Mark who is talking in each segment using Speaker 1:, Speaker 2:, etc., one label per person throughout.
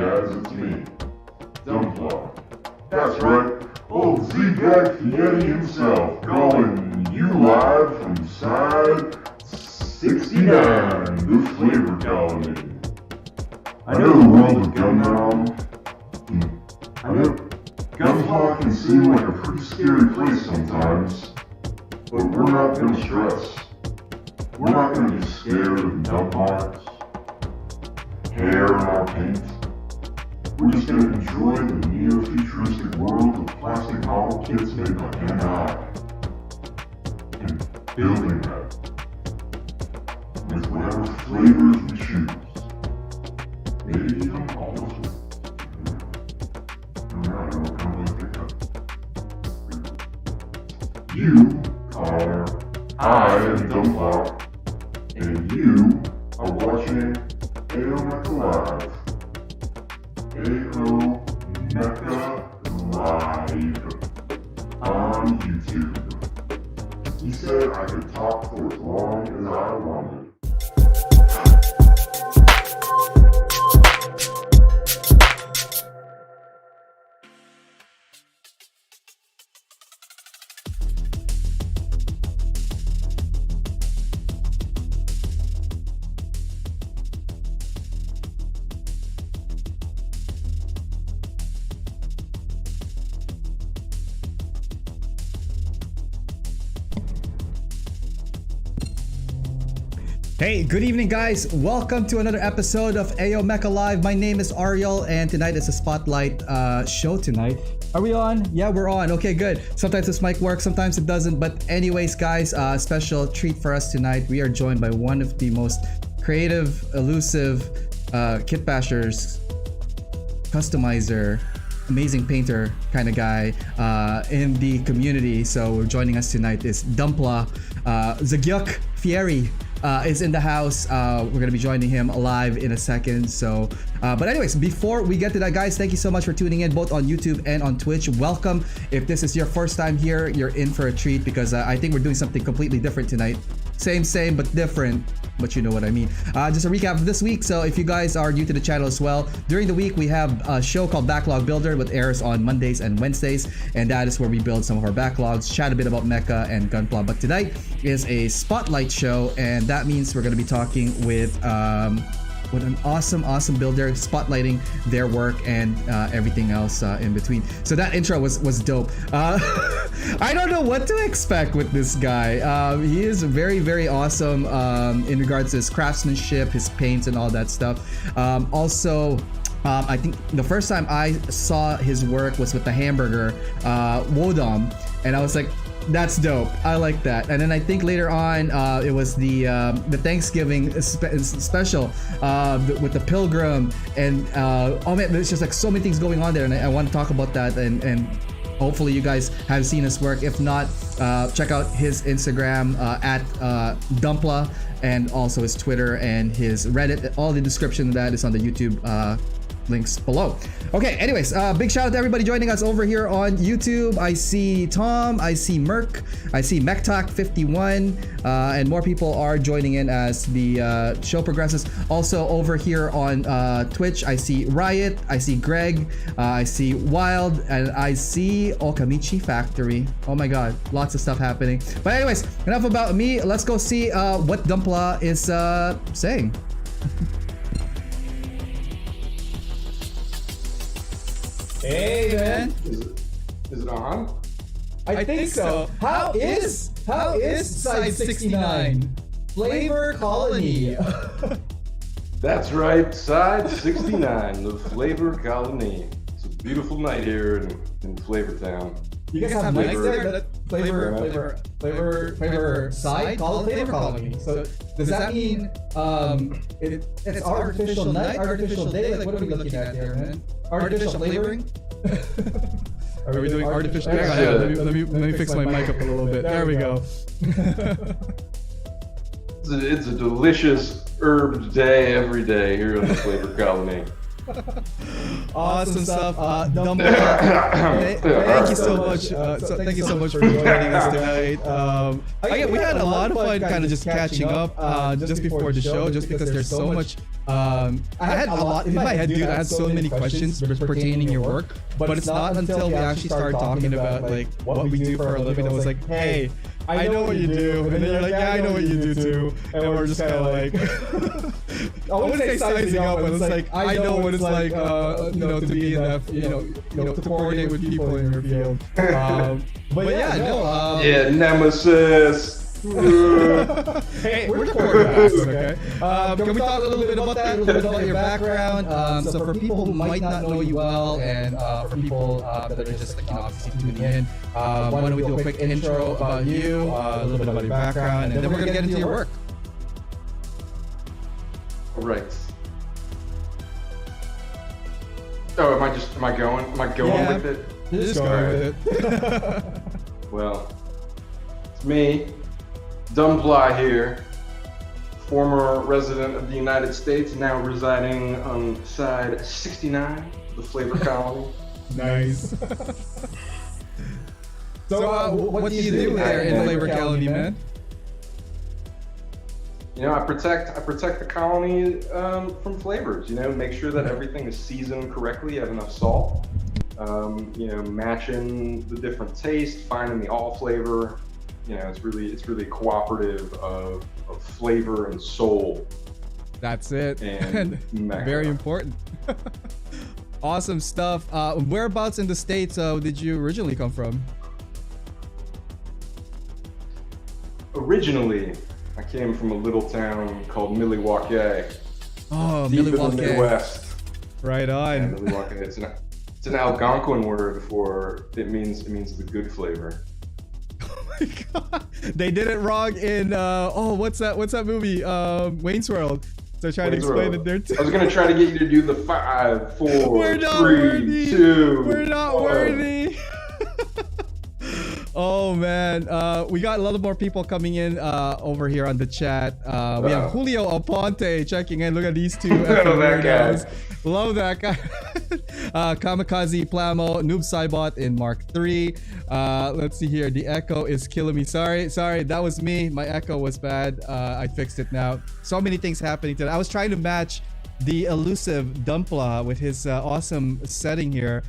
Speaker 1: guys, it's me, Dumbpla. That's right, old Z-Gag Fieri himself, calling you live from Side 69, the Flavor Colony. I know the world of Gundam. I know Dumbpla can seem like a pretty scary place sometimes, but we're not gonna stress. We're not gonna be scared of dump marks, hair in our paint. We're just gonna enjoy the neo-futuristic world of plastic model kits made by N.I. and building them with whatever flavors we choose. Maybe even all of them. I don't know, come to think of. You are I am Dumbpla, and you are watching AO Mecha Live. AO Mecha Live on YouTube. He said I could talk for as long as I wanted.
Speaker 2: Hey, good evening guys. Welcome to another episode of AO Mecha Live. My name is Ariel and tonight is a spotlight show tonight. Are we on? Yeah, we're on. Okay, good. Sometimes this mic works, sometimes it doesn't. But anyways guys, special treat for us tonight. We are joined by one of the most creative, elusive kitbashers, customizer, amazing painter kind of guy in the community. So joining us tonight is Dumbpla. Zagyuk Fieri is in the house. We're gonna be joining him live in a second. So, but anyways, before we get to that, guys, thank you so much for tuning in both on YouTube and on Twitch. Welcome. If this is your first time here, you're in for a treat because I think we're doing something completely different tonight. Same, but different. But you know what I mean. Just a recap of this week. So if you guys are new to the channel as well, during the week we have a show called Backlog Builder, which airs on Mondays and Wednesdays, and that is where we build some of our backlogs, chat a bit about mecha and Gunpla. But tonight is a spotlight show, and that means we're going to be talking with an awesome builder, spotlighting their work and everything else in between. So that intro was dope. I don't know what to expect with this guy. He is very awesome in regards to his craftsmanship, his paints and all that stuff. I think the first time I saw his work was with the hamburger Wodom, and I was like, that's dope. I like that. And then I think later on, it was the Thanksgiving special with the Pilgrim, and oh man, there's just like so many things going on there, and I want to talk about that. And hopefully you guys have seen his work. If not, check out his Instagram at Dumbpla, and also his Twitter and his Reddit. All the description of that is on the YouTube links below. Okay, anyways, big shout out to everybody joining us over here on YouTube. I see Tom, I see Merc, I see MechTalk51, and more people are joining in as the show progresses. Also over here on Twitch, I see Riot, I see Greg, I see Wild, and I see Okamichi Factory. Oh my god, lots of stuff happening. But anyways, enough about me. Let's go see what Dumbpla is saying. Hey man,
Speaker 3: is it on?
Speaker 2: I think so. How is Side 69? Flavor Colony.
Speaker 3: That's right, Side 69, the Flavor Colony. It's a beautiful night here in Flavor Town.
Speaker 2: You guys have mics there? Flavor Side? Call it Flavor Colony. So does that mean it's artificial night, artificial day? Like what are we looking at here, man? Artificial flavoring? Are we doing artificial? Let me fix my mic up a little bit. There we go.
Speaker 3: It's a delicious herbed day every day here in the Flavor Colony.
Speaker 2: Awesome stuff. Dumbpla, thank you so much. Thank you so much for joining us tonight. Again, we had a lot of fun kind of just catching up just before the show, just because there's so much. I had a lot in my head, dude. I had so many questions pertaining to your work, but it's not until we actually started talking about like what we do for a living that was like, hey, I know what you do, and then you're like, yeah, I know what you do too, and we're just kind of like, I wouldn't say sizing up, but it's like I know what it's like, to be in that, to coordinate with people in your field. But yeah, no.
Speaker 3: Yeah, nemesis.
Speaker 2: Hey, we're the quarterbacks, okay? Can we talk a little bit about that? A little bit about your background? So for people who might not know you well, and for people that are just like obviously tuning in, why don't we do a quick intro about you, a little bit about your background, and then we're gonna get into your work.
Speaker 3: All right. Oh, am I going with it?
Speaker 2: Just go with it.
Speaker 3: Well, it's me, Dumbpla here, former resident of the United States, now residing on side 69 of the flavor colony.
Speaker 2: Nice. So, what do you do there in flavor colony, man?
Speaker 3: I protect the colony from flavors. Make sure that everything is seasoned correctly, you have enough salt. Matching the different taste, finding the all flavor. It's really cooperative of flavor and soul.
Speaker 2: That's it.
Speaker 3: And
Speaker 2: very important. Awesome stuff. Whereabouts in the States did you originally come from?
Speaker 3: Originally, I came from a little town called Milwaukee.
Speaker 2: Oh,
Speaker 3: deep
Speaker 2: Milwaukee.
Speaker 3: in the Midwest.
Speaker 2: Right on.
Speaker 3: Yeah, Milwaukee. It's an Algonquin word for it means the good flavor.
Speaker 2: Oh my god! They did it wrong in what's that movie? Wayne's World. So try to explain it there too.
Speaker 3: I was gonna try to get you to do the 5, 4,
Speaker 2: We're not
Speaker 3: 3,
Speaker 2: worthy.
Speaker 3: 2.
Speaker 2: We're not
Speaker 3: 1.
Speaker 2: worthy. Oh man, we got a lot more people coming in over here on the chat. We have Julio Aponte checking in. Look at these two. Love that guy. Kamikaze Plamo, Noob Cybot in Mark 3. Let's see here. The echo is killing me. Sorry, that was me. My echo was bad. I fixed it now. So many things happening today. I was trying to match the elusive Dumbpla with his awesome setting here.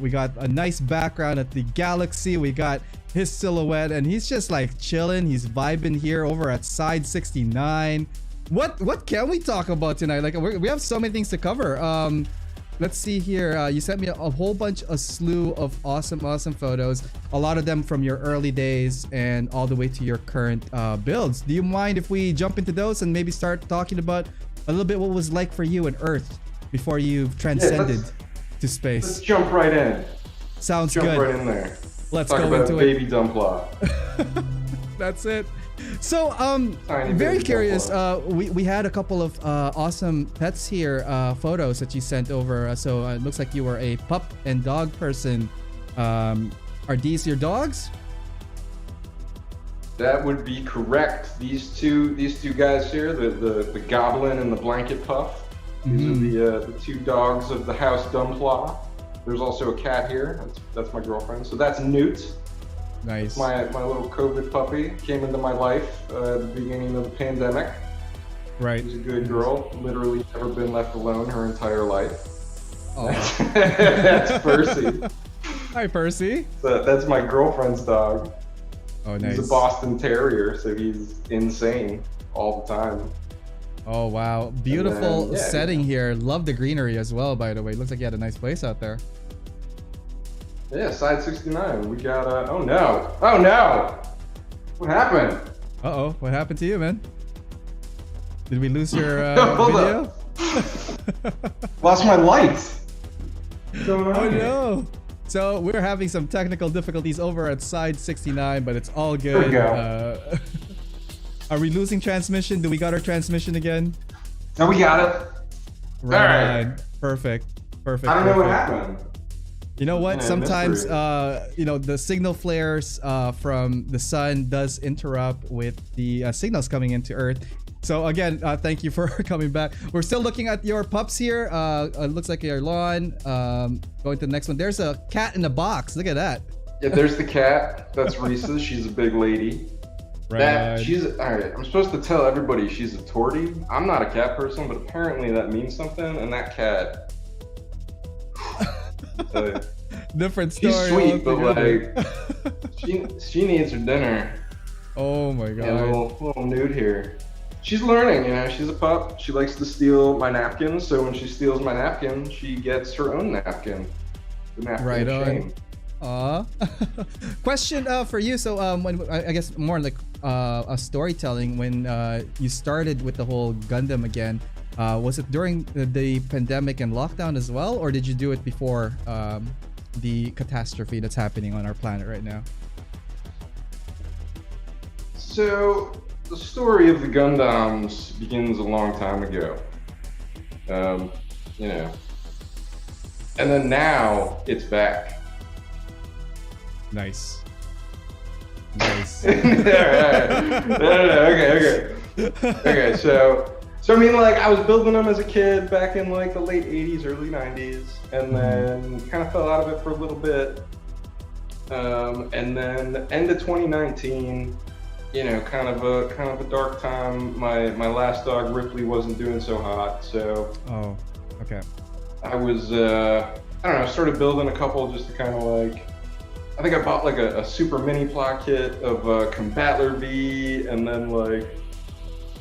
Speaker 2: We got a nice background at the galaxy. We got his silhouette, and he's just like chilling. He's vibing here over at side 69. What can we talk about tonight? Like we have so many things to cover. Let's see here. You sent me a slew of awesome photos. A lot of them from your early days and all the way to your current builds. Do you mind if we jump into those and maybe start talking about a little bit what it was like for you in Earth before you transcended to space?
Speaker 3: Let's jump right in.
Speaker 2: Sounds
Speaker 3: jump
Speaker 2: good.
Speaker 3: Right in there.
Speaker 2: Let's
Speaker 3: talk
Speaker 2: go
Speaker 3: about
Speaker 2: into
Speaker 3: baby Dumbpla.
Speaker 2: That's it. So, very curious. We had a couple of awesome pets here, photos that you sent over. So it looks like you were a pup and dog person. Are these your dogs?
Speaker 3: That would be correct. These two guys here, the goblin and the blanket puff. These are the two dogs of the house Dumbpla. There's also a cat here. That's my girlfriend. So that's Newt.
Speaker 2: Nice.
Speaker 3: My little COVID puppy came into my life at the beginning of the pandemic.
Speaker 2: Right.
Speaker 3: She's a good girl. Literally never been left alone her entire life.
Speaker 2: Oh.
Speaker 3: That's Percy.
Speaker 2: Hi, Percy.
Speaker 3: So that's my girlfriend's dog.
Speaker 2: Oh, nice.
Speaker 3: He's a Boston Terrier, so he's insane all the time.
Speaker 2: Oh, wow. Beautiful
Speaker 3: then,
Speaker 2: setting here. Love the greenery as well, by the way. Looks like you had a nice place out there.
Speaker 3: Yeah, side 69. We got oh no! What happened?
Speaker 2: Uh-oh, what happened to you, man? Did we lose your
Speaker 3: Hold
Speaker 2: video?
Speaker 3: Lost my light. What's going on
Speaker 2: Oh
Speaker 3: here?
Speaker 2: no! So we're having some technical difficulties over at side 69, but it's all good.
Speaker 3: There we go.
Speaker 2: Are we losing transmission? Do we got our transmission again?
Speaker 3: No, we got it.
Speaker 2: Right. On. Perfect.
Speaker 3: I don't know what happened.
Speaker 2: You know what?
Speaker 3: Yeah,
Speaker 2: sometimes, the signal flares from the sun does interrupt with the signals coming into Earth. So again, thank you for coming back. We're still looking at your pups here. It looks like your lawn. Going to the next one. There's a cat in a box. Look at that.
Speaker 3: Yeah, there's the cat. That's Reese's. She's a big lady.
Speaker 2: Right.
Speaker 3: She's all right. I'm supposed to tell everybody she's a tortie. I'm not a cat person, but apparently that means something. And that cat,
Speaker 2: different story.
Speaker 3: she's sweet, but
Speaker 2: altogether.
Speaker 3: like she needs her dinner.
Speaker 2: Oh my god.
Speaker 3: Yeah, a little nude here. She's learning, you know. She's a pup. She likes to steal my napkins. So when she steals my napkin, she gets her own napkin. The napkin
Speaker 2: Right
Speaker 3: of
Speaker 2: on.
Speaker 3: shame.
Speaker 2: Question for you. So when I guess more like a storytelling, when you started with the whole Gundam again, was it during the pandemic and lockdown as well, or did you do it before the catastrophe that's happening on our planet right now?
Speaker 3: So the story of the Gundams begins a long time ago. You know, and then now it's back.
Speaker 2: Nice. Nice.
Speaker 3: Okay. So I mean, like, I was building them as a kid back in like the late '80s, early '90s, and then kind of fell out of it for a little bit. And then end of 2019, you know, kind of a dark time. My last dog Ripley wasn't doing so hot, so
Speaker 2: Oh, okay.
Speaker 3: I was I don't know, started building a couple just to kind of like. I think I bought like a super mini plot kit of Combatler V, and then like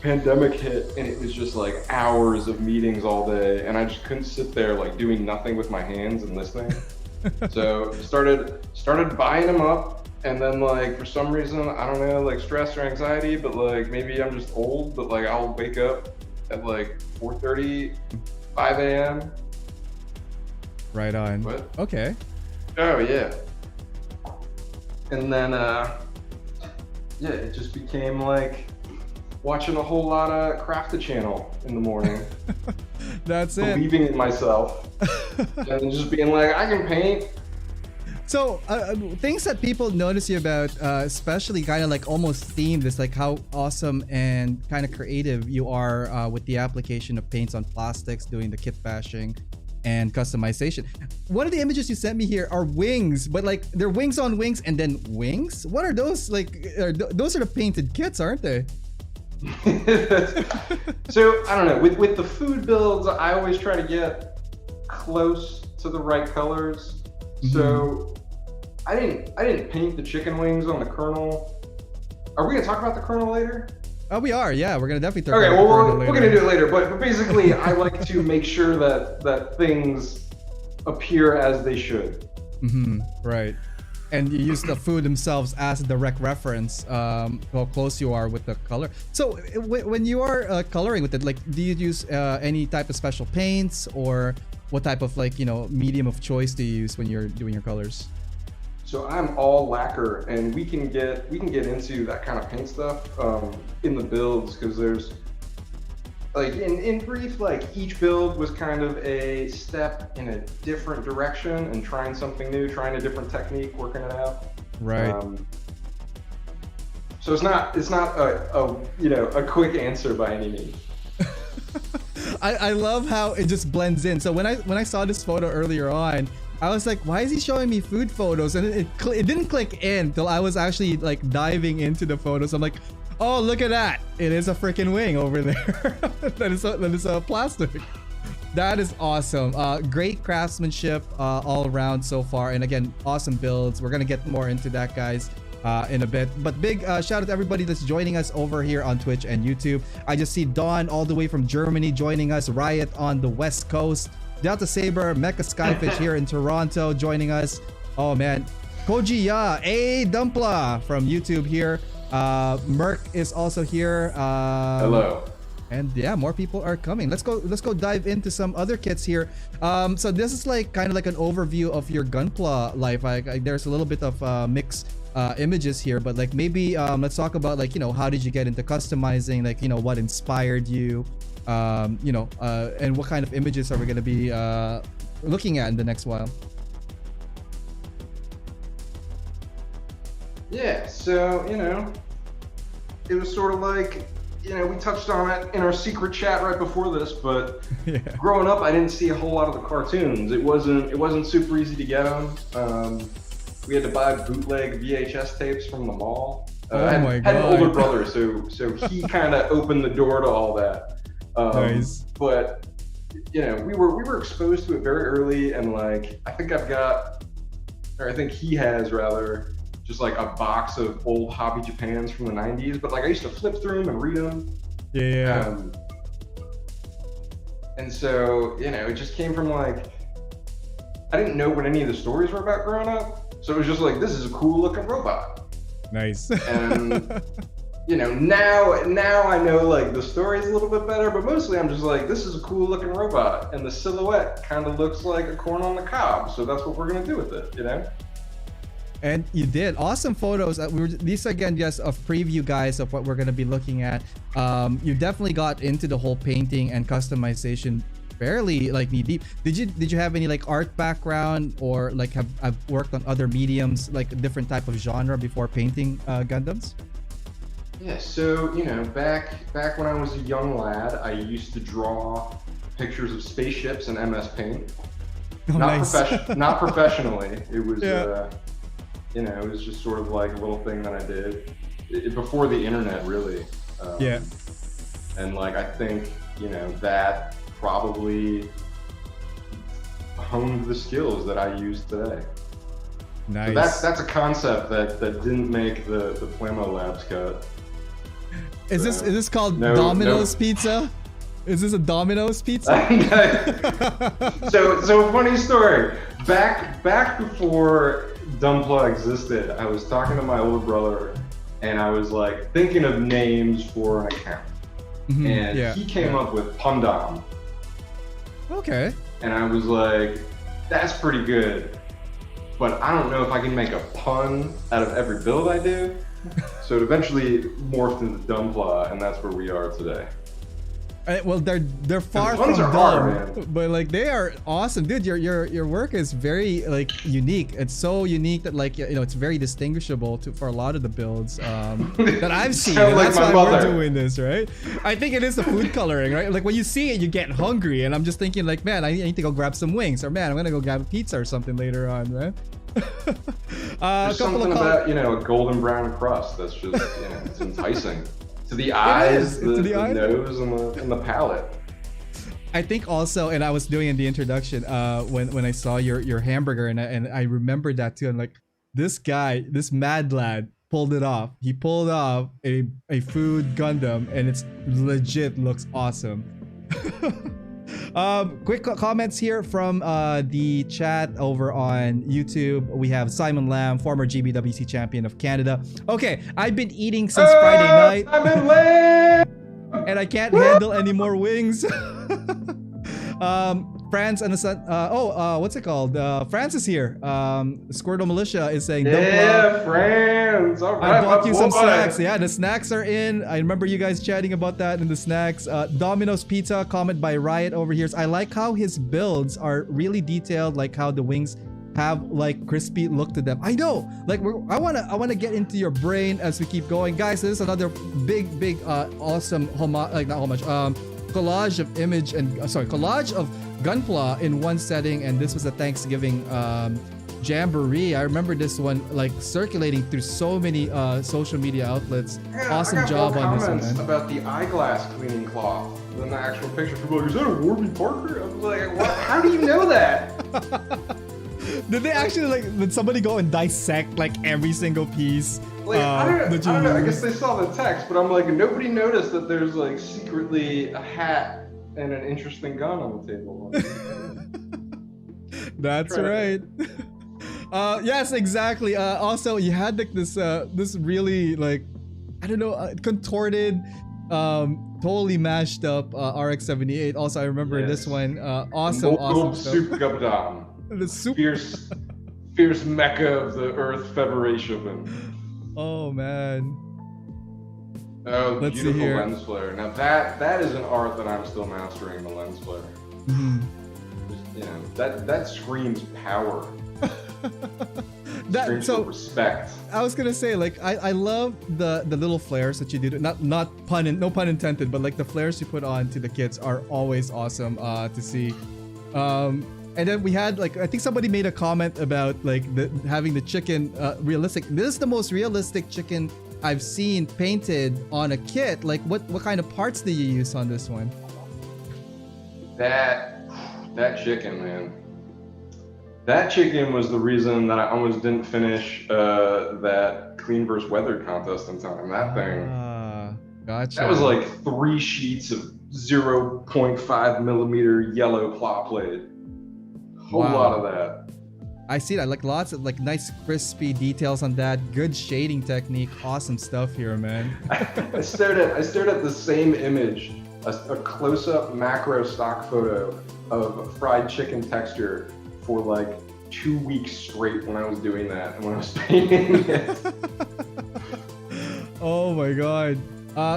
Speaker 3: pandemic hit, and it was just like hours of meetings all day, and I just couldn't sit there like doing nothing with my hands and listening. So started buying them up, and then like for some reason, I don't know, like stress or anxiety, but like maybe I'm just old, but like I'll wake up at like 4:30, 5 a.m.
Speaker 2: Right on.
Speaker 3: What?
Speaker 2: Okay.
Speaker 3: Oh yeah. And then yeah, it just became like watching a whole lot of Craft the Channel in the morning.
Speaker 2: That's it.
Speaker 3: Believing in myself. And just being like, I can paint.
Speaker 2: So things that people notice you about, especially kind of like almost themed, is like how awesome and kind of creative you are with the application of paints on plastics, doing the kit bashing and customization. One of the images you sent me here are wings, but like they're wings on wings and then wings. What are those? Like those are the painted kits, aren't they?
Speaker 3: So I don't know. With the food builds, I always try to get close to the right colors. So I didn't paint the chicken wings on the kernel. Are we gonna talk about the kernel later?
Speaker 2: Oh, we are. Yeah, we're gonna definitely talk
Speaker 3: Okay,
Speaker 2: about
Speaker 3: well,
Speaker 2: the
Speaker 3: we're
Speaker 2: kernel
Speaker 3: gonna
Speaker 2: later.
Speaker 3: do it later. But basically, I like to make sure that things appear as they should.
Speaker 2: Right. And you use the food themselves as a direct reference, how close you are with the color. So when you are coloring with it, like, do you use any type of special paints, or what type of, like, you know, medium of choice do you use when you're doing your colors?
Speaker 3: So I'm all lacquer, and we can get into that kind of paint stuff in the builds, because there's like in brief, like each build was kind of a step in a different direction and trying something new, trying a different technique, working it out.
Speaker 2: Right.
Speaker 3: So it's not a you know, a quick answer by any means.
Speaker 2: I love how it just blends in. So when I saw this photo earlier on, I was like, why is he showing me food photos? And it didn't click in until I was actually like diving into the photos. I'm like, oh, look at that. It is a freaking wing over there. that is a plastic. That is awesome. Great craftsmanship all around so far. And again, awesome builds. We're going to get more into that, guys, in a bit. But big shout out to everybody that's joining us over here on Twitch and YouTube. I just see Dawn all the way from Germany joining us. Riot on the West Coast. Delta Saber, Mecha Skyfish here in Toronto joining us. Oh man, Koji Ya, Dumbpla from YouTube here. Merc is also here.
Speaker 3: Hello.
Speaker 2: And yeah, more people are coming. Let's go dive into some other kits here. So this is like kind of like an overview of your Gunpla life. There's a little bit of mixed images here, but like maybe let's talk about, like, you know, how did you get into customizing? Like, you know, what inspired you? You know, and what kind of images are we going to be looking at in the next while?
Speaker 3: Yeah, so, you know, it was sort of like we touched on it in our secret chat right before this, but
Speaker 2: Yeah.
Speaker 3: growing up, I didn't see a whole lot of the cartoons. It wasn't super easy to get them. We had to buy bootleg VHS tapes from the mall. I had an older brother, so he kind of opened the door to all that.
Speaker 2: Nice.
Speaker 3: But we were exposed to it very early, and like I think he has rather, just like a box of old Hobby Japans from the 90s. But like I used to flip through them and read them.
Speaker 2: Yeah.
Speaker 3: And so it just came from like I didn't know what any of the stories were about growing up, so it was just like, this is a cool looking robot.
Speaker 2: Nice.
Speaker 3: And now I know like the story's a little bit better, but mostly I'm just like, this is a cool looking robot, and the silhouette kind of looks like a corn on the cob, so that's what we're gonna do with it,
Speaker 2: And you did awesome photos. These again just a preview, guys, of what we're gonna be looking at. You definitely got into the whole painting and customization fairly like knee deep. Did you have any like art background, or like have worked on other mediums, like a different type of genre before painting Gundams?
Speaker 3: Yeah, so back when I was a young lad, I used to draw pictures of spaceships in MS Paint.
Speaker 2: Oh, nice.
Speaker 3: Not professionally. It was it was just sort of like a little thing that I did before the internet, really.
Speaker 2: Yeah.
Speaker 3: And like I think that probably honed the skills that I use today.
Speaker 2: Nice.
Speaker 3: So that's a concept that didn't make the Plamo Labs cut.
Speaker 2: Is this called Domino's Pizza? Is this a Domino's pizza?
Speaker 3: So funny story. Back before Dumbpla existed, I was talking to my older brother, and I was like thinking of names for an account, and he came up with Pundom.
Speaker 2: Okay.
Speaker 3: And I was like, that's pretty good, but I don't know if I can make a pun out of every build I do. So it eventually morphed into Dumbpla, and that's where we are today.
Speaker 2: Well, they're far
Speaker 3: puns
Speaker 2: from
Speaker 3: are
Speaker 2: dumb,
Speaker 3: hard, man.
Speaker 2: but like they are awesome, dude. Your work is very like unique. It's so unique that like it's very distinguishable for a lot of the builds that I've seen. And
Speaker 3: like
Speaker 2: that's
Speaker 3: my
Speaker 2: why we're
Speaker 3: mother.
Speaker 2: doing this, right? I think it is the food coloring, right? Like when you see it, you get hungry, and I'm just thinking like, man, I need to go grab some wings, or man, I'm gonna go grab a pizza or something later on, man.
Speaker 3: There's something about a golden brown crust that's just it's enticing to the eyes, the nose, and the palate.
Speaker 2: I think also, and I was doing in the introduction when I saw your hamburger, and I remembered that too. And like this mad lad pulled it off. He pulled off a food Gundam, and it's legit looks awesome. Quick comments here from the chat over on YouTube. We have Simon Lamb, former GBWC champion of Canada. Okay, I've been eating since Friday night.
Speaker 3: Simon Lamb!
Speaker 2: And I can't handle any more wings. France and what's it called? France is here. Squirtle Militia is saying,
Speaker 3: yeah, France. All right,
Speaker 2: I bought you some snacks. Yeah, the snacks are in. I remember you guys chatting about that in the snacks. Domino's Pizza, comment by Riot over here. I like how his builds are really detailed, like how the wings have like crispy look to them. I know, like I wanna get into your brain as we keep going, guys. This is another big awesome collage of image and collage of Gunpla in one setting, and this was a Thanksgiving jamboree. I remember this one like circulating through so many social media outlets. Awesome job on this one, man.
Speaker 3: About the eyeglass cleaning cloth than the actual picture. People are like, is that a Warby Parker? I was like, what? How do you know that?
Speaker 2: Did they actually did somebody go and dissect like every single piece?
Speaker 3: Like, I don't know. I guess they saw the text, but I'm like, nobody noticed that there's like secretly a hat and an interesting gun on the table.
Speaker 2: That's right. Yes, exactly. Also, you had like this really like contorted, totally mashed up RX-78. Also, I remember this one. Awesome stuff.
Speaker 3: Soup Gundam.
Speaker 2: The soup.
Speaker 3: Fierce mecca of the Earth Federation.
Speaker 2: Oh man.
Speaker 3: Oh,
Speaker 2: Let's see
Speaker 3: beautiful
Speaker 2: here.
Speaker 3: lens flare. Now that is an art that I'm still mastering, the lens flare.
Speaker 2: Mm-hmm.
Speaker 3: That screams power. Strange
Speaker 2: so
Speaker 3: for respect.
Speaker 2: I was gonna say, like, I love the little flares that you do. No pun intended, but like the flares you put on to the kits are always awesome to see. And then we had, like, I think somebody made a comment about like having the chicken realistic. This is the most realistic chicken I've seen painted on a kit. Like, what kind of parts do you use on this one?
Speaker 3: That chicken, man. That chicken was the reason that I almost didn't finish that clean versus weathered contest in time. That thing.
Speaker 2: Gotcha.
Speaker 3: That was like 3 sheets of 0.5 millimeter yellow plot plate. Whole lot of that.
Speaker 2: I see that. Like, lots of like nice crispy details on that. Good shading technique. Awesome stuff here, man.
Speaker 3: I stared at the same image, a close-up macro stock photo of fried chicken texture for like 2 weeks straight when I was doing that and when I was painting it.
Speaker 2: Oh my god.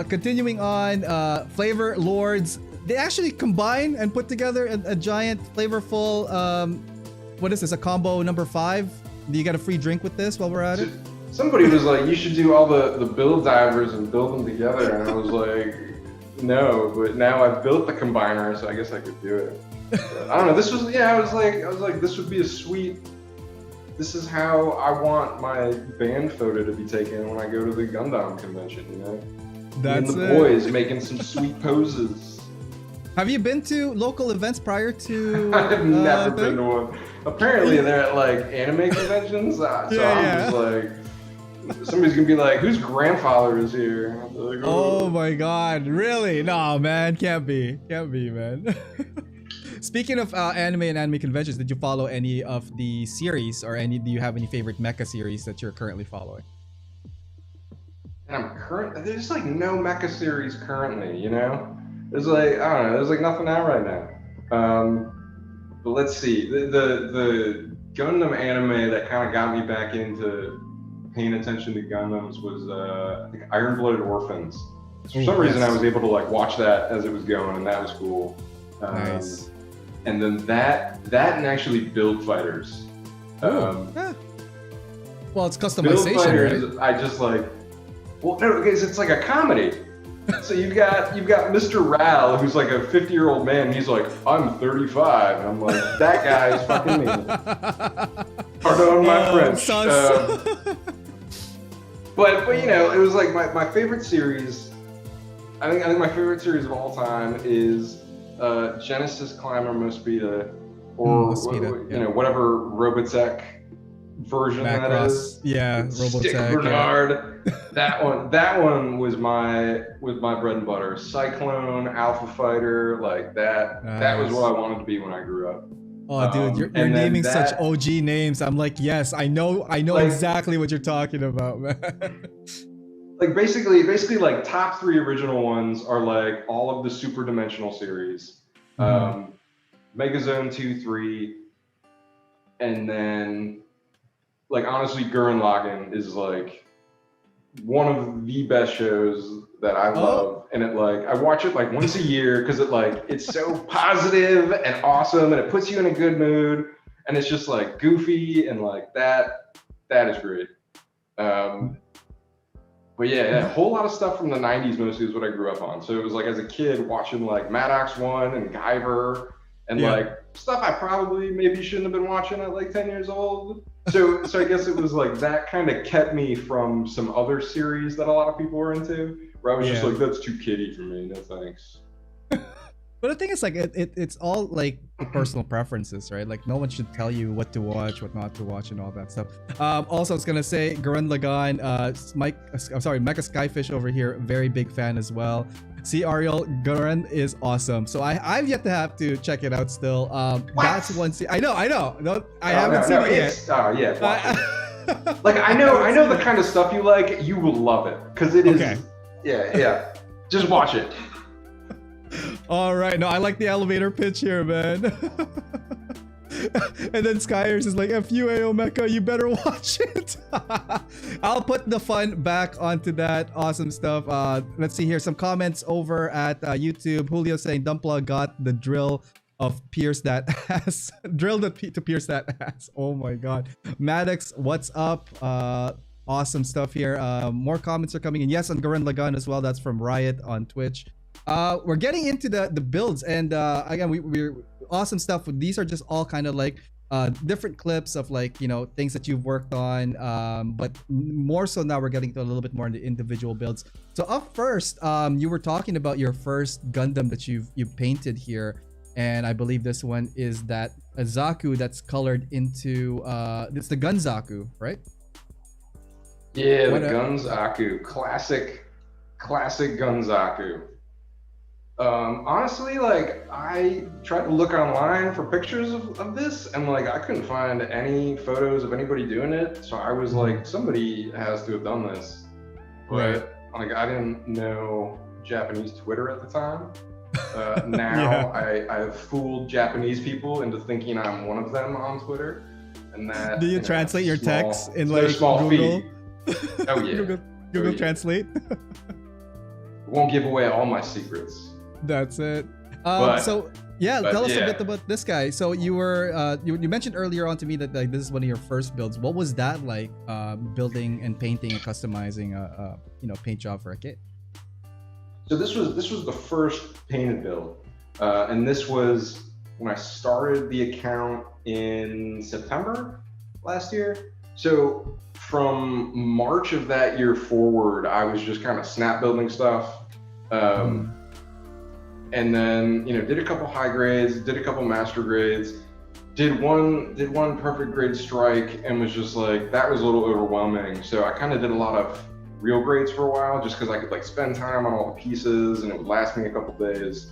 Speaker 2: Continuing on, Flavor Lords. They actually combine and put together a giant flavorful, what is this, a combo number 5? Do you get a free drink with this while we're at it?
Speaker 3: Somebody was like, you should do all the build divers and build them together. And I was like, no, but now I've built the combiner, so I guess I could do it. But I don't know, this was, I was like, this would be a sweet, this is how I want my band photo to be taken when I go to the Gundam convention, you know?
Speaker 2: That's
Speaker 3: and the boys making some sweet poses.
Speaker 2: Have you been to local events prior to?
Speaker 3: I've never been to one. Apparently they're at like anime conventions, so I'm just like, somebody's gonna be like, whose grandfather is here? Like,
Speaker 2: oh my god, really? No, man, can't be, man. Speaking of anime and anime conventions, did you follow any of the series, or do you have any favorite mecha series that you're currently following?
Speaker 3: And there's like no mecha series currently, you know? There's like, I don't know, there's like nothing out right now. But let's see, the Gundam anime that kind of got me back into paying attention to Gundams was I think Iron Blooded Orphans. For some reason I was able to like watch that as it was going, and that was cool.
Speaker 2: Nice.
Speaker 3: And then that and actually Build Fighters.
Speaker 2: Well, it's customization,
Speaker 3: Build Fighters,
Speaker 2: right?
Speaker 3: I just like, well, no, because it's like a comedy. So you've got Mr. Ral, who's like a 50-year-old man. He's like, I'm 35. And I'm like, that guy is fucking me. Pardon my French. But you know, it was like my favorite series. I think my favorite series of all time is Genesis Climber Mospeada, or you know, whatever Robotech version
Speaker 2: Macross.
Speaker 3: that is.
Speaker 2: Yeah,
Speaker 3: Stick
Speaker 2: Robotech.
Speaker 3: Bernard. That one was my bread and butter. Cyclone, Alpha Fighter, like that. Nice. That was what I wanted to be when I grew up.
Speaker 2: Oh, dude, you're naming such OG names. I'm like, yes, I know like, exactly what you're talking about, man.
Speaker 3: Like basically, like top 3 original ones are like all of the Super Dimensional series, Megazone 2, 3, and then like honestly, Gurren Lagann is like one of the best shows that I love, and it like I watch it like once a year because it like it's so positive and awesome, and it puts you in a good mood, and it's just like goofy and like that is great. But yeah, a whole lot of stuff from the 90s mostly is what I grew up on. So it was like as a kid watching like Maddox 1 and Guyver and like stuff I probably maybe shouldn't have been watching at like 10 years old. So I guess it was like that kind of kept me from some other series that a lot of people were into, where I was just like, that's too kiddie for me, no thanks.
Speaker 2: But the thing is, like, it's all like personal preferences, right? Like, no one should tell you what to watch, what not to watch, and all that stuff. Also, I was gonna say, Gurren Lagann, Mecha Skyfish over here, very big fan as well. See, Ariel, Gurren is awesome. So I've yet to have to check it out still. That's one. I know. No, I haven't seen it yet.
Speaker 3: Oh yeah. Like I know the kind of stuff you like. You will love it because it is. Okay. Yeah. Just watch it.
Speaker 2: All right, no, I like the elevator pitch here, man. And then Skyers is like, F you, AO Mecha, you better watch it. I'll put the fun back onto that awesome stuff. Let's see here, some comments over at YouTube. Julio saying Dumbpla got the drill of pierce that ass. Drill to pierce that ass. Oh my god. Maddox, what's up? Awesome stuff here. More comments are coming in. Yes, on Gurren Lagann as well. That's from Riot on Twitch. We're getting into the builds, and again, we're awesome stuff. These are just all kind of like different clips of like, you know, things that you've worked on, but more so now we're getting to a little bit more into individual builds. So up first, you were talking about your first Gundam that you painted here, and I believe this one is that a Zaku that's colored into it's the Gunzaku, right?
Speaker 3: Yeah, the Gunzaku, classic Gunzaku. Honestly, like, I tried to look online for pictures of this, and like I couldn't find any photos of anybody doing it. So I was like, somebody has to have done this, but like I didn't know Japanese Twitter at the time. Now I've fooled Japanese people into thinking I'm one of them on Twitter, and that.
Speaker 2: Do you translate your text in like
Speaker 3: small
Speaker 2: Google?
Speaker 3: Oh yeah,
Speaker 2: Google Translate.
Speaker 3: Won't give away all my secrets.
Speaker 2: That's it.
Speaker 3: But
Speaker 2: tell us a bit about this guy. So you were you mentioned earlier on to me that like this is one of your first builds. What was that like, building and painting and customizing a paint job for a kid?
Speaker 3: So this was the first painted build, and this was when I started the account in September last year. So from March of that year forward, I was just kind of snap building stuff. And then, did a couple high grades, did a couple master grades, did one perfect grade strike, and was just like, that was a little overwhelming. So I kind of did a lot of real grades for a while, just because I could like spend time on all the pieces and it would last me a couple days.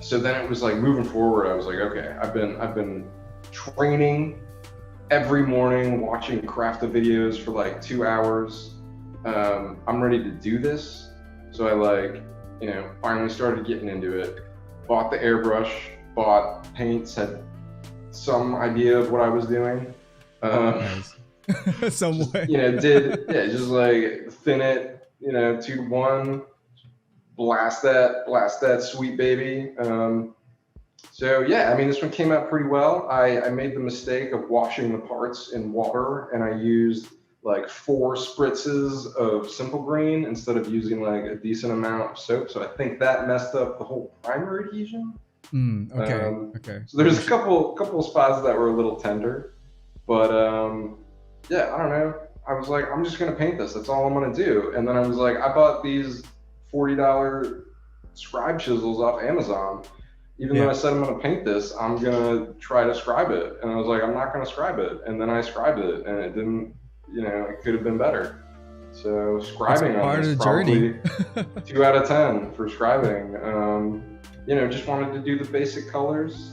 Speaker 3: So then it was like moving forward, I was like, okay, I've been training every morning, watching crafted videos for like 2 hours. I'm ready to do this. So I finally started getting into it. Bought the airbrush, bought paints, had some idea of what I was doing.
Speaker 2: Nice. Some way.
Speaker 3: Just like thin it, 2-to-1, blast that sweet baby. This one came out pretty well. I made the mistake of washing the parts in water, and I used like 4 spritzes of simple green instead of using like a decent amount of soap. So I think that messed up the whole primer adhesion.
Speaker 2: Okay.
Speaker 3: So there's a couple of spots that were a little tender, but I don't know. I was like, I'm just gonna paint this. That's all I'm gonna do. And then I was like, I bought these $40 scribe chisels off Amazon. Even though I said I'm gonna paint this, I'm gonna try to scribe it. And I was like, I'm not gonna scribe it. And then I scribed it, and it didn't. It could have been better. So scribing on this probably 2 out of 10 for scribing. Just wanted to do the basic colors.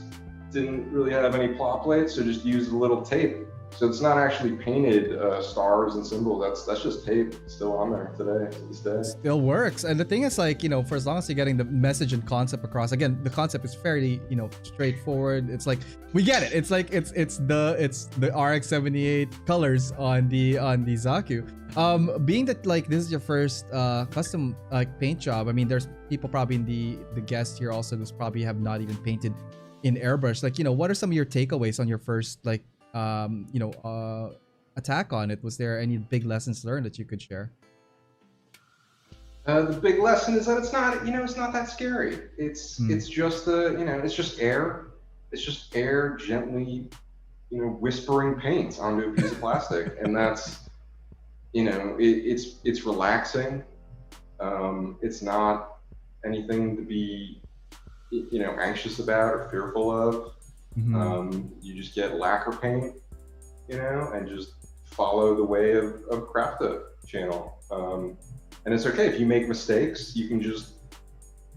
Speaker 3: Didn't really have any plot plates, so just used a little tape. So it's not actually painted stars and symbols. That's just tape still on there today, to this day.
Speaker 2: Still works. And the thing is, like, for as long as you're getting the message and concept across, again, the concept is fairly, straightforward. It's like, we get it. It's like it's the RX-78 colors on the Zaku. Being that like this is your first custom like paint job, I mean, there's people probably in the guests here also who's probably have not even painted in airbrush. Like, what are some of your takeaways on your first like attack on it? Was there any big lessons learned that you could share?
Speaker 3: The big lesson is that it's not that scary. It's just it's just air. It's just air gently, whispering paint onto a piece of plastic, and that's, it's relaxing. It's not anything to be, anxious about or fearful of. You just get lacquer paint, and just follow the way of Crafta channel. And it's okay if you make mistakes. You can just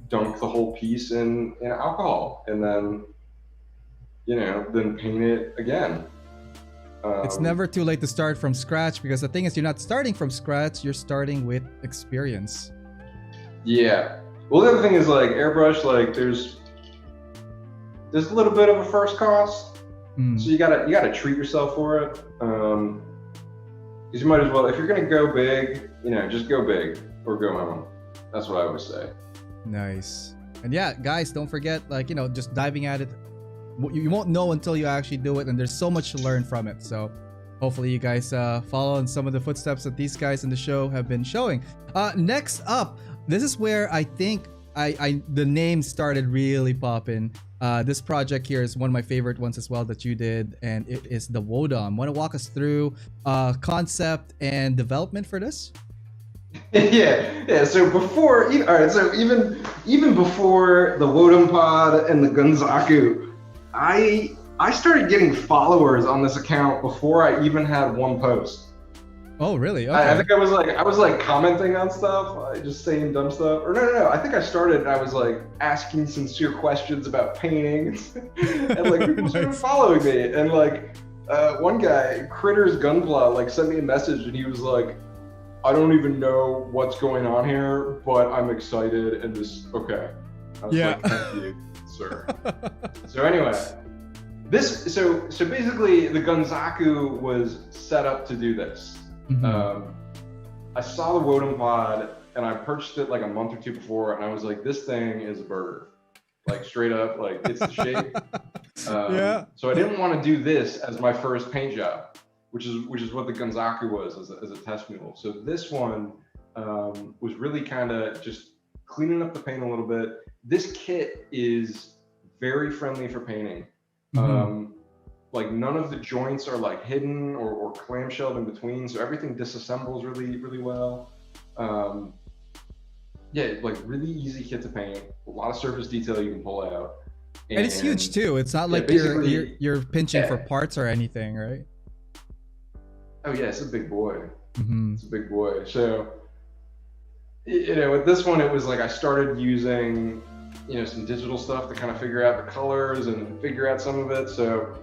Speaker 3: dunk the whole piece in alcohol, and then then paint it again.
Speaker 2: It's never too late to start from scratch, because the thing is, you're not starting from scratch. You're starting with experience. Yeah.
Speaker 3: Well, the other thing is like airbrush. Like there's a little bit of a first cost, so you gotta treat yourself for it. Because you might as well, if you're gonna go big, just go big or go home. That's what I always say.
Speaker 2: Nice. And yeah, guys, don't forget, like, you know, just diving at it. You won't know until you actually do it, and there's so much to learn from it. So hopefully you guys follow in some of the footsteps that these guys in the show have been showing. Next up, this is where I think the name started really popping. This project here is one of my favorite ones as well that you did, and it is the Wodom. Want to walk us through concept and development for this?
Speaker 3: Yeah. So before, all right. So even before the Wodom Pod and the Gunzaku, I started getting followers on this account before I even had one post.
Speaker 2: Oh, really? Okay.
Speaker 3: I think I was like commenting on stuff, just saying dumb stuff. Or no. I think I started. I was like asking sincere questions about painting, and like people started following me. And like one guy, Critters Gunpla, like sent me a message, and he was like, "I don't even know what's going on here, but I'm excited and just okay." I was like, "Thank you, sir." So anyway, so basically the Gunzaku was set up to do this. Mm-hmm. I saw the Wodom Pod and I purchased it like a month or two before, and I was like, this thing is a burger, like straight up, like it's the shape. So I didn't want to do this as my first paint job, which is what the Gunzaku was as a test mule. So this one was really kind of just cleaning up the paint a little bit. This kit is very friendly for painting. Mm-hmm. Like none of the joints are like hidden or clamshelled in between, so everything disassembles really well. Yeah, like really easy kit to paint. A lot of surface detail you can pull out.
Speaker 2: And it's huge too. It's not like you're pinching for parts or anything, right?
Speaker 3: Oh yeah, it's a big boy.
Speaker 2: Mm-hmm.
Speaker 3: It's a big boy. So, you know, with this one, it was like I started using, you know, some digital stuff to kind of figure out the colors and figure out some of it. So,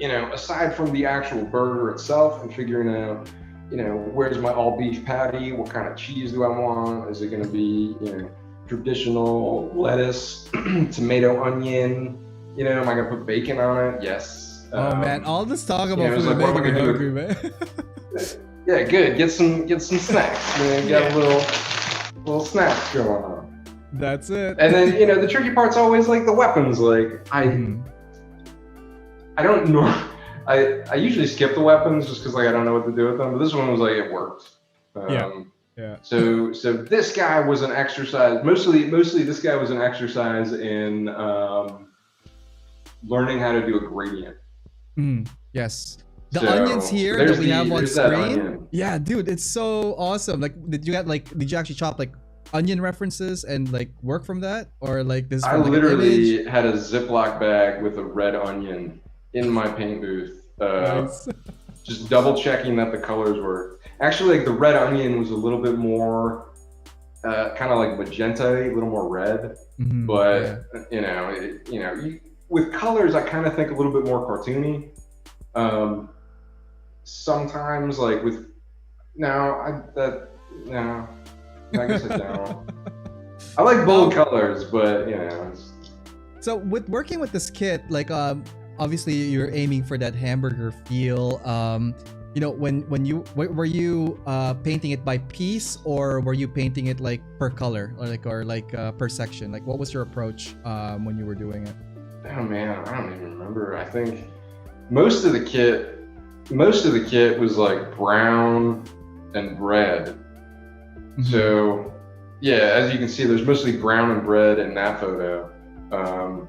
Speaker 3: you know, aside from the actual burger itself and figuring out, you know, where's my all beef patty? What kind of cheese do I want? Is it going to be, you know, traditional lettuce, tomato, onion? You know, am I going to put bacon on it? Yes.
Speaker 2: Oh man, all this talk about food is making me hungry, man.
Speaker 3: Yeah, good. Get some snacks. You know, get a little snacks going on.
Speaker 2: That's it.
Speaker 3: And then, you know, the tricky part's always like the weapons. Like I don't know. I usually skip the weapons just because like I don't know what to do with them. But this one was like it worked.
Speaker 2: Yeah.
Speaker 3: So this guy was an exercise. Mostly this guy was an exercise in learning how to do a gradient.
Speaker 2: Yes. The onions here that we have on screen. Yeah, dude, it's so awesome. Like, did you actually chop like onion references and like work from that, or like this?
Speaker 3: I literally had a Ziploc bag with a red onion in my paint booth,
Speaker 2: nice.
Speaker 3: Just double checking that the colors were actually like the red onion was a little bit more kind of like magenta, a little more red, but with colors I kind of think a little bit more cartoony. Sometimes like with I guess I don't. I like bold colors, but you know.
Speaker 2: So with working with this kit, like obviously you're aiming for that hamburger feel. You know, when you were you painting it by piece, or were you painting it like per color, or like per section? Like, what was your approach when you were doing it?
Speaker 3: Oh man, I don't even remember. I think most of the kit was like brown and red. So yeah, as you can see, there's mostly brown and red in that photo. And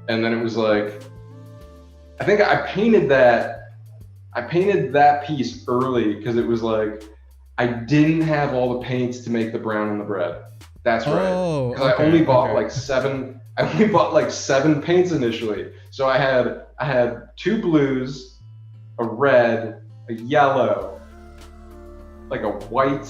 Speaker 3: then it was like, I think I painted that piece early because it was like, I didn't have all the paints to make the brown and the red. That's right. Because I only bought like seven paints initially. So I had 2 blues, a red, a yellow, like a white,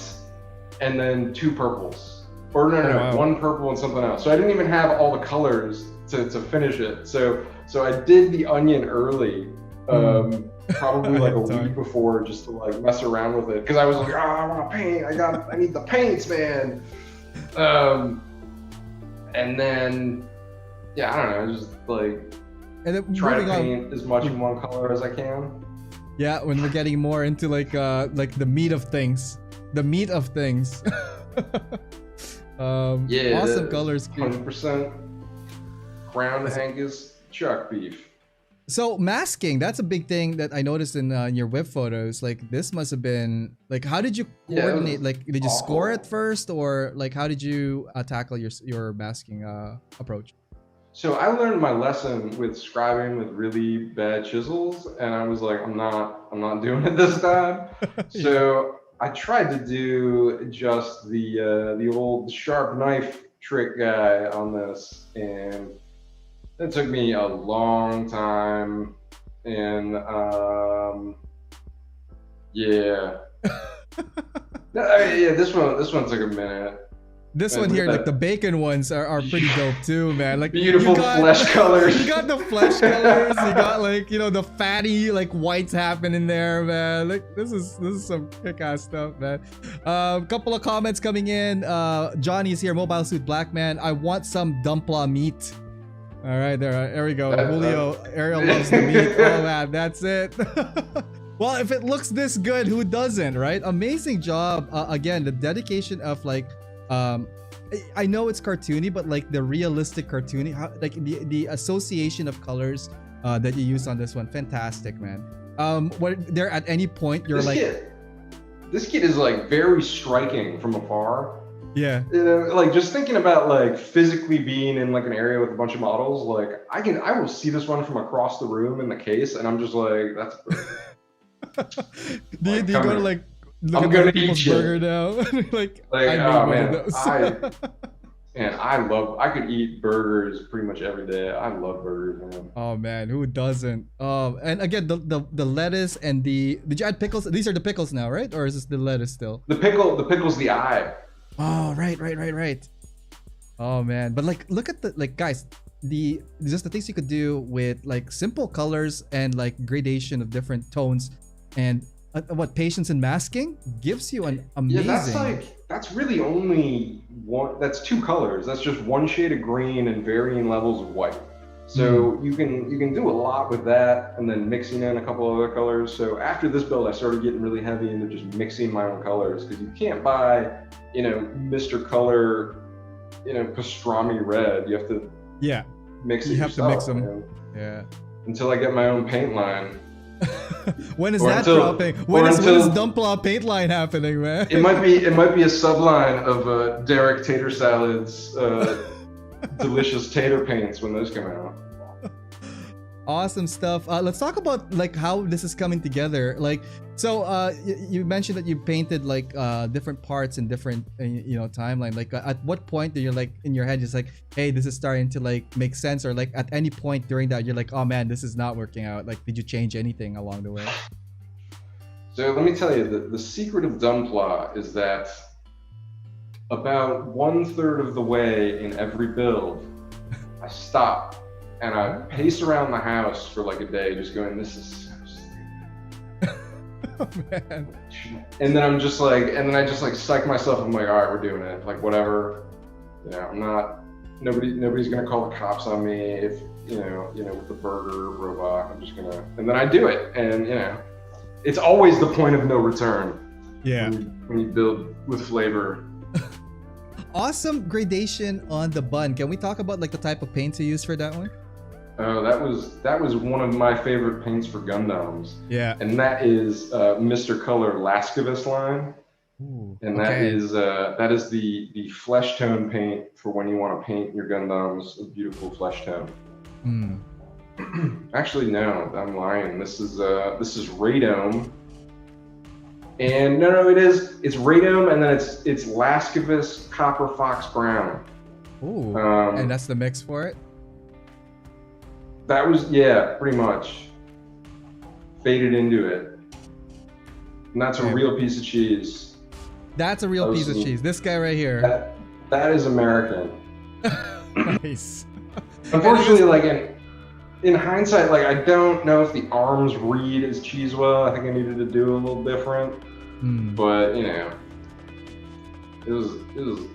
Speaker 3: and then 2 purples. Or no, wow. 1 purple and something else. So I didn't even have all the colors to finish it. So I did the onion early, probably like a week before, just to like mess around with it. Because I was like, I want to paint. I need the paints, man. And then, yeah, I don't know, just like try to paint as much in one color as I can.
Speaker 2: Yeah, when we're getting more into like the meat of things.
Speaker 3: Yeah,
Speaker 2: Awesome color scheme.
Speaker 3: 100% ground Angus chuck beef.
Speaker 2: So masking, that's a big thing that I noticed in your web photos. Like this must have been like, how did you
Speaker 3: Yeah, it
Speaker 2: coordinate?
Speaker 3: was
Speaker 2: Like, did you score it
Speaker 3: awful.
Speaker 2: first, or like how did you tackle your masking approach?
Speaker 3: So I learned my lesson with scribing with really bad chisels, and I was like, I'm not doing it this time.
Speaker 2: Yeah.
Speaker 3: So I tried to do just the old sharp knife trick guy on this, and it took me a long time. And yeah, yeah, this one took a minute.
Speaker 2: This
Speaker 3: And
Speaker 2: one
Speaker 3: with
Speaker 2: here, like
Speaker 3: that
Speaker 2: the bacon ones are pretty dope too, man. Like
Speaker 3: beautiful
Speaker 2: you got,
Speaker 3: flesh colors.
Speaker 2: You got the flesh colors. You got like, you know, the fatty like whites happening there, man. Like this is some kick-ass stuff, man. Couple of comments coming in. Johnny's here, Mobile Suit Black Man. I want some Dumbpla meat. All right, there we go. Julio, Ariel loves the meat. Oh man, that's it. Well, if it looks this good, who doesn't, right? Amazing job. Again, the dedication of like, I know it's cartoony, but like the realistic cartoony, like the association of colors that you use on this one, fantastic, man. What there at any point you're
Speaker 3: This kid is like very striking from afar.
Speaker 2: yeah.
Speaker 3: You know, like just thinking about like physically being in like an area with a bunch of models, like I will see this one from across the room in the case, and I'm just like, that's.
Speaker 2: do you go to like look
Speaker 3: I'm
Speaker 2: at
Speaker 3: gonna
Speaker 2: other people's
Speaker 3: eat you.
Speaker 2: burger now? like
Speaker 3: Like,
Speaker 2: I made
Speaker 3: oh
Speaker 2: one
Speaker 3: man,
Speaker 2: of those.
Speaker 3: I could eat burgers pretty much every day. I love burgers, man.
Speaker 2: Oh man, who doesn't? And again, the lettuce and did you add pickles? These are the pickles now, right? Or is this the lettuce still?
Speaker 3: The pickle's the eye.
Speaker 2: Oh, right. Oh man, but like, look at the like, guys, just the things you could do with like simple colors and like gradation of different tones, and what patience and masking gives you an amazing.
Speaker 3: Yeah, that's really only one. That's two colors. That's just one shade of green and varying levels of white. So you can do a lot with that, and then mixing in a couple other colors. So after this build, I started getting really heavy into just mixing my own colors, because you can't buy, you know, Mr. Color, you know, pastrami red. You have to mix it.
Speaker 2: You have to mix them.
Speaker 3: Man.
Speaker 2: Yeah.
Speaker 3: Until I get my own paint line.
Speaker 2: When is that dropping? When is Dumbpla paint line happening, man?
Speaker 3: It might be a subline of Derek Tater Salad's delicious tater paints when those come out.
Speaker 2: Awesome stuff. Let's talk about like how this is coming together. Like, so you mentioned that you painted like different parts in different timeline. Like, at what point do you like in your head just like, hey, this is starting to like make sense, or like at any point during that you're like, oh man, this is not working out. Like, did you change anything along the way?
Speaker 3: So let me tell you, the secret of Dumbpla is that about 1/3 of the way in every build, I stop and I pace around the house for like a day, just going, this is so stupid.
Speaker 2: Oh man.
Speaker 3: And then I'm just like, I just like psych myself. I'm like, all right, we're doing it. Like, whatever. You know, nobody's gonna call the cops on me if, you know, with the burger robot. I'm just gonna, and then I do it. And, you know, it's always the point of no return.
Speaker 2: Yeah.
Speaker 3: When you build with flavor.
Speaker 2: Awesome gradation on the bun. Can we talk about like the type of paints you use for that one?
Speaker 3: Oh, that was one of my favorite paints for Gundams.
Speaker 2: Yeah.
Speaker 3: And that is Mr. Color Lascivus line.
Speaker 2: Ooh,
Speaker 3: and that is the flesh tone paint for when you want to paint your Gundams a beautiful flesh tone. Actually, no, I'm lying. This is Radome. And no, it's Radome, and then it's Lascivus Copper Fox Brown.
Speaker 2: Ooh, and that's the mix for it?
Speaker 3: That was, yeah, pretty much. Faded into it. And that's a real piece of cheese.
Speaker 2: That's a real piece of cheese. This guy right here.
Speaker 3: That is American.
Speaker 2: Nice.
Speaker 3: Unfortunately, like in hindsight, like I don't know if the arms read as cheese well. I think I needed to do a little different. But you know, it was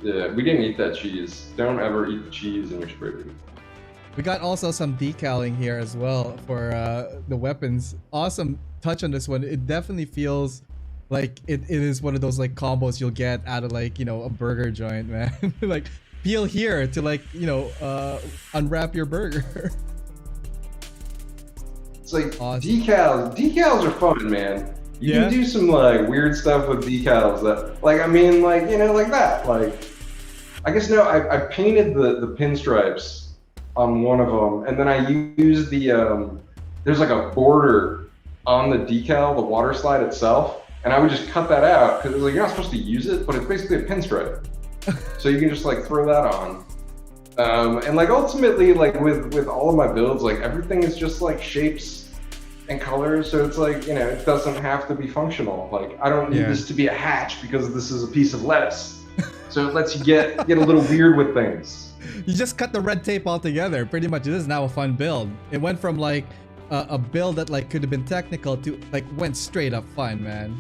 Speaker 3: yeah. We didn't eat that cheese. Don't ever eat the cheese in your spray booth.
Speaker 2: We got also some decaling here as well for the weapons. Awesome touch on this one. It definitely feels Like it is one of those like combos you'll get out of like, you know, a burger joint, man. Like peel here to like, you know, unwrap your burger.
Speaker 3: It's like
Speaker 2: Awesome.
Speaker 3: Decals are fun, man. You can do some like weird stuff with decals that, like, I mean, like, you know, like that. Like, I guess no, I painted the pinstripes on one of them, and then I used the there's like a border on the decal, the water slide itself, and I would just cut that out because like you're not supposed to use it, but it's basically a pinstripe, so you can just like throw that on. And like ultimately, like with all of my builds, like everything is just like shapes and colors, so it's like, you know, it doesn't have to be functional. Like I don't need this to be a hatch because this is a piece of lettuce, so it lets you get a little weird with things.
Speaker 2: You just cut the red tape altogether. Pretty much, this is now a fun build. It went from like a build that like could have been technical to like went straight up fun, man.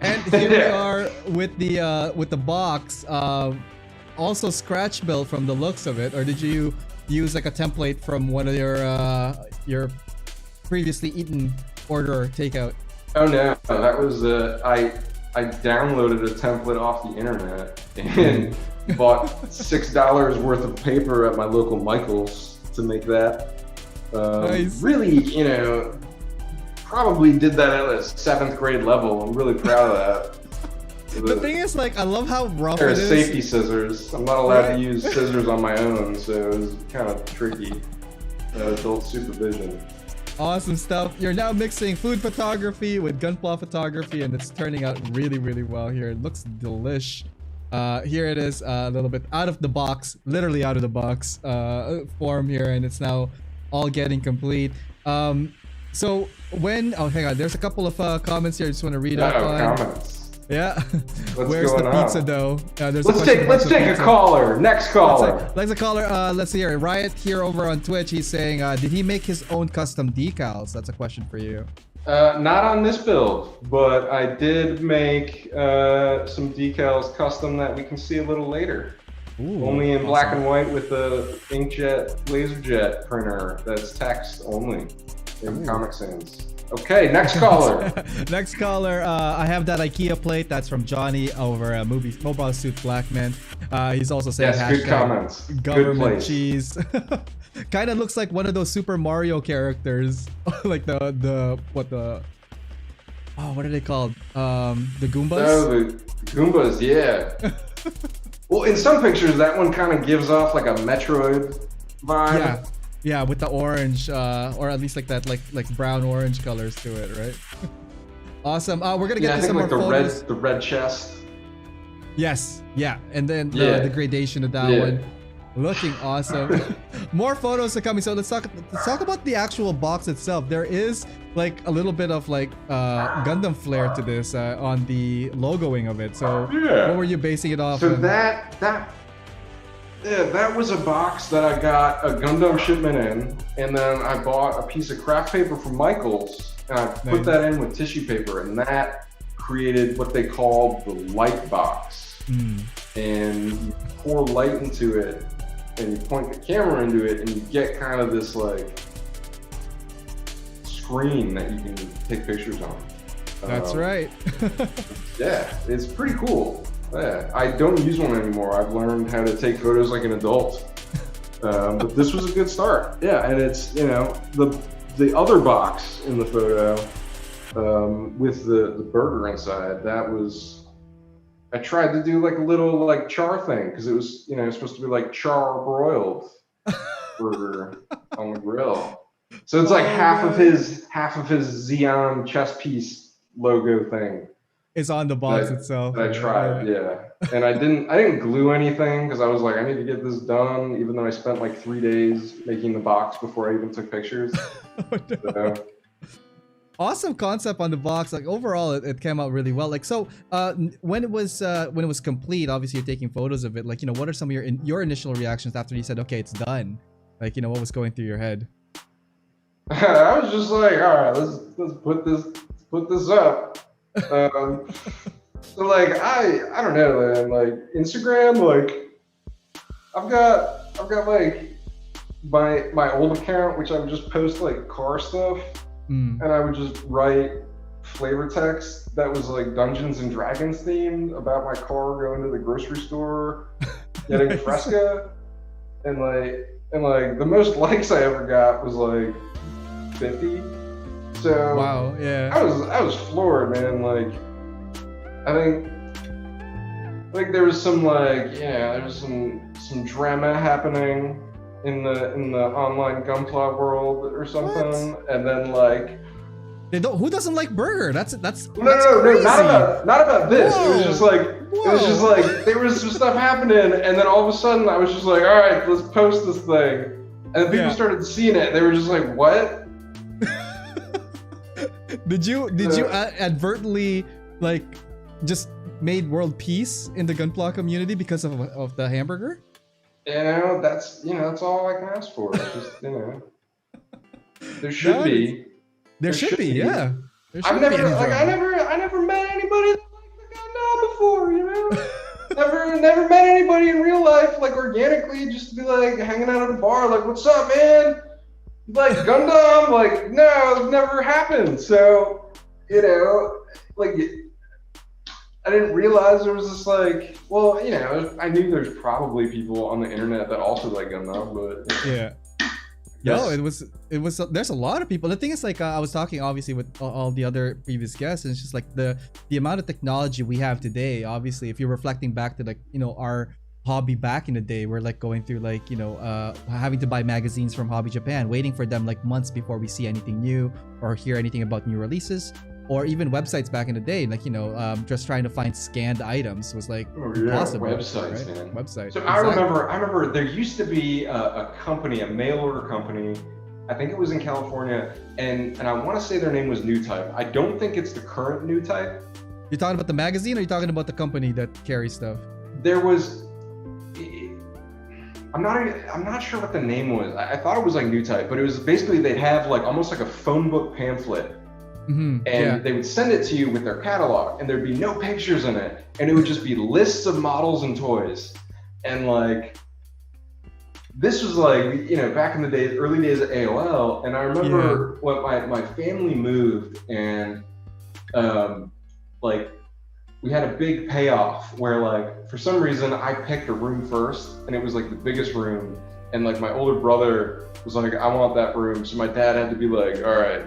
Speaker 2: And here we are with the box. Also scratch built from the looks of it, or did you use like a template from one of your previously eaten order or takeout?
Speaker 3: Oh no, that was I downloaded a template off the internet and bought $6 worth of paper at my local Michael's to make that.
Speaker 2: Nice.
Speaker 3: Really, you know, probably did that at a 7th grade level. I'm really proud of that.
Speaker 2: The thing is, like, I love how rough
Speaker 3: There are
Speaker 2: it is.
Speaker 3: safety scissors. I'm not allowed to use scissors on my own, so it was kind of tricky. Adult supervision.
Speaker 2: Awesome stuff. You're now mixing food photography with Gunpla photography, and it's turning out really, really well here. It looks delish. Here it is, a little bit out of the box, literally out of the box form here, and it's now all getting complete. So when, oh, hang on, there's a couple of comments here I just want to read out on.
Speaker 3: Comments.
Speaker 2: Yeah.
Speaker 3: What's
Speaker 2: Where's the
Speaker 3: going on?
Speaker 2: pizza dough? There's
Speaker 3: Let's take a caller. Next caller.
Speaker 2: Let's a caller. Let's see here. Riot here over on Twitch. He's saying, did he make his own custom decals? That's a question for you.
Speaker 3: Not on this build, but I did make some decals custom that we can see a little later.
Speaker 2: Ooh,
Speaker 3: only in black and white with the inkjet laserjet printer that's text only in Comic Sans. Okay, next caller.
Speaker 2: Next caller, I have that IKEA plate. That's from Johnny over Mobile Suit Blackman. He's also saying
Speaker 3: good comments.
Speaker 2: Government
Speaker 3: Good
Speaker 2: cheese. Kind of looks like one of those Super Mario characters, like what are they called? The Goombas?
Speaker 3: Oh, the Goombas, yeah. Well, in some pictures, that one kind of gives off like a Metroid vibe.
Speaker 2: Yeah, with the orange, or at least like that, like brown orange colors to it, right? Awesome. We're gonna get to some more photos.
Speaker 3: the red chest.
Speaker 2: Yes, yeah, and then the gradation of that one, looking awesome. More photos are coming. So let's talk about the actual box itself. There is like a little bit of like Gundam flair to this on the logoing of it. So what were you basing it off?
Speaker 3: So that was a box that I got a Gundam shipment in, and then I bought a piece of craft paper from Michael's, and I put that in with tissue paper, and that created what they called the light box. And you pour light into it, and you point the camera into it, and you get kind of this like screen that you can take pictures on.
Speaker 2: That's right.
Speaker 3: Yeah, it's pretty cool. Yeah, I don't use one anymore. I've learned how to take photos like an adult. But this was a good start. Yeah, and it's, you know, the other box in the photo with the burger inside, that was, I tried to do like a little like char thing because it was, you know, supposed to be like char broiled burger on the grill. So it's like half of his Xeon chess piece logo thing.
Speaker 2: It's on the box itself.
Speaker 3: I tried, and I didn't glue anything because I was like, I need to get this done, even though I spent like 3 days making the box before I even took pictures. So.
Speaker 2: Awesome concept on the box. Like overall, it came out really well. Like so, when it was complete, obviously you're taking photos of it. Like, you know, what are some of your initial reactions after you said, okay, it's done? Like, you know, what was going through your head?
Speaker 3: I was just like, all right, let's put this up. So like I don't know, man, like Instagram, like I've got like my old account, which I would just post like car stuff, and I would just write flavor text that was like Dungeons and Dragons themed about my car going to the grocery store, getting Fresca, and the most likes I ever got was like 50. So
Speaker 2: wow, yeah.
Speaker 3: I was floored, man. Like, I think like there was some some drama happening in the online Gunpla world or something, and then like
Speaker 2: who doesn't like burger? That's
Speaker 3: no,
Speaker 2: crazy.
Speaker 3: not about this.
Speaker 2: Whoa.
Speaker 3: It was just like there was some stuff happening, and then all of a sudden I was just like, all right, let's post this thing, and then people started seeing it. And they were just like, what?
Speaker 2: Did you advertently like just made world peace in the Gunpla community because of the hamburger?
Speaker 3: That's all I can ask for. It's just there should be.
Speaker 2: There should be, yeah.
Speaker 3: I never met anybody that liked the Gundam before, never met anybody in real life, like organically, just to be like hanging out at a bar, like, what's up, man? Like Gundam, like, no, it never happened. So, like, I didn't realize there was this like, well, I knew there's probably people on the internet that also like Gundam, but
Speaker 2: yeah. No, it was. There's a lot of people. The thing is, like, I was talking obviously with all the other previous guests, and it's just like the amount of technology we have today. Obviously, if you're reflecting back to like our hobby back in the day, we're like going through like having to buy magazines from Hobby Japan, waiting for them like months before we see anything new or hear anything about new releases, or even websites back in the day, like just trying to find scanned items was like impossible.
Speaker 3: Websites,
Speaker 2: right?
Speaker 3: man.
Speaker 2: Websites.
Speaker 3: So
Speaker 2: exactly.
Speaker 3: I remember there used to be a company, a mail order company. I think it was in California, and I want to say their name was New Type. I don't think it's the current New Type.
Speaker 2: You're talking about the magazine, or you're talking about the company that carries stuff?
Speaker 3: There was. I'm not sure what the name was. I thought it was like New Type, but it was basically they'd have like almost like a phone book pamphlet. And they would send it to you with their catalog, and there'd be no pictures in it, and it would just be lists of models and toys. And like, this was like, back in the days, early days of AOL, and I remember when my family moved, and like, we had a big payoff where like, for some reason, I picked a room first, and it was like the biggest room, and like my older brother was like, I want that room, so my dad had to be like, all right,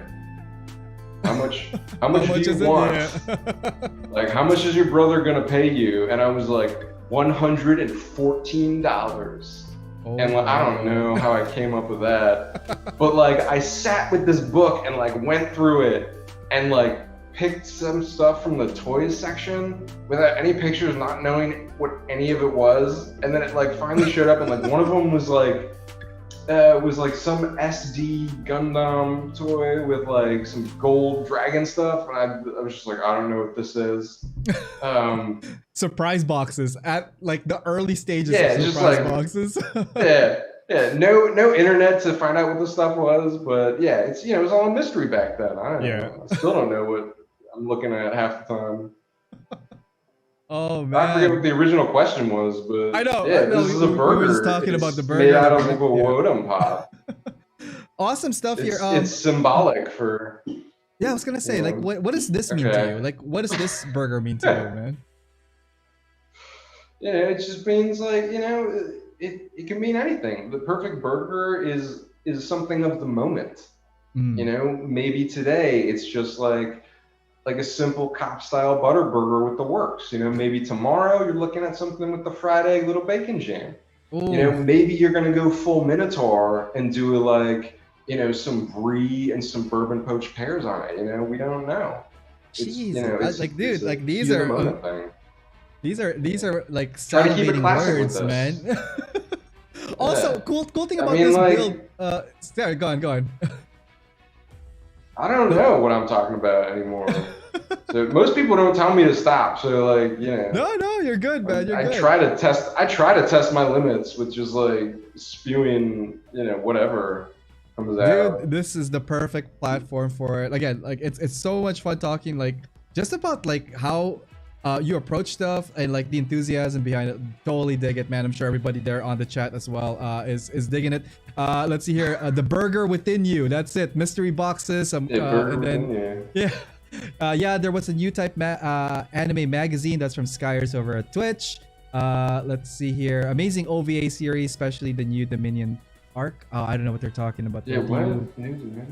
Speaker 3: how much do you want? Like, how much is your brother gonna pay you? And I was like, $114. And like, I don't know how I came up with that, but like, I sat with this book and like went through it and like picked some stuff from the toys section without any pictures, not knowing what any of it was. And then it like finally showed up, and like one of them was like some SD Gundam toy with like some gold dragon stuff, and I was just like, I don't know what this is.
Speaker 2: Surprise boxes at like the early stages
Speaker 3: of
Speaker 2: surprise boxes.
Speaker 3: No internet to find out what the stuff was, but yeah, it's it was all a mystery back then. I don't know. I still don't know what I'm looking at half the time.
Speaker 2: Oh man,
Speaker 3: I forget what the original question was, but
Speaker 2: I know.
Speaker 3: This is a burger.
Speaker 2: We were just talking about the burger
Speaker 3: made out of a Woden pop.
Speaker 2: Awesome stuff here.
Speaker 3: It's symbolic for.
Speaker 2: Yeah, I was gonna say, like, what does this mean to you? Like, what does this burger mean to you, man?
Speaker 3: It just means like it can mean anything. The perfect burger is something of the moment. Maybe today it's just like a simple cop style butter burger with the works. Maybe tomorrow you're looking at something with the fried egg little bacon jam. Ooh. Maybe you're gonna go full Minotaur and do like some brie and some bourbon poached pears on it. We don't know.
Speaker 2: Jeez, these are like salivating words, man. Also, cool thing about this build. Sorry, go on.
Speaker 3: I don't know what I'm talking about anymore. So most people don't tell me to stop. So like,
Speaker 2: No, you're good, man. You're good.
Speaker 3: I try to test my limits with just like spewing, whatever comes out.
Speaker 2: Dude, this is the perfect platform for it. Again, like it's so much fun talking like just about like how you approach stuff and like the enthusiasm behind it. Totally dig it, man. I'm sure everybody there on the chat as well is digging it. Let's see here, the burger within you. That's it. Mystery boxes. And then Yeah, there was a new type anime magazine that's from Skyers over at Twitch. Let's see here. Amazing OVA series, especially the new Dominion arc. I don't know what they're talking about.
Speaker 3: Yeah, what?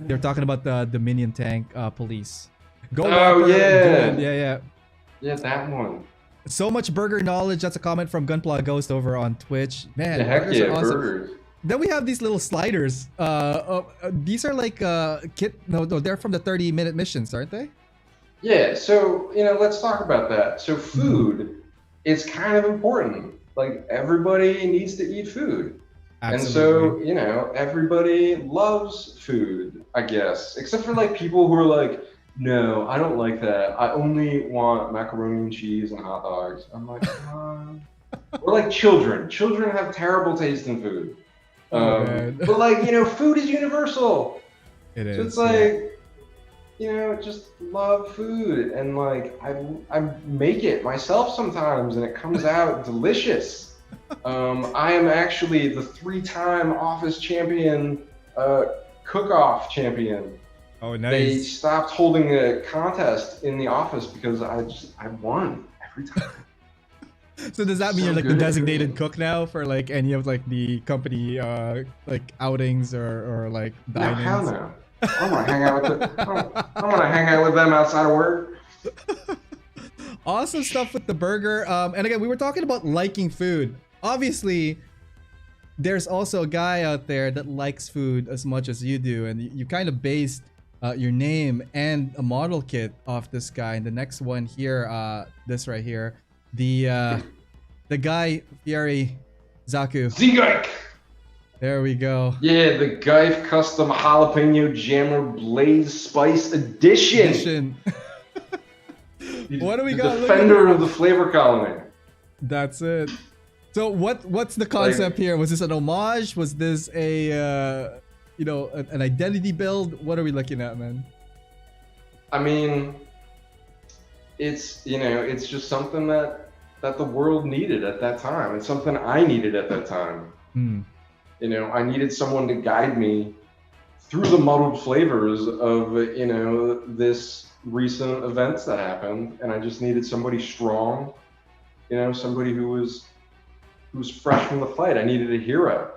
Speaker 2: They're talking about the Dominion tank police. Go
Speaker 3: Oh,
Speaker 2: Whopper,
Speaker 3: yeah.
Speaker 2: good. Yeah.
Speaker 3: Yeah, that one.
Speaker 2: So much burger knowledge. That's a comment from Gunpla Ghost over on Twitch. Man,
Speaker 3: The heck
Speaker 2: burgers
Speaker 3: yeah,
Speaker 2: are awesome.
Speaker 3: burgers.
Speaker 2: Then we have these little sliders. These are like no, they're from the 30-minute missions, aren't they?
Speaker 3: Yeah, so, let's talk about that. So food is kind of important. Like, everybody needs to eat food.
Speaker 2: Absolutely.
Speaker 3: And so, everybody loves food, I guess. Except for, like, people who are like, no, I don't like that. I only want macaroni and cheese and hot dogs. I'm like, come on. Or like children. Children have terrible taste in food. But like, food is universal.
Speaker 2: It is.
Speaker 3: So it's like, just love food, and like I make it myself sometimes, and it comes out delicious. I am actually the 3-time office champion, cook-off champion.
Speaker 2: Oh, nice.
Speaker 3: They stopped holding a contest in the office because I won every time.
Speaker 2: So does that mean
Speaker 3: So
Speaker 2: you're like the
Speaker 3: good at
Speaker 2: designated
Speaker 3: cooking.
Speaker 2: cook now for like any of like the company like outings or like
Speaker 3: No,
Speaker 2: dinings?
Speaker 3: hell no. I want to hang out with I want to hang out with them outside of work.
Speaker 2: Awesome stuff with the burger. And again, we were talking about liking food. Obviously, there's also a guy out there that likes food as much as you do, and you kind of based your name and a model kit off this guy. And the next one here, this right here, the guy Fieri Zaku.
Speaker 3: Z-Geik!
Speaker 2: There we go.
Speaker 3: Yeah, the Geif Custom Jalapeno Jammer Blaze Spice Edition.
Speaker 2: What do we
Speaker 3: The
Speaker 2: got? Look at
Speaker 3: Defender
Speaker 2: it.
Speaker 3: of the Flavor Colony.
Speaker 2: That's it. So what's the concept here? Was this an homage? Was this a an identity build? What are we looking at, man?
Speaker 3: I mean, it's it's just something that the world needed at that time. It's something I needed at that time. I needed someone to guide me through the muddled flavors of this recent events that happened, and I just needed somebody strong, somebody who was fresh from the fight. I needed a hero.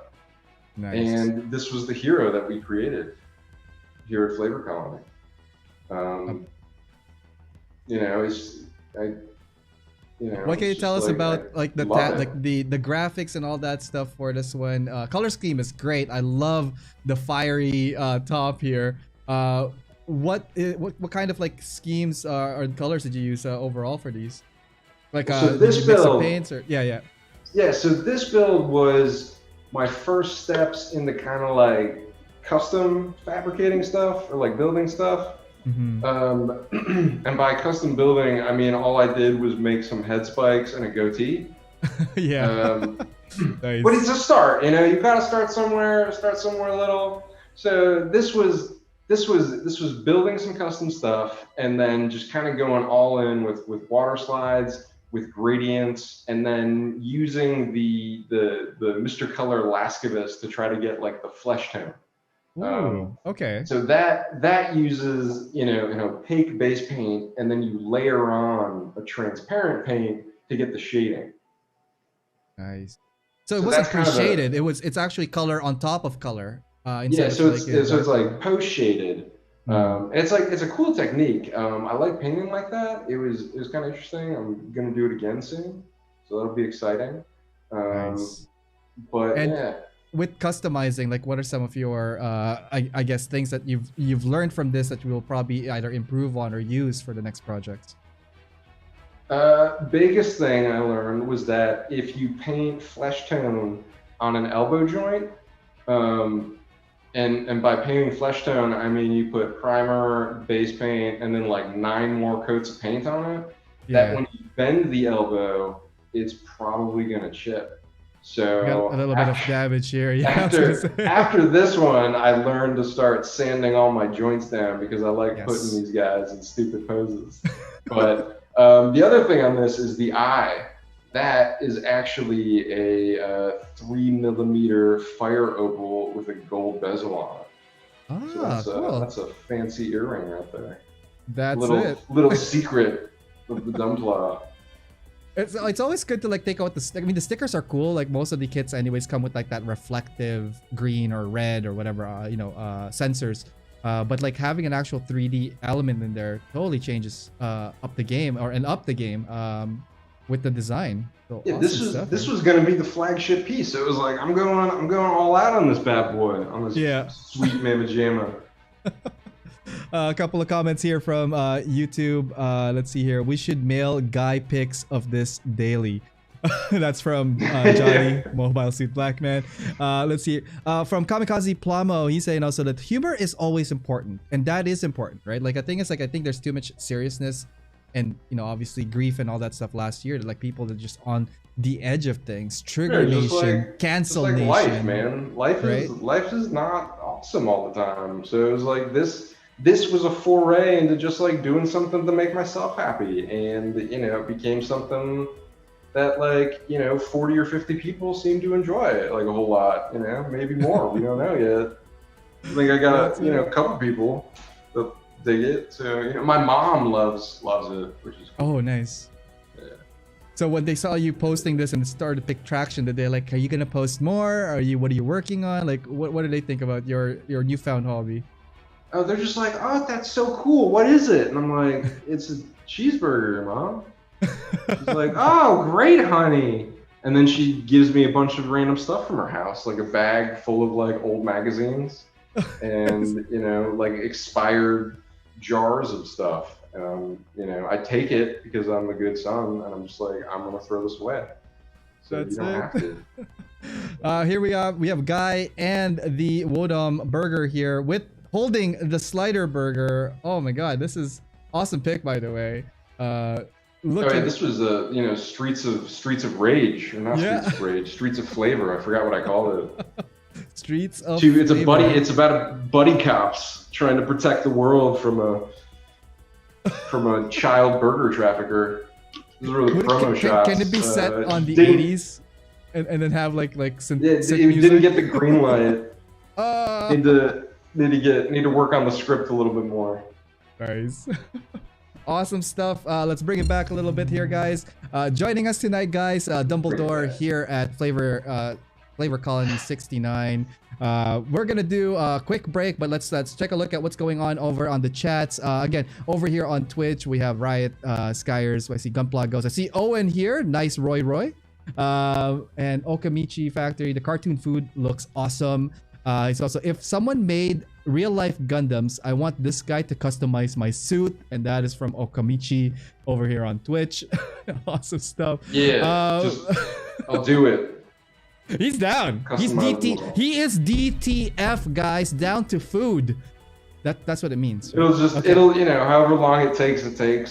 Speaker 2: Nice.
Speaker 3: And this was the hero that we created here at Flavor Colony.
Speaker 2: What can you tell us about like the
Speaker 3: love it.
Speaker 2: like the graphics and all that stuff for this one? Color scheme is great. I love the fiery top here. What kind of like schemes or colors did you use overall for these? Like
Speaker 3: So
Speaker 2: did
Speaker 3: this
Speaker 2: you mix some
Speaker 3: build-
Speaker 2: paints or yeah.
Speaker 3: Yeah, so this build was my first steps into kind of like custom fabricating stuff or like building stuff. And by custom building, I mean all I did was make some head spikes and a goatee.
Speaker 2: Yeah. Nice.
Speaker 3: But it's a start, you've got to start somewhere little. So this was building some custom stuff, and then just kind of going all in with water slides, with gradients, and then using the Mr. Color Lascivus to try to get like the flesh tone.
Speaker 2: Ooh, okay.
Speaker 3: So that uses an opaque base paint, and then you layer on a transparent paint to get the shading.
Speaker 2: Nice. So it
Speaker 3: So
Speaker 2: wasn't
Speaker 3: that's kind of
Speaker 2: pre-shaded. It's actually color on top of color.
Speaker 3: Yeah, so it's like post shaded. It's a cool technique. I like painting like that. It was kind of interesting. I'm gonna do it again soon, so that'll be exciting.
Speaker 2: Nice.
Speaker 3: But
Speaker 2: And-
Speaker 3: yeah.
Speaker 2: With customizing, like what are some of your I guess things that you've learned from this that you will probably either improve on or use for the next project?
Speaker 3: Biggest thing I learned was that if you paint flesh tone on an elbow joint, and by painting flesh tone, I mean you put primer, base paint, and then like 9 more coats of paint on it, that when you bend the elbow, it's probably gonna chip. So
Speaker 2: We got a little bit of damage here. Yeah.
Speaker 3: after this one, I learned to start sanding all my joints down because I like
Speaker 2: Yes.
Speaker 3: putting these guys in stupid poses. But the other thing on this is the eye. That is actually a 3mm fire opal with a gold bezel on it. So
Speaker 2: Cool.
Speaker 3: that's a fancy earring right there.
Speaker 2: That's
Speaker 3: little
Speaker 2: it.
Speaker 3: little secret of the Dumbpla.
Speaker 2: It's always good to like take out I mean, the stickers are cool. Like most of the kits, anyways, come with like that reflective green or red or whatever, sensors. But like having an actual 3D element in there totally changes up the game with the design. So
Speaker 3: Yeah,
Speaker 2: awesome
Speaker 3: this was gonna be the flagship piece. So it was like I'm going all out on this bad boy, on this sweet mamma jamma.
Speaker 2: A couple of comments here from YouTube. Let's see here. We should mail guy pics of this daily. That's from Johnny Mobile Suit Black Man. Let's see. From Kamikaze Plamo, he's saying also that humor is always important, and that is important, right? Like I think there's too much seriousness, and obviously grief and all that stuff last year. Like people that are just on the edge of things. Trigger Nation, Cancel Nation.
Speaker 3: Life, man. Life is not awesome all the time. So it was like this was a foray into just like doing something to make myself happy, and it became something that 40 or 50 people seem to enjoy it like a whole lot, maybe more. We don't know yet. I think I got a couple people that dig it. So my mom loves it, which is cool.
Speaker 2: Oh, nice.
Speaker 3: Yeah.
Speaker 2: So when they saw you posting this and it started to pick traction, did they like, are you gonna post more? What are you working on? Like what do they think about your newfound hobby?
Speaker 3: Oh, they're just like, oh, that's so cool. What is it? And I'm like, it's a cheeseburger, Mom. She's like, oh, great, honey. And then she gives me a bunch of random stuff from her house, like a bag full of like old magazines and, like expired jars of stuff. I take it because I'm a good son, and I'm just like, I'm going to throw this away. So you don't have to.
Speaker 2: Here we have Guy and the Wodom burger here holding the slider burger. Oh my god, this is awesome pick, by the way.
Speaker 3: This was Streets of Rage, or not Streets of Rage, Streets of Flavor. I forgot what I called it.
Speaker 2: Streets of Flavor.
Speaker 3: It's about buddy cops trying to protect the world from a child burger trafficker. This is really promo shots.
Speaker 2: Can it be set on the 80s and then have like synth music?
Speaker 3: Didn't get the green light. Need to work on the script a little bit more.
Speaker 2: Nice. Awesome stuff. Let's bring it back a little bit here, guys. Joining us tonight, guys, Dumbledore here at Flavor Colony 69. We're gonna do a quick break, but let's take a look at what's going on over on the chats. Again, over here on Twitch, we have Riot, Skyers. I see Gunpla goes. I see Owen here. Nice, Roy. And Okamichi Factory. The cartoon food looks awesome. It's also, if someone made real life Gundams, I want this guy to customize my suit, and that is from Okamichi over here on Twitch. Awesome stuff.
Speaker 3: Yeah, I'll do it.
Speaker 2: He's down. He is DTF, guys, down to food. That's what it means.
Speaker 3: Right? It'll however long it takes.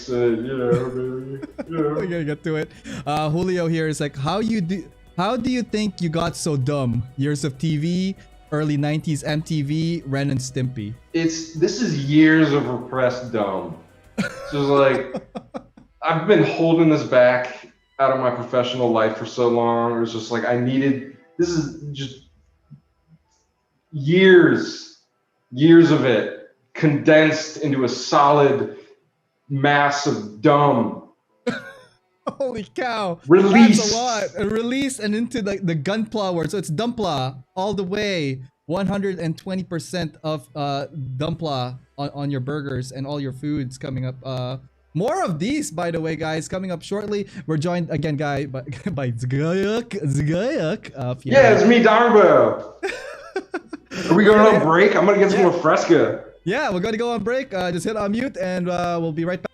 Speaker 2: We're gonna get to it. Julio here is like, how do you think you got so dumb? Years of TV, early 90s MTV, Ren and Stimpy.
Speaker 3: This is years of repressed dumb. So like, I've been holding this back out of my professional life for so long. It was just like, this is just years of it condensed into a solid mass of dumb.
Speaker 2: Holy cow.
Speaker 3: Release.
Speaker 2: That's a lot. Release and into the Gunpla word. So it's Dumbpla all the way. 120% of Dumbpla on your burgers and all your foods coming up. More of these, by the way, guys, coming up shortly. We're joined again, by Zgayuk.
Speaker 3: Yeah, it's me, Darbo. Are we going on break? I'm going to get some more Fresca.
Speaker 2: Yeah, we're going to go on break. Just hit unmute and we'll be right back.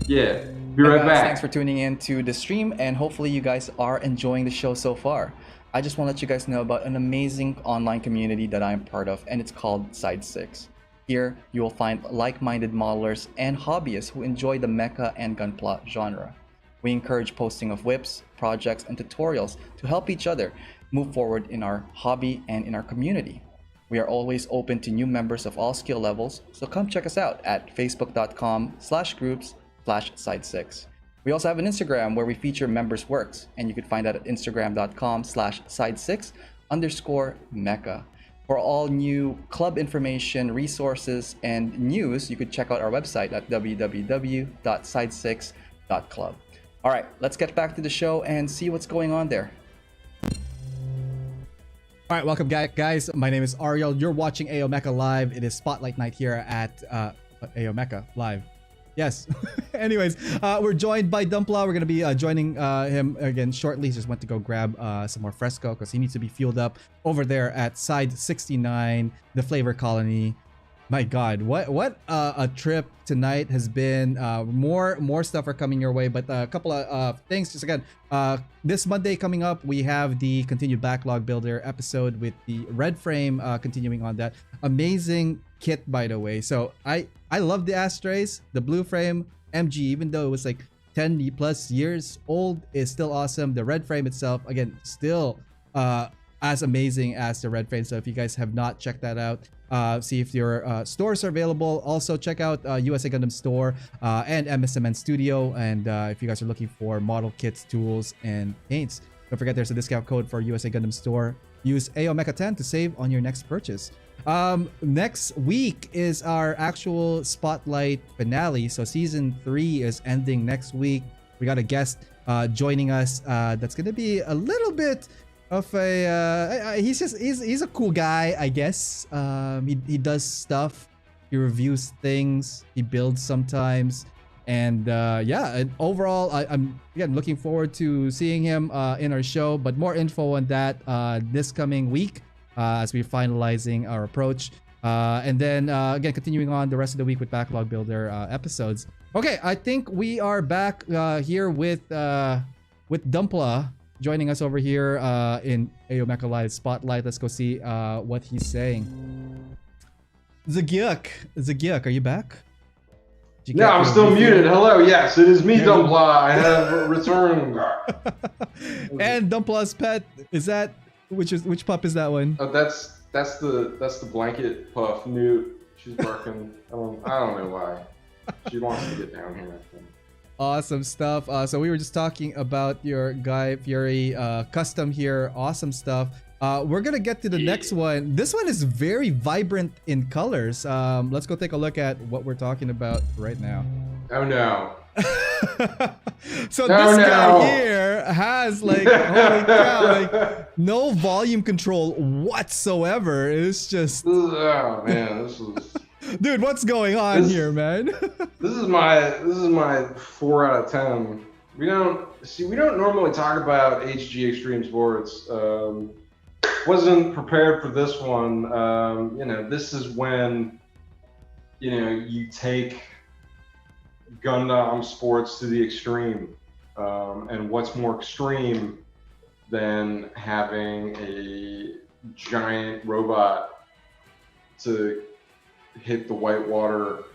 Speaker 3: Yeah, be right back.
Speaker 4: Thanks for tuning in to the stream, and hopefully you guys are enjoying the show so far. I just want to let you guys know about an amazing online community that I'm part of, and it's called Side 6. Here, you will find like-minded modelers and hobbyists who enjoy the mecha and gunpla genre. We encourage posting of whips, projects, and tutorials to help each other move forward in our hobby and in our community. We are always open to new members of all skill levels, so come check us out at facebook.com/groups/side6. We also have an Instagram where we feature members' works, and you can find that at instagram.com/side6_mecha. For all new club information, resources, and news, you could check out our website at www.side6.club. All right, let's get back to the show and see what's going on there.
Speaker 2: All right, welcome guys. My name is Ariel. You're watching AO Mecha Live. It is Spotlight Night here at AO Mecha Live. Yes. Anyways, we're joined by Dumbpla. We're going to be joining him again shortly. He just went to go grab some more fresco because he needs to be fueled up over there at Side 69, the Flavor Colony. My God, what a trip tonight has been. More stuff are coming your way, but a couple of things. Just again, this Monday coming up, we have the continued backlog builder episode with the red frame. Continuing on that amazing kit, by the way. So I love the ashtrays. The blue frame MG, even though it was like 10 plus years old, is still awesome. The red frame itself, again, still as amazing as the red frame. So if you guys have not checked that out, see if your stores are available. Also check out USA Gundam Store and MSMN Studio. And if you guys are looking for model kits, tools, and paints, don't forget there's a discount code for USA Gundam Store. Use AO Mecha 10 to save on your next purchase. Next week is our actual Spotlight finale. So season 3 is ending next week. We got a guest joining us that's gonna be a little bit of a he's a cool guy, I guess. He does stuff, he reviews things, he builds sometimes, and yeah, and overall I'm again looking forward to seeing him in our show. But more info on that this coming week as we're finalizing our approach, and then again continuing on the rest of the week with backlog builder episodes. Okay, I think we are back here with Dumbpla joining us over here in AO Mecha Live Spotlight. Let's go see what he's saying. Zagyuk, are you back?
Speaker 3: Yeah, I'm still muted. Hello, yes, it is me, Dumbpla. I have returned.
Speaker 2: And Dumpla's pet, is that which pup is that one?
Speaker 3: Oh, that's the blanket puff. Newt. She's barking. I don't know why. She wants to get down here, I think.
Speaker 2: Awesome stuff. So we were just talking about your Guy Fieri custom here. Awesome stuff. We're gonna get to the next one. This one is very vibrant in colors. Let's go take a look at what we're talking about right now.
Speaker 3: Oh no.
Speaker 2: So this guy here has like, holy cow, like no volume control whatsoever. It's just,
Speaker 3: oh man, this is.
Speaker 2: Dude, what's going on here, man?
Speaker 3: This is my 4 out of 10. We don't normally talk about HG Extreme Sports. Wasn't prepared for this one. You know, this is when, you know, you take Gundam Sports to the extreme. And what's more extreme than having a giant robot to hit the whitewater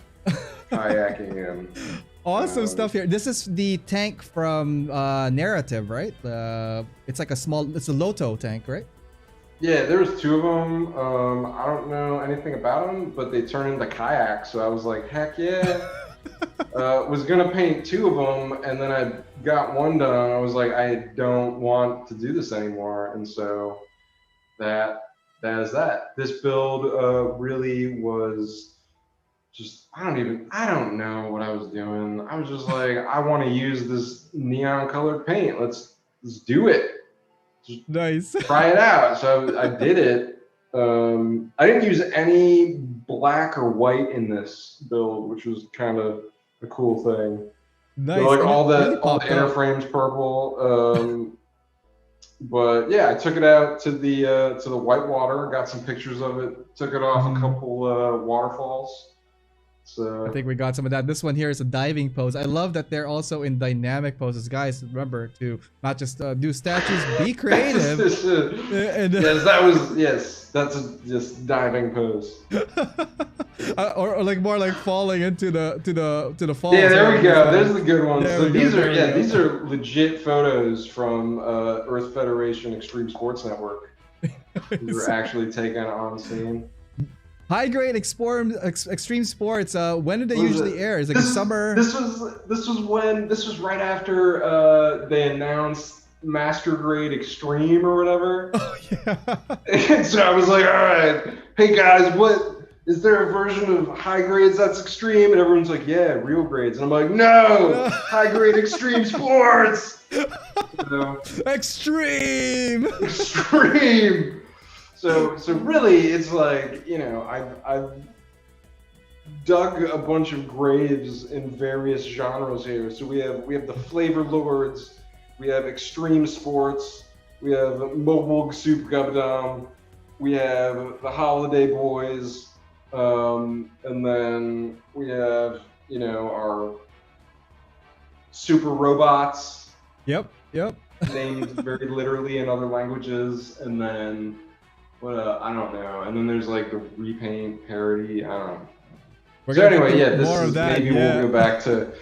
Speaker 3: kayaking in.
Speaker 2: Awesome stuff here. This is the tank from Narrative, right? It's like it's a Loto tank, right?
Speaker 3: Yeah, there's 2 of them. I don't know anything about them, but they turn into kayaks, so I was like, heck yeah. Was gonna paint 2 of them, and then I got one done. I was like, I don't want to do this anymore, and so that is that. This build really was just, I don't know what I was doing. I was just like, I want to use this neon colored paint. Let's do it. Just
Speaker 2: nice.
Speaker 3: Try it out. So I did it. I didn't use any black or white in this build, which was kind of a cool thing.
Speaker 2: Nice.
Speaker 3: So like all the inner frames purple. But yeah, I took it out to the whitewater, got some pictures of it, took it off a couple waterfalls. So
Speaker 2: I think we got some of that. This one here is a diving pose. I love that they're also in dynamic poses. Guys, remember to not just do statues, be creative.
Speaker 3: That's a just diving pose.
Speaker 2: or like more like falling into the falls.
Speaker 3: Yeah, there we go. There's the good ones. So these are legit photos from Earth Federation Extreme Sports Network. These were actually taken on scene.
Speaker 2: High grade extreme sports. When did they usually air? Is it like summer?
Speaker 3: This was right after they announced Master Grade Extreme or whatever.
Speaker 2: Oh yeah.
Speaker 3: And so I was like, all right, hey guys, what is there a version of high grades that's extreme? And everyone's like, yeah, real grades. And I'm like, no, high grade extreme sports. So,
Speaker 2: Extreme.
Speaker 3: extreme. So really, it's like, you know, I've dug a bunch of graves in various genres here. So we have the Flavor Lords, we have extreme sports, we have Mobile Soup Gundam, we have the Holiday Boys, and then we have, you know, our super robots.
Speaker 2: Yep.
Speaker 3: Named very literally in other languages, and then what? I don't know. And then there's like the repaint parody. I don't know. So anyway, yeah, this is maybe we'll go back to.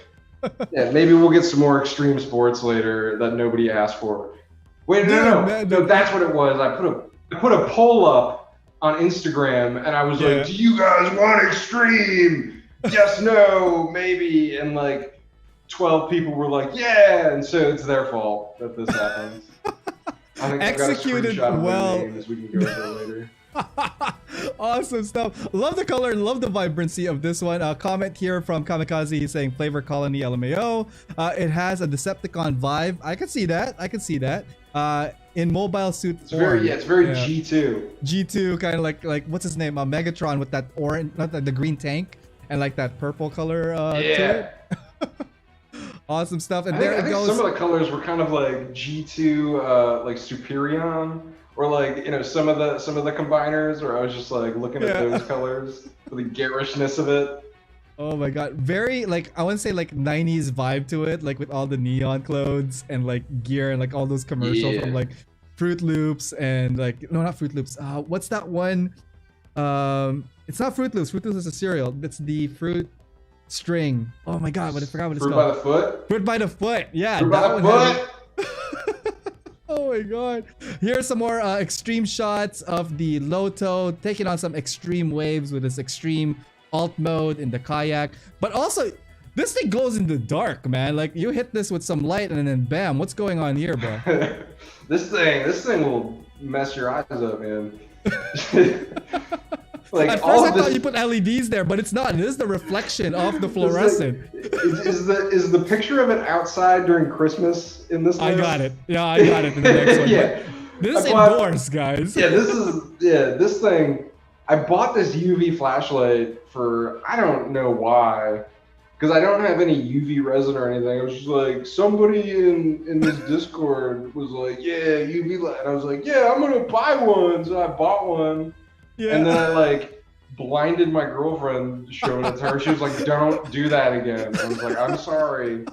Speaker 3: Yeah, maybe we'll get some more extreme sports later that nobody asked for. Wait, no, that's what it was. I put a poll up on Instagram, and I was like, "Do you guys want extreme? Yes, no, maybe." And like 12 people were like, "Yeah," and so it's their fault that this happens. I think
Speaker 2: Executed well.
Speaker 3: Names. We can go over later.
Speaker 2: Awesome stuff. Love the color and love the vibrancy of this one. Comment here from Kamikaze. He's saying Flavor Colony LMAO. It has a Decepticon vibe. I can see that. In mobile suit form.
Speaker 3: It's very G2.
Speaker 2: G2, kind of like what's his name? Megatron with that orange, not the green tank, and like that purple color. To it. Awesome stuff. And there it goes.
Speaker 3: Some of the colors were kind of like G2, like Superion. Or like, you know, some of the combiners, or I was just like looking at those colors for the garishness of it.
Speaker 2: Oh my god, very like I want to say like 90s vibe to it, like with all the neon clothes and like gear and like all those commercials from like Fruit Loops and like not Fruit Loops. What's that one? It's not Fruit Loops. Fruit Loops is a cereal. It's the fruit string. Oh my god, I forgot what it's called.
Speaker 3: Fruit by the Foot.
Speaker 2: Fruit by the Foot. Yeah,
Speaker 3: Fruit by the Foot.
Speaker 2: Oh my god. Here's some more extreme shots of the Loto taking on some extreme waves with this extreme alt mode in the kayak. But also, this thing goes in the dark, man. Like, you hit this with some light and then bam, what's going on here, bro?
Speaker 3: This thing will mess your eyes up, man. Like,
Speaker 2: at first I thought you put LEDs there, but it's not. It is the reflection of the fluorescent.
Speaker 3: Is the picture of it outside during Christmas in this list?
Speaker 2: I got it. Yeah, I got it in the next one.
Speaker 3: Yeah.
Speaker 2: This is indoors, guys.
Speaker 3: Yeah, this thing. I bought this UV flashlight for, I don't know why, because I don't have any UV resin or anything. I was just like, somebody in this Discord was like, yeah, UV light. And I was like, yeah, I'm going to buy one. So I bought one. Yeah. And then I like blinded my girlfriend showing it to her. She was like, don't do that again. I was like, I'm sorry.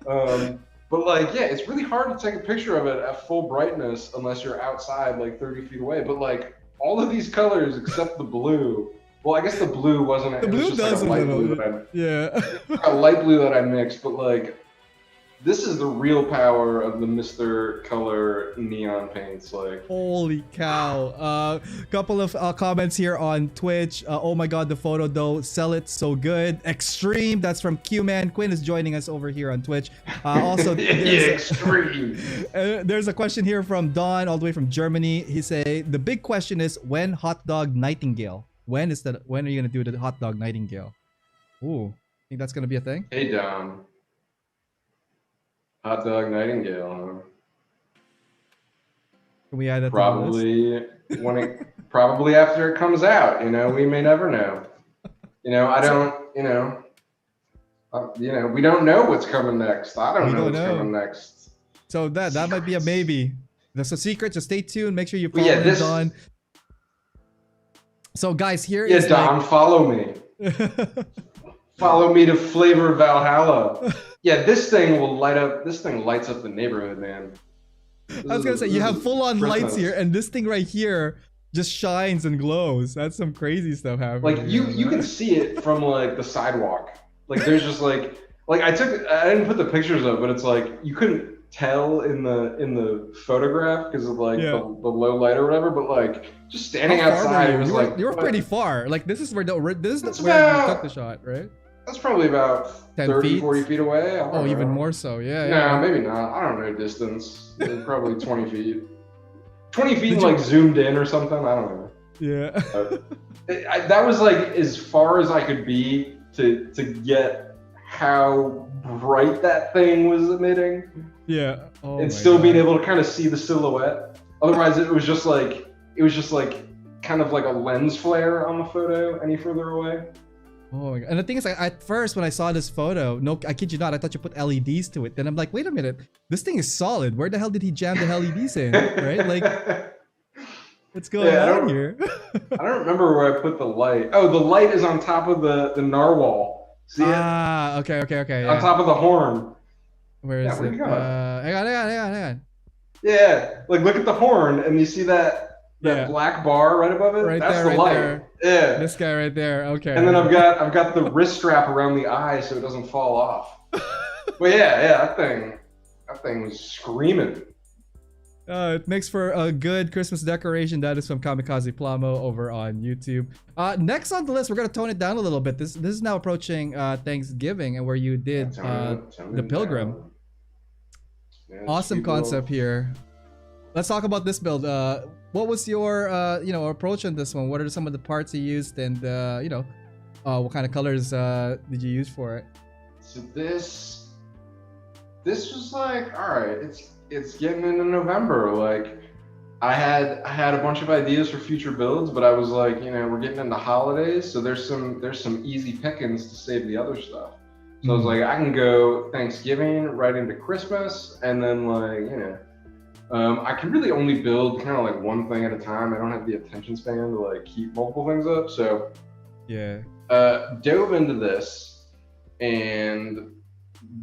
Speaker 3: But like, yeah, it's really hard to take a picture of it at full brightness unless you're outside like 30 feet away. But like all of these colors except the blue. Well, I guess the blue wasn't.
Speaker 2: The blue does
Speaker 3: like a light blue a light blue that I mixed. But like, this is the real power of the Mr. Color neon paints. Like,
Speaker 2: holy cow! Couple of comments here on Twitch. Oh my god, the photo though, sell it so good. Extreme. That's from Q-Man. Quinn is joining us over here on Twitch. Also,
Speaker 3: extreme.
Speaker 2: There's a question here from Don, all the way from Germany. He say the big question is when Hot Dog Nightingale. When are you gonna do the Hot Dog Nightingale? Ooh, think that's gonna be a thing?
Speaker 3: Hey Don. Hot Dog Nightingale.
Speaker 2: Can we add that
Speaker 3: probably when it probably after it comes out? You know, we may never know. You know, I don't. You know, we don't know what's coming next. I don't know what's coming next.
Speaker 2: So that might be a maybe. That's a secret. Just stay tuned. Make sure you follow Don. So guys, here is
Speaker 3: Don, follow me. Follow me to Flavor Valhalla. Yeah, this thing will light up. This thing lights up the neighborhood, man.
Speaker 2: I was gonna say you have full-on lights here, and this thing right here just shines and glows. That's some crazy stuff happening.
Speaker 3: Like you can see it from like the sidewalk. Like there's just like I didn't put the pictures up, but it's like you couldn't tell in the photograph because of like the low light or whatever. But like just standing outside, it was like
Speaker 2: you were pretty far. Like this is where you took the shot, right?
Speaker 3: That's probably about
Speaker 2: 10
Speaker 3: 30,
Speaker 2: feet?
Speaker 3: 40 feet away. I don't
Speaker 2: Oh, even
Speaker 3: know.
Speaker 2: more so. Yeah,
Speaker 3: No,
Speaker 2: yeah.
Speaker 3: maybe not. I don't know distance. Probably 20 feet. 20 feet
Speaker 2: Did
Speaker 3: like
Speaker 2: you-
Speaker 3: zoomed in or something. I don't know.
Speaker 2: Yeah.
Speaker 3: That was like as far as I could be to get how bright that thing was emitting,
Speaker 2: Yeah. Oh
Speaker 3: and
Speaker 2: my
Speaker 3: still being
Speaker 2: God.
Speaker 3: able to kind of see the silhouette. Otherwise, it was just like kind of like a lens flare on the photo any further away.
Speaker 2: Oh my God. And the thing is, at first when I saw this photo, no, I kid you not, I thought you put LEDs to it. Then I'm like, wait a minute, this thing is solid. Where the hell did he jam the LEDs in? Right? Like, what's going on here?
Speaker 3: I don't remember where I put the light. Oh, the light is on top of the narwhal. See it?
Speaker 2: Ah, okay.
Speaker 3: On
Speaker 2: Yeah.
Speaker 3: top of the horn.
Speaker 2: Where is
Speaker 3: where'd
Speaker 2: it?
Speaker 3: it go?
Speaker 2: Hang on.
Speaker 3: Yeah, like look at the horn and you see that
Speaker 2: Yeah.
Speaker 3: black bar right above it?
Speaker 2: Right
Speaker 3: That's
Speaker 2: there,
Speaker 3: the
Speaker 2: right
Speaker 3: light.
Speaker 2: there.
Speaker 3: Yeah.
Speaker 2: This guy right there. Okay.
Speaker 3: And then I've got the wrist strap around the eye so it doesn't fall off. But yeah, that thing was screaming.
Speaker 2: It makes for a good Christmas decoration. That is from Kamikaze Plamo over on YouTube. Next on the list, we're gonna tone it down a little bit. This is now approaching Thanksgiving, and where you did the Pilgrim.
Speaker 3: Yeah,
Speaker 2: Awesome
Speaker 3: sweet little-
Speaker 2: concept here. Let's talk about this build. What was your approach on this one? What are some of the parts you used, and what kind of colors did you use for it?
Speaker 3: So this was like, all right, it's getting into November. Like I had a bunch of ideas for future builds, but I was like, we're getting into holidays, so there's some easy pickings to save the other stuff. So I was like, I can go Thanksgiving right into Christmas, and then I can really only build kind of like one thing at a time. I don't have the attention span to like keep multiple things up. So
Speaker 2: Yeah.
Speaker 3: dove into this, and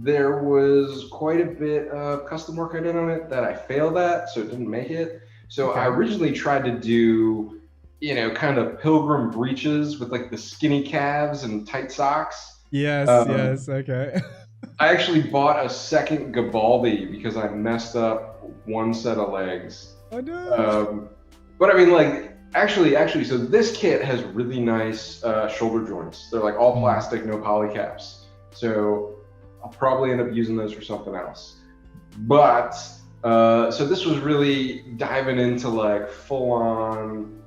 Speaker 3: there was quite a bit of custom work I did on it that I failed at, so it didn't make it. So
Speaker 2: Okay.
Speaker 3: I originally tried to do, kind of pilgrim breeches with like the skinny calves and tight socks.
Speaker 2: Yes. Yes. Okay.
Speaker 3: I actually bought a second Gabaldi because I messed up one set of legs.
Speaker 2: Oh no.
Speaker 3: But I mean, like, actually, so this kit has really nice shoulder joints. They're like all plastic, no poly caps. So I'll probably end up using those for something else. But so this was really diving into like full on,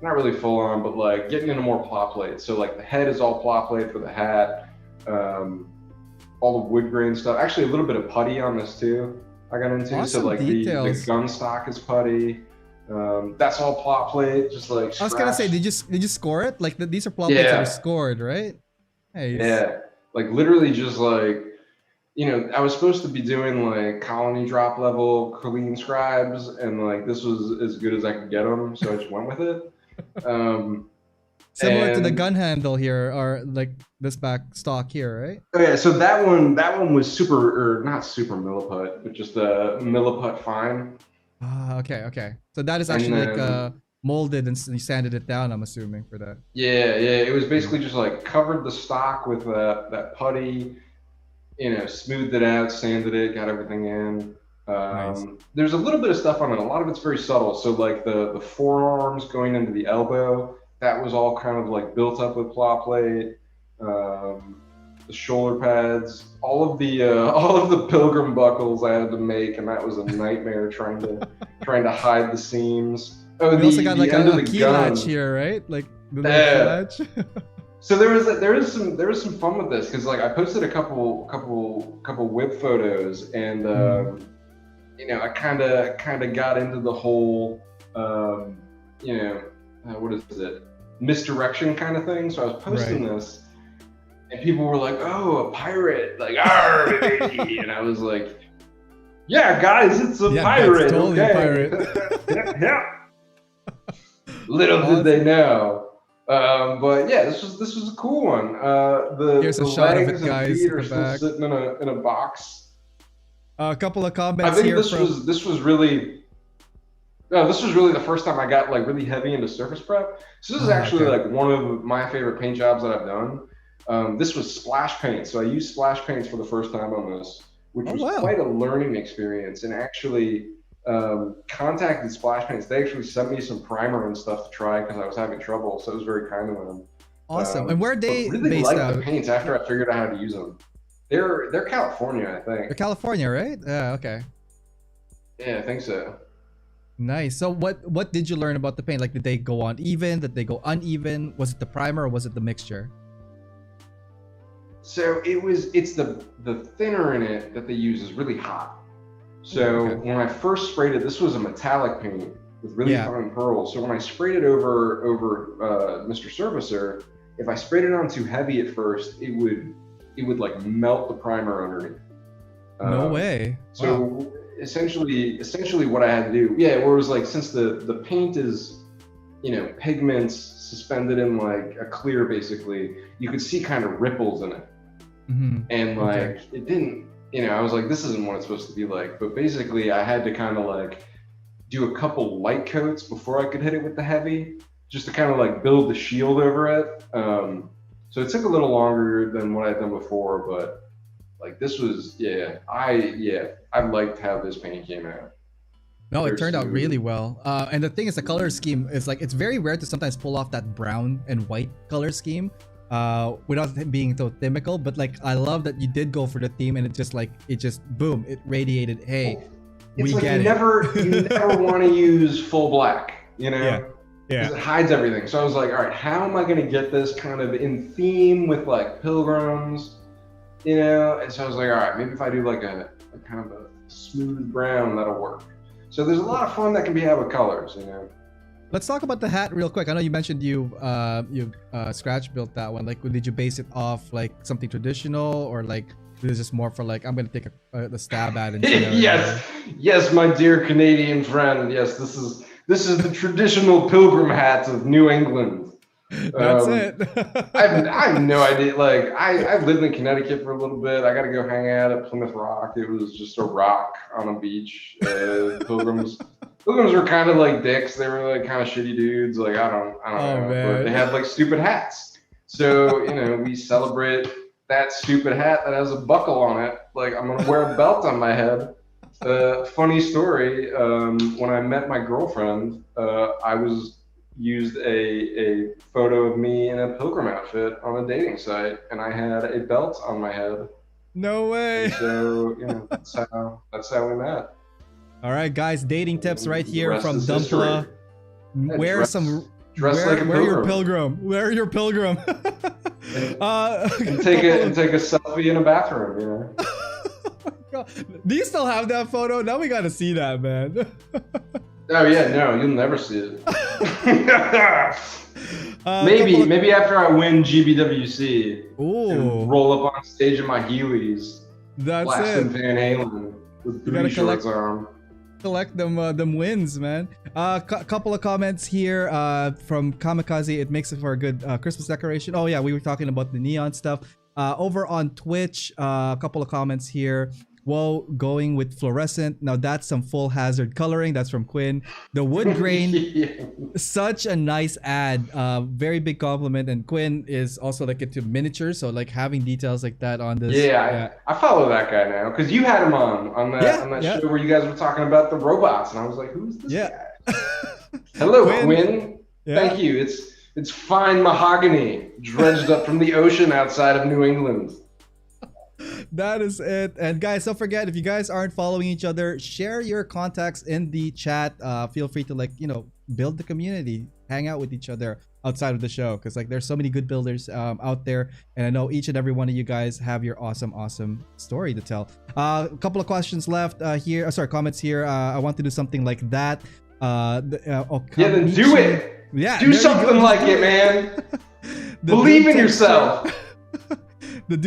Speaker 3: not really full on, but like getting into more plot plate. So like the head is all plot plate for the hat. All the wood grain stuff. Actually, a little bit of putty on this too. I got into.
Speaker 2: Awesome
Speaker 3: So like the gun stock is putty. That's all plot plate. Just like
Speaker 2: I was gonna say, did you score it? Like these are plot plates that are scored, right? Hey.
Speaker 3: Yeah, like literally just like, I was supposed to be doing like colony drop level clean scribes, and like this was as good as I could get them, so I just went with it.
Speaker 2: Similar to the gun handle here, or like this back stock here, right?
Speaker 3: Oh yeah, so that one was super, or not super milliput, but just a milliput fine.
Speaker 2: Ah, okay. So that is actually like molded and you sanded it down, I'm assuming, for that.
Speaker 3: Yeah, it was basically just like covered the stock with that putty, smoothed it out, sanded it, got everything in.
Speaker 2: Nice.
Speaker 3: There's a little bit of stuff on it. A lot of it's very subtle. So like the forearms going into the elbow, that was all kind of like built up with plot plate. The shoulder pads, all of the pilgrim buckles I had to make, and that was a nightmare trying to hide the seams. Oh,
Speaker 2: We also got like
Speaker 3: end of
Speaker 2: a
Speaker 3: the
Speaker 2: key
Speaker 3: gun.
Speaker 2: latch here, right? Like the little key latch.
Speaker 3: So there was some fun with this, because like I posted a couple whip photos, and I kind of got into the whole what is it, misdirection kind of thing. So I was posting this, and people were like, "Oh, a pirate!" Like, "Arr, baby!" And I was like, "Yeah, guys, it's a pirate."
Speaker 2: That's totally
Speaker 3: okay?
Speaker 2: a pirate.
Speaker 3: Yeah. Little did they know. But yeah, this was a cool one.
Speaker 2: Here's a
Speaker 3: the
Speaker 2: shot of it,
Speaker 3: legs and
Speaker 2: guys,
Speaker 3: feet
Speaker 2: in
Speaker 3: are
Speaker 2: the
Speaker 3: still
Speaker 2: back.
Speaker 3: sitting in a box.
Speaker 2: A couple of
Speaker 3: I
Speaker 2: comments
Speaker 3: think
Speaker 2: here
Speaker 3: this
Speaker 2: from.
Speaker 3: was really. No, this was really the first time I got like really heavy into surface prep. So this is actually like one of my favorite paint jobs that I've done. This was splash paint, so I used splash paints for the first time on this, which was quite a learning experience. And actually contacted Splash Paints. They actually sent me some primer and stuff to try because I was having trouble. So it was very kind of them.
Speaker 2: Awesome. And where are they
Speaker 3: really
Speaker 2: based
Speaker 3: liked
Speaker 2: out?
Speaker 3: the paints after I figured out how to use them. They're California, I think.
Speaker 2: They're California, right? Yeah. Okay.
Speaker 3: Yeah, I think so.
Speaker 2: Nice. So what did you learn about the paint? Like, did they go on even? Did they go uneven? Was it the primer or was it the mixture?
Speaker 3: So it's the thinner in it that they use is really hot. So
Speaker 2: Okay.
Speaker 3: when I first sprayed it, this was a metallic paint with really fine pearls. So when I sprayed it over Mr. Surfacer, if I sprayed it on too heavy at first, it would like melt the primer underneath.
Speaker 2: No way.
Speaker 3: So
Speaker 2: Wow.
Speaker 3: essentially what I had to do, where it was like, since the paint is, pigments suspended in like a clear, basically, you could see kind of ripples in it.
Speaker 2: Mm-hmm.
Speaker 3: And like, it didn't, I was like, this isn't what it's supposed to be like. But basically I had to kind of like do a couple light coats before I could hit it with the heavy, just to kind of like build the shield over it. So it took a little longer than what I'd done before, but like this was, I liked how this paint came out.
Speaker 2: No, it turned out
Speaker 3: Versus-
Speaker 2: really well. And the thing is, the color scheme is like, it's very rare to sometimes pull off that brown and white color scheme without it being so typical. But like, I love that you did go for the theme, and it just boom, it radiated. Hey,
Speaker 3: It's
Speaker 2: we
Speaker 3: like
Speaker 2: get
Speaker 3: you
Speaker 2: it.
Speaker 3: never want to use full black,
Speaker 2: Yeah.
Speaker 3: Because it hides everything. So I was like, all right, how am I going to get this kind of in theme with like pilgrims, And so I was like, all right, maybe if I do like a kind of a smooth brown, that'll work. So there's a lot of fun that can be had with colors,
Speaker 2: Let's talk about the hat real quick. I know you mentioned you scratch built that one. Like, did you base it off like something traditional, or like it was just more for like, I'm gonna take a stab at it? And
Speaker 3: Yes, my dear Canadian friend. Yes, this is the traditional pilgrim hat of New England.
Speaker 2: That's it.
Speaker 3: I have no idea. Like, I lived in Connecticut for a little bit. I got to go hang out at Plymouth Rock. It was just a rock on a beach. Pilgrims were kind of like dicks. They were like kind of shitty dudes. Like, I don't know.
Speaker 2: Man.
Speaker 3: But they had like stupid hats. So, we celebrate that stupid hat that has a buckle on it. Like, I'm going to wear a belt on my head. Funny story. When I met my girlfriend, I used a photo of me in a pilgrim outfit on a dating site, and I had a belt on my head.
Speaker 2: No way.
Speaker 3: And so, that's how we met.
Speaker 2: All right, guys, dating tips right here
Speaker 3: Rest
Speaker 2: from
Speaker 3: is
Speaker 2: Dumbpla.
Speaker 3: history.
Speaker 2: Wear your pilgrim. Wear your pilgrim.
Speaker 3: And take a selfie in a bathroom,
Speaker 2: Do you still have that photo? Now we gotta see that, man.
Speaker 3: Oh yeah, no, you'll never see it. Maybe after I win GBWC and roll up on stage in my Heelys,
Speaker 2: That's
Speaker 3: blasting
Speaker 2: it.
Speaker 3: Van Halen with
Speaker 2: You gotta
Speaker 3: booty shorts on.
Speaker 2: Collect them wins, man. Couple of comments here from Kamikaze. It makes it for a good Christmas decoration. Oh yeah, we were talking about the neon stuff. Over on Twitch, a couple of comments here. Whoa, going with fluorescent. Now that's some full hazard coloring. That's from Quinn. The wood grain, such a nice ad. Very big compliment. And Quinn is also like into miniatures, so like having details like that on this.
Speaker 3: Yeah, I follow that guy now because you had him on that show where you guys were talking about the robots, and I was like, who's this guy? Hello, Quinn. Thank you. It's fine mahogany dredged up from the ocean outside of New England.
Speaker 2: That is it. And guys, don't forget, if you guys aren't following each other, share your contacts in the chat. Feel free to build the community, hang out with each other outside of the show, because like there's so many good builders out there, and I know each and every one of you guys have your awesome story to tell. A couple of questions left here. Comments here. I want to do something like that.
Speaker 3: Then do it.
Speaker 2: Yeah,
Speaker 3: do something like it, man. Believe in yourself.
Speaker 2: The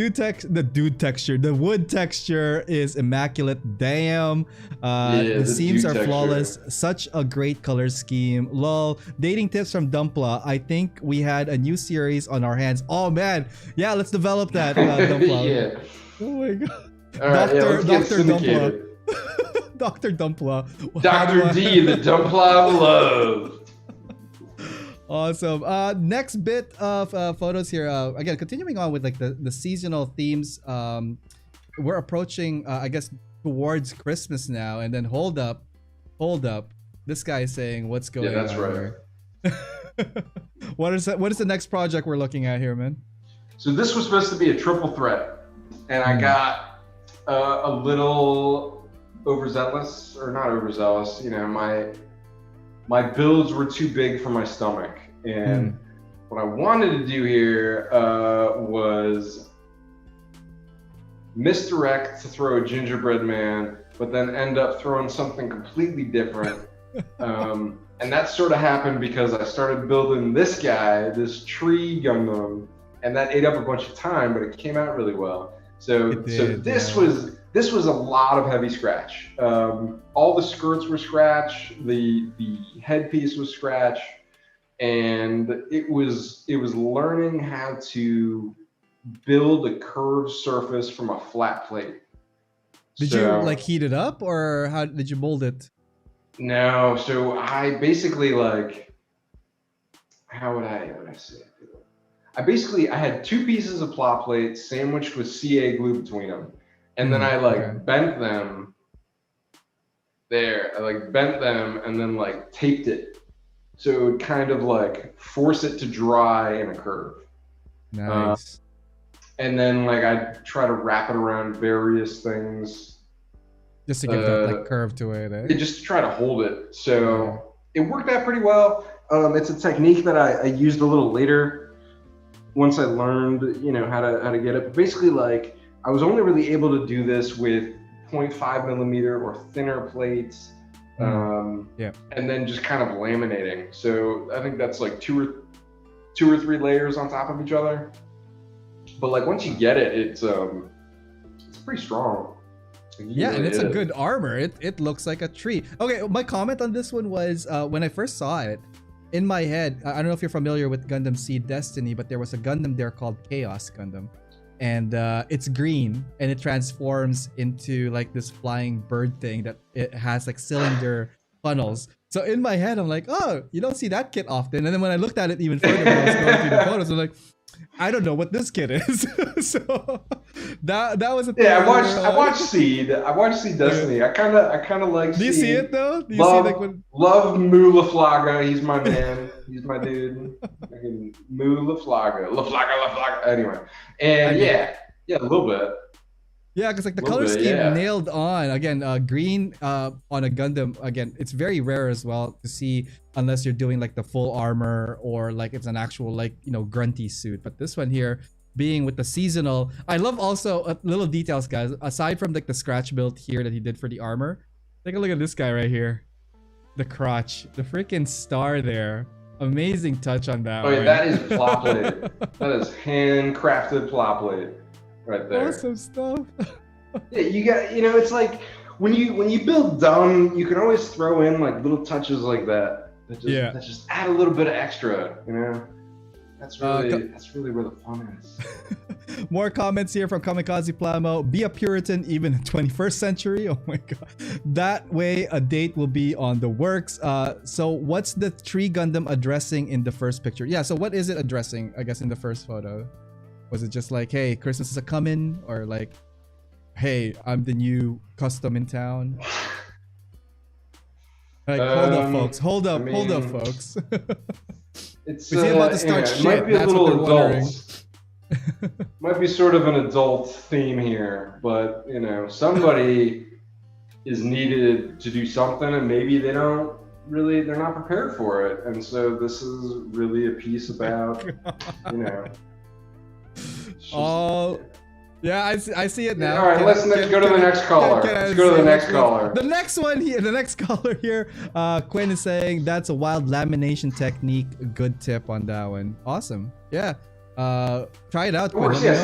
Speaker 2: wood texture is immaculate. Damn. The seams are flawless. Such a great color scheme. Lol. Dating tips from Dumbpla. I think we had a new series on our hands. Oh man. Yeah, let's develop that. Dumbpla.
Speaker 3: Yeah.
Speaker 2: Oh my god.
Speaker 3: All right, Dr.
Speaker 2: Dumbpla. Dr. Dumbpla.
Speaker 3: Dr. D, the Dumbpla of love.
Speaker 2: Awesome. Next bit of photos here. Again, continuing on with like the seasonal themes. We're approaching, I guess, towards Christmas now. And then hold up. This guy is saying, "What's going on?"
Speaker 3: Yeah, that's right.
Speaker 2: What is that? What is the next project we're looking at here, man?
Speaker 3: So this was supposed to be a triple threat, and I got a little overzealous, or not overzealous. You know, my builds were too big for my stomach, and what I wanted to do here was misdirect to throw a gingerbread man, but then end up throwing something completely different. And that sort of happened because I started building this guy, this tree Gundam, and that ate up a bunch of time, but it came out really well. So this was a lot of heavy scratch. All the skirts were scratch, the headpiece was scratch, and it was learning how to build a curved surface from a flat plate.
Speaker 2: Did you like heat it up, or how did you mold it?
Speaker 3: No, so I basically like, how would I say it? I had two pieces of plot plate sandwiched with CA glue between them, and then I like bent them. I like bent them and then like taped it, so it would kind of like force it to dry in a curve.
Speaker 2: Nice.
Speaker 3: And then like I'd try to wrap it around various things.
Speaker 2: Just to give that like curve to it, eh?
Speaker 3: Just to try to hold it. So it worked out pretty well. It's a technique that I used a little later once I learned, you know, how to get it. But basically, like, I was only really able to do this with 0.5 millimeter or thinner plates, and then just kind of laminating. So I think that's like two or three layers on top of each other. But like once you get it, it's pretty strong.
Speaker 2: Yeah, and it's a good armor. It looks like a tree. Okay, my comment on this one was when I first saw it, in my head, I don't know if you're familiar with Gundam Seed Destiny, but there was a Gundam there called Chaos Gundam. And it's green, and it transforms into like this flying bird thing that it has like cylinder funnels. So in my head, I'm like, oh, you don't see that kit often. And then when I looked at it even further, when I was going through the photos, I'm like, I don't know what this kid is. So that was a thing.
Speaker 3: Yeah, I watched Seed. I watched Seed Destiny. I kind of like.
Speaker 2: Do you see it though? Do you
Speaker 3: love,
Speaker 2: see like when...
Speaker 3: love Mu LaFlaga. He's my man. He's my dude. Mu LaFlaga. LaFlaga. Anyway, and yeah, a little bit.
Speaker 2: Yeah, because like the color scheme nailed on. Again, green on a Gundam. Again, it's very rare as well to see unless you're doing like the full armor or like it's an actual like, you know, grunty suit. But this one here, being with the seasonal, I love also little details, guys. Aside from like the scratch build here that he did for the armor, take a look at this guy right here. The crotch, the freaking star there. Amazing touch on that.
Speaker 3: Oh yeah, that is plot plate. That is handcrafted plot plate. Right there.
Speaker 2: Awesome stuff.
Speaker 3: Yeah, you got, you know, it's like when you build dumb, you can always throw in like little touches like that. That just add a little bit of extra, you know. That's really where the fun is.
Speaker 2: More comments here from Kamikaze Plamo. Be a Puritan even in 21st century. Oh my god. That way a date will be on the works. So what's the tree Gundam addressing in the first picture? Yeah, so what is it addressing, I guess, in the first photo? Was it just like, hey, Christmas is a coming, or like, hey, I'm the new custom in town? Like, hold up, folks. Hold up, folks.
Speaker 3: It's
Speaker 2: about to start shit.
Speaker 3: It might be a
Speaker 2: That's
Speaker 3: little
Speaker 2: what they're
Speaker 3: adult. Might be sort of an adult theme here, but you know, somebody is needed to do something, and maybe they're not prepared for it, and so this is really a piece about, you know.
Speaker 2: Oh, yeah, I see it now.
Speaker 3: All right, let's go to the next caller. Let's go to the next caller.
Speaker 2: The next one here, the next caller here, Quinn is saying that's a wild lamination technique. Good tip on that one. Awesome. Yeah. Try it out.
Speaker 3: Quinn. Yeah,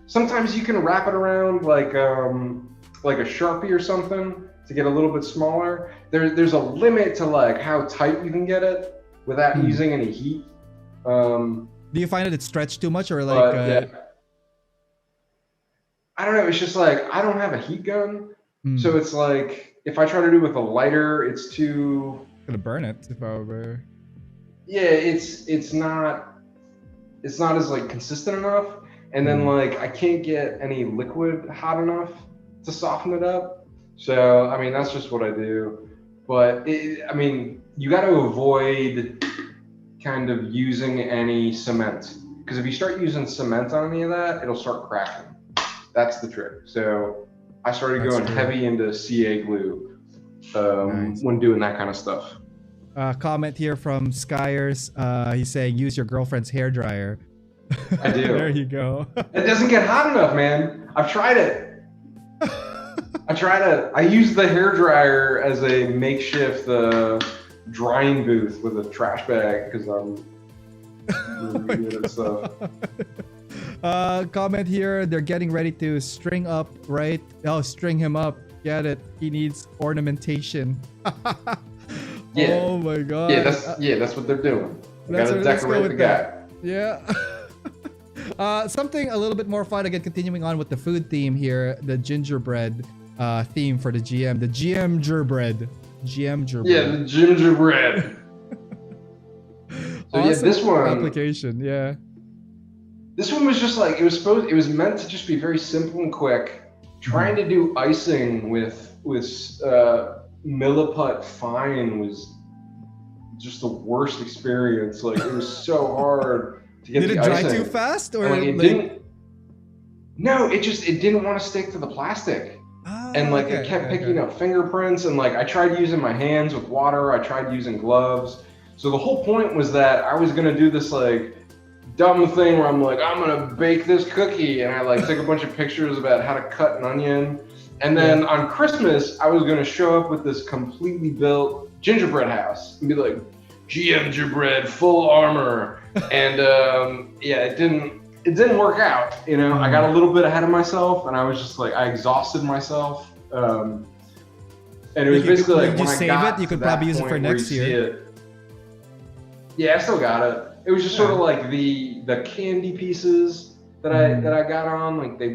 Speaker 3: sometimes you can wrap it around like a Sharpie or something to get a little bit smaller. There's a limit to like how tight you can get it without using any heat.
Speaker 2: Do you find that it's stretched too much, or like?
Speaker 3: Yeah. I don't know. It's just like I don't have a heat gun, so it's like if I try to do it with a lighter, it's too.
Speaker 2: Gonna burn it if I were.
Speaker 3: Yeah, it's not as like consistent enough, and then like I can't get any liquid hot enough to soften it up. So I mean that's just what I do, but I mean you got to avoid kind of using any cement. Because if you start using cement on any of that, it'll start cracking. That's the trick. So I started going heavy into CA glue when doing that kind of stuff.
Speaker 2: Comment here from Skyers. He's saying use your girlfriend's hairdryer.
Speaker 3: I do.
Speaker 2: There you go.
Speaker 3: It doesn't get hot enough, man. I've tried it. I use the hairdryer as a makeshift drying booth with a trash bag because I'm really good at stuff.
Speaker 2: Comment here. They're getting ready to string up, right? Oh, string him up. Get it. He needs ornamentation.
Speaker 3: Yeah.
Speaker 2: Oh my god.
Speaker 3: That's what they're doing. You gotta decorate the guy.
Speaker 2: Yeah. Something a little bit more fun, again, continuing on with the food theme here, the gingerbread theme for the GM. The gingerbread.
Speaker 3: Yeah, the gingerbread. So
Speaker 2: awesome.
Speaker 3: Yeah, this one
Speaker 2: application, yeah.
Speaker 3: This one was just like it was meant to just be very simple and quick. Trying to do icing with Milliput fine was just the worst experience. Like it was so hard to get the icing.
Speaker 2: Did it dry too fast, or
Speaker 3: like, it didn't? No, it didn't want to stick to the plastic, and like it kept picking up fingerprints. And like I tried using my hands with water. I tried using gloves. So the whole point was that I was gonna do this like dumb thing where I'm like, I'm gonna bake this cookie, and I like took a bunch of pictures about how to cut an onion. And then on Christmas, I was gonna show up with this completely built gingerbread house and be like, gingerbread, full armor. And it didn't work out. You know, I got a little bit ahead of myself, and I was just like, I exhausted myself. And it was basically like, when I got to
Speaker 2: you could
Speaker 3: that
Speaker 2: probably use it for
Speaker 3: point where
Speaker 2: next
Speaker 3: you see
Speaker 2: year.
Speaker 3: it. Yeah, I still got it. It was just sort of like the candy pieces that I got on, like they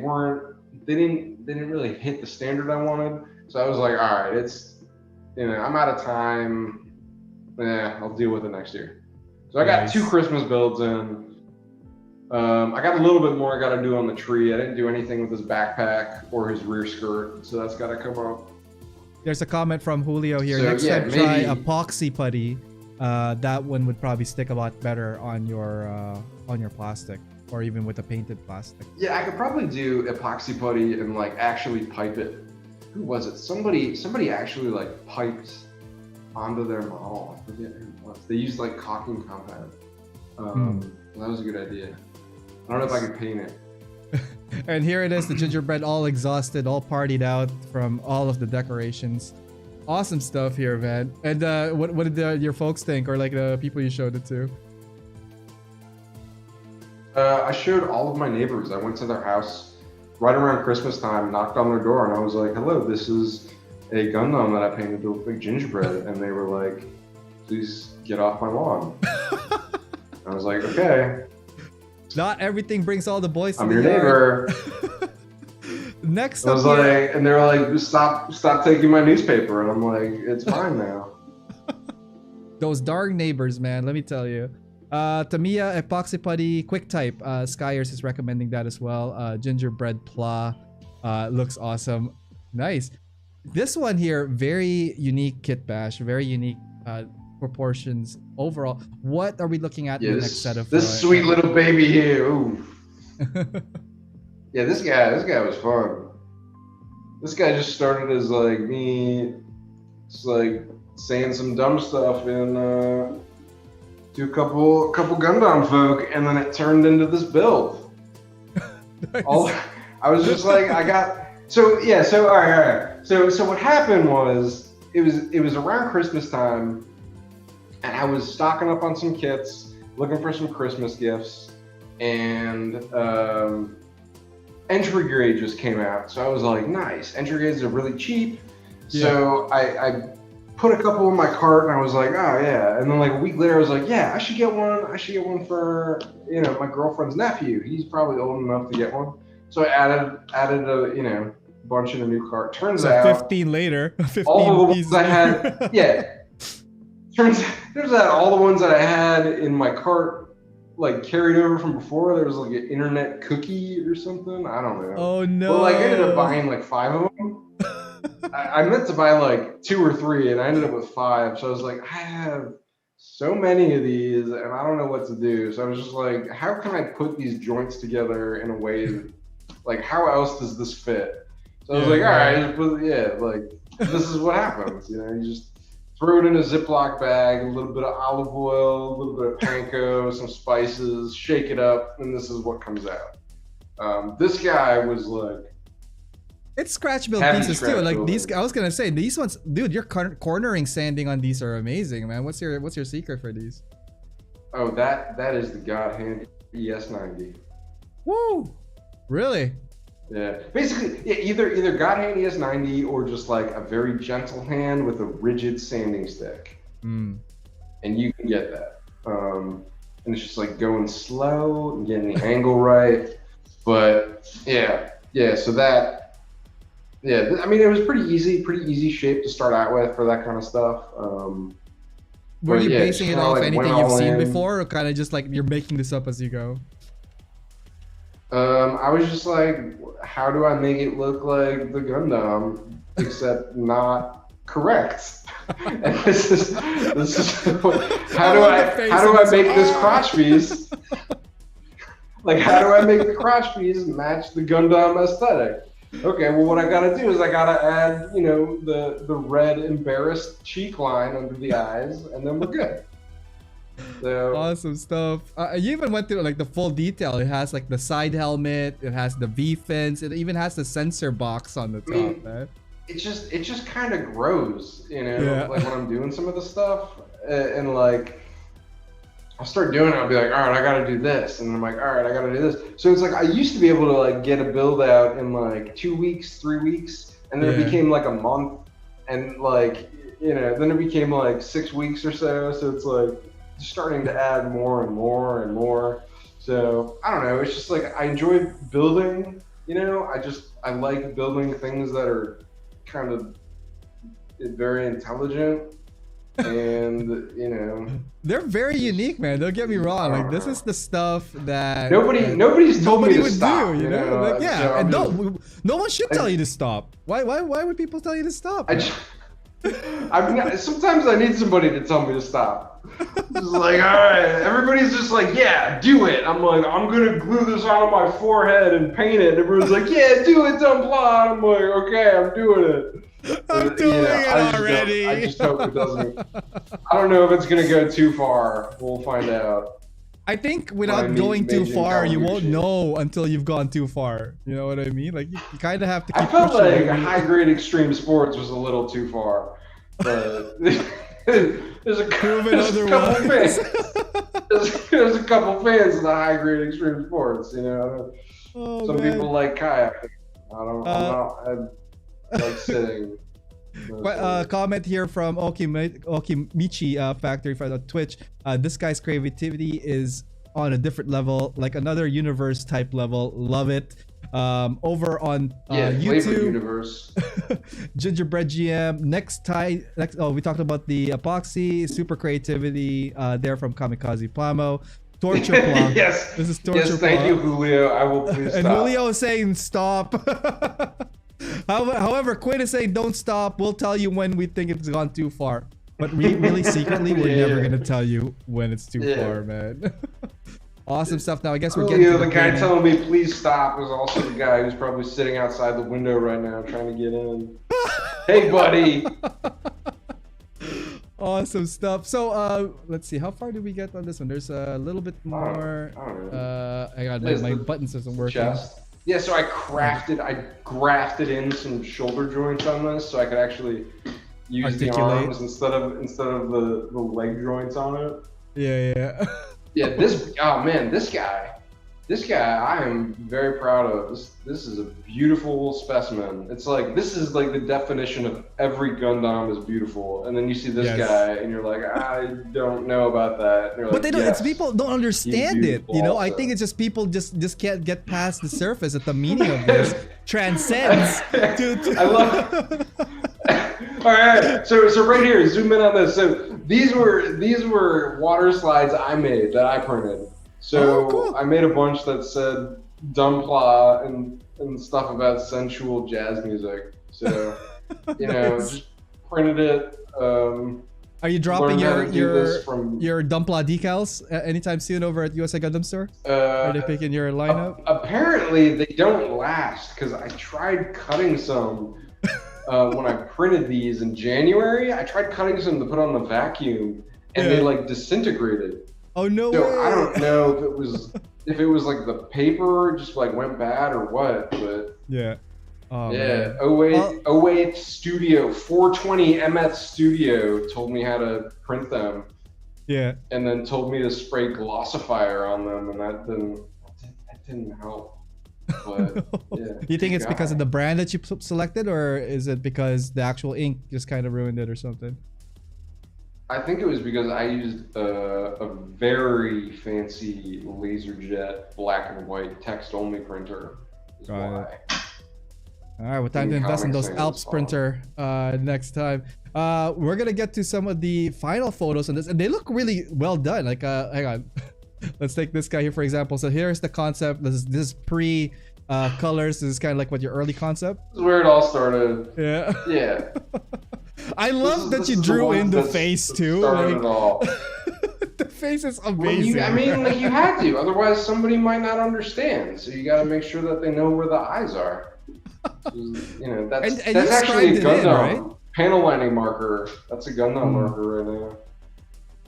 Speaker 3: didn't really hit the standard I wanted. So I was like, all right, I'm out of time. I'll deal with it next year. So I got 2 Christmas builds in. I got a little bit more I got to do on the tree. I didn't do anything with his backpack or his rear skirt, so that's got to come up.
Speaker 2: There's a comment from Julio here.
Speaker 3: So,
Speaker 2: next time, try epoxy putty. That one would probably stick a lot better on your plastic, or even with a painted plastic.
Speaker 3: Yeah, I could probably do epoxy putty and like actually pipe it. Who was it? Somebody actually like piped onto their model. I forget who it was. They used like caulking compound. That was a good idea. I don't know if I could paint it.
Speaker 2: And here it is, the gingerbread all exhausted, all partied out from all of the decorations. Awesome stuff here, man. And what did your folks think, or like the people you showed it to?
Speaker 3: I showed all of my neighbors. I went to their house right around Christmas time, knocked on their door, and I was like, hello, this is a Gundam that I painted to a big gingerbread. And they were like, please get off my lawn. I was like, okay.
Speaker 2: Not everything brings all the boys to
Speaker 3: I'm
Speaker 2: the
Speaker 3: your
Speaker 2: yard.
Speaker 3: neighbor.
Speaker 2: Next
Speaker 3: I was
Speaker 2: up here,
Speaker 3: like, and they were like, stop taking my newspaper. And I'm like, it's fine now.
Speaker 2: those darn neighbors, man, let me tell you. Tamiya epoxy putty quick type. Skyers is recommending that as well. Gingerbread pla looks awesome. Nice. This one here, very unique kit bash, very unique proportions overall. What are we looking at in the next set of
Speaker 3: this sweet little baby here? Ooh. Yeah, this guy was fun. This guy just started as like me, just like saying some dumb stuff and to a couple Gundam folk, and then it turned into this build.
Speaker 2: Nice.
Speaker 3: I was just like, all right. So what happened was it was around Christmas time, and I was stocking up on some kits, looking for some Christmas gifts, and entry grade just came out. So I was like, nice, entry grades are really cheap. Yeah. So I put a couple in my cart, and I was like, oh yeah. And then like a week later, I was like, yeah, I should get one for my girlfriend's nephew. He's probably old enough to get one. So I added a bunch in a new cart. Turns out
Speaker 2: 15 later, 15
Speaker 3: all the ones I had, yeah. Turns out all the ones that I had in my cart like carried over from before. There was like an internet cookie or something. I don't know.
Speaker 2: Oh no.
Speaker 3: But like I ended up buying like 5 of them. I meant to buy like 2 or 3, and I ended up with 5. So I was like, I have so many of these, and I don't know what to do. So I was just like, how can I put these joints together in a way that, like, how else does this fit? So I was like, all right, like, this is what happens. You know, you just throw it in a Ziploc bag, a little bit of olive oil, a little bit of panko, some spices, shake it up, and this is what comes out. This guy was like,
Speaker 2: it's scratch build
Speaker 3: heavy
Speaker 2: pieces
Speaker 3: scratch
Speaker 2: too. Like
Speaker 3: building.
Speaker 2: these, I was gonna say these ones, dude. Your cornering sanding on these are amazing, man. What's your secret for these?
Speaker 3: oh, that is the God Hand ES90.
Speaker 2: Woo! Really?
Speaker 3: Yeah, basically, yeah, either God Hand ES90 or just like a very gentle hand with a rigid sanding stick, and you can get that. And it's just like going slow and getting the angle right. But yeah. So that. Yeah, I mean, it was pretty easy shape to start out with for that kind of stuff.
Speaker 2: Were you basing it off
Speaker 3: like
Speaker 2: anything you've seen before, or kind of just like you're making this up as you go?
Speaker 3: I was just like, how do I make it look like the Gundam, except not correct? And this is how do I make this crotch piece? Like, how do I make the crotch piece match the Gundam aesthetic? Okay, well, what I gotta do is I gotta add, you know, the red embarrassed cheek line under the eyes, and then we're good. So,
Speaker 2: Awesome stuff. You even went through like the full detail. It has like the side helmet, it has the V fins, it even has the sensor box on the top, man.
Speaker 3: It just kind of grows, you know,
Speaker 2: Yeah.
Speaker 3: like when I'm doing some of the stuff, and like I'll start doing it, I'll be like, all right, I gotta do this, and I'm like, all right, I gotta do this. So it's like I used to be able to like get a build out in like 2 weeks, 3 weeks, and then it became like a month, and like, you know, then it became like 6 weeks or so. So it's like starting to add more and more and more. So I don't know, it's just like I enjoy building, you know, I like building things that are kind of very intelligent, and you know,
Speaker 2: They're very unique, man. Don't get me wrong. Like this is the stuff that
Speaker 3: nobody's told me to
Speaker 2: would
Speaker 3: stop,
Speaker 2: do, you know? Like, yeah,
Speaker 3: so
Speaker 2: and
Speaker 3: just,
Speaker 2: no one should tell you to stop. Why would people tell you to stop?
Speaker 3: Sometimes I need somebody to tell me to stop. Just like, all right, everybody's just like, yeah, do it. I'm like, I'm gonna glue this onto my forehead and paint it. And everyone's like, yeah, do it, Dumbpla. I'm like, okay, I'm doing it.
Speaker 2: I'm doing it already.
Speaker 3: I just hope it doesn't. I don't know if it's gonna go too far. We'll find out.
Speaker 2: I think without going too far, you won't know until you've gone too far. You know what I mean? Like you kind of have to keep
Speaker 3: I felt
Speaker 2: pushing.
Speaker 3: like high grade extreme sports was a little too far, but there's a couple fans. There's a couple fans of the high grade extreme sports. You know, some people like kayaking. I like sitting.
Speaker 2: Comment here from Okimichi Factory on Twitch. This guy's creativity is on a different level, like another universe type level. Love it. Over on YouTube,
Speaker 3: universe.
Speaker 2: Gingerbread GM. We talked about the epoxy, super creativity. There from Kamikaze Plamo. Torture Plum.
Speaker 3: Yes.
Speaker 2: This is Torture
Speaker 3: Yes, thank you, Julio. I will please stop.
Speaker 2: And Julio is saying stop. However, Quinn is saying don't stop. We'll tell you when we think it's gone too far. But really secretly, we're never gonna tell you when it's too far, man. Awesome stuff. Now I guess we're getting to
Speaker 3: the guy telling me please stop is also the guy who's probably sitting outside the window right now trying to get in. Hey, buddy.
Speaker 2: Awesome stuff. So let's see, how far did we get on this one? There's a little bit more. Hang on, my buttons isn't working.
Speaker 3: Chest. Yeah, so I grafted in some shoulder joints on this so I could actually use the arms instead of the leg joints on it.
Speaker 2: Yeah.
Speaker 3: Yeah, this guy I am very proud of. This is a beautiful specimen. It's like, this is like the definition of every Gundam is beautiful. And then you see this guy and you're like, I don't know about that.
Speaker 2: But they don't, it's people don't understand it. You know, I think it's just people just can't get past the surface that the meaning of this transcends.
Speaker 3: I love All right, so right here, zoom in on this. So these were water slides I made that I printed. So
Speaker 2: cool.
Speaker 3: I made a bunch that said Dumbpla and stuff about sensual jazz music. So, you know, just printed it.
Speaker 2: Are you dropping
Speaker 3: learned how to do this from
Speaker 2: your Dumbpla decals anytime soon over at USA Gundam Store? Are they picking your lineup?
Speaker 3: Apparently, they don't last because I tried cutting some when I printed these in January. I tried cutting some to put on the vacuum, and they like disintegrated.
Speaker 2: Oh no
Speaker 3: So
Speaker 2: way!
Speaker 3: I don't know if it was like the paper just like went bad or what, but
Speaker 2: yeah. Oh,
Speaker 3: yeah.
Speaker 2: man.
Speaker 3: 08 Studio 420 MF Studio told me how to print them.
Speaker 2: Yeah.
Speaker 3: And then told me to spray glossifier on them, and that didn't help. But yeah.
Speaker 2: You think it's because of the brand that you selected, or is it because the actual ink just kind of ruined it or something?
Speaker 3: I think it was because I used a very fancy LaserJet black and white text-only printer. Is why.
Speaker 2: All right, well, time to invest in those Alps printer next time. We're gonna get to some of the final photos on this, and they look really well done. Like, hang on, let's take this guy here for example. So here's the concept. This is pre colors. This is kind of like what your early concept.
Speaker 3: This is where it all started.
Speaker 2: Yeah.
Speaker 3: Yeah.
Speaker 2: I love that you drew in the face too.
Speaker 3: Like,
Speaker 2: the face is amazing.
Speaker 3: Well, I mean, like you had to, otherwise somebody might not understand. So you got to make sure that they know where the eyes are. You know, that's actually a Gundam panel lining marker. That's a Gundam marker right now.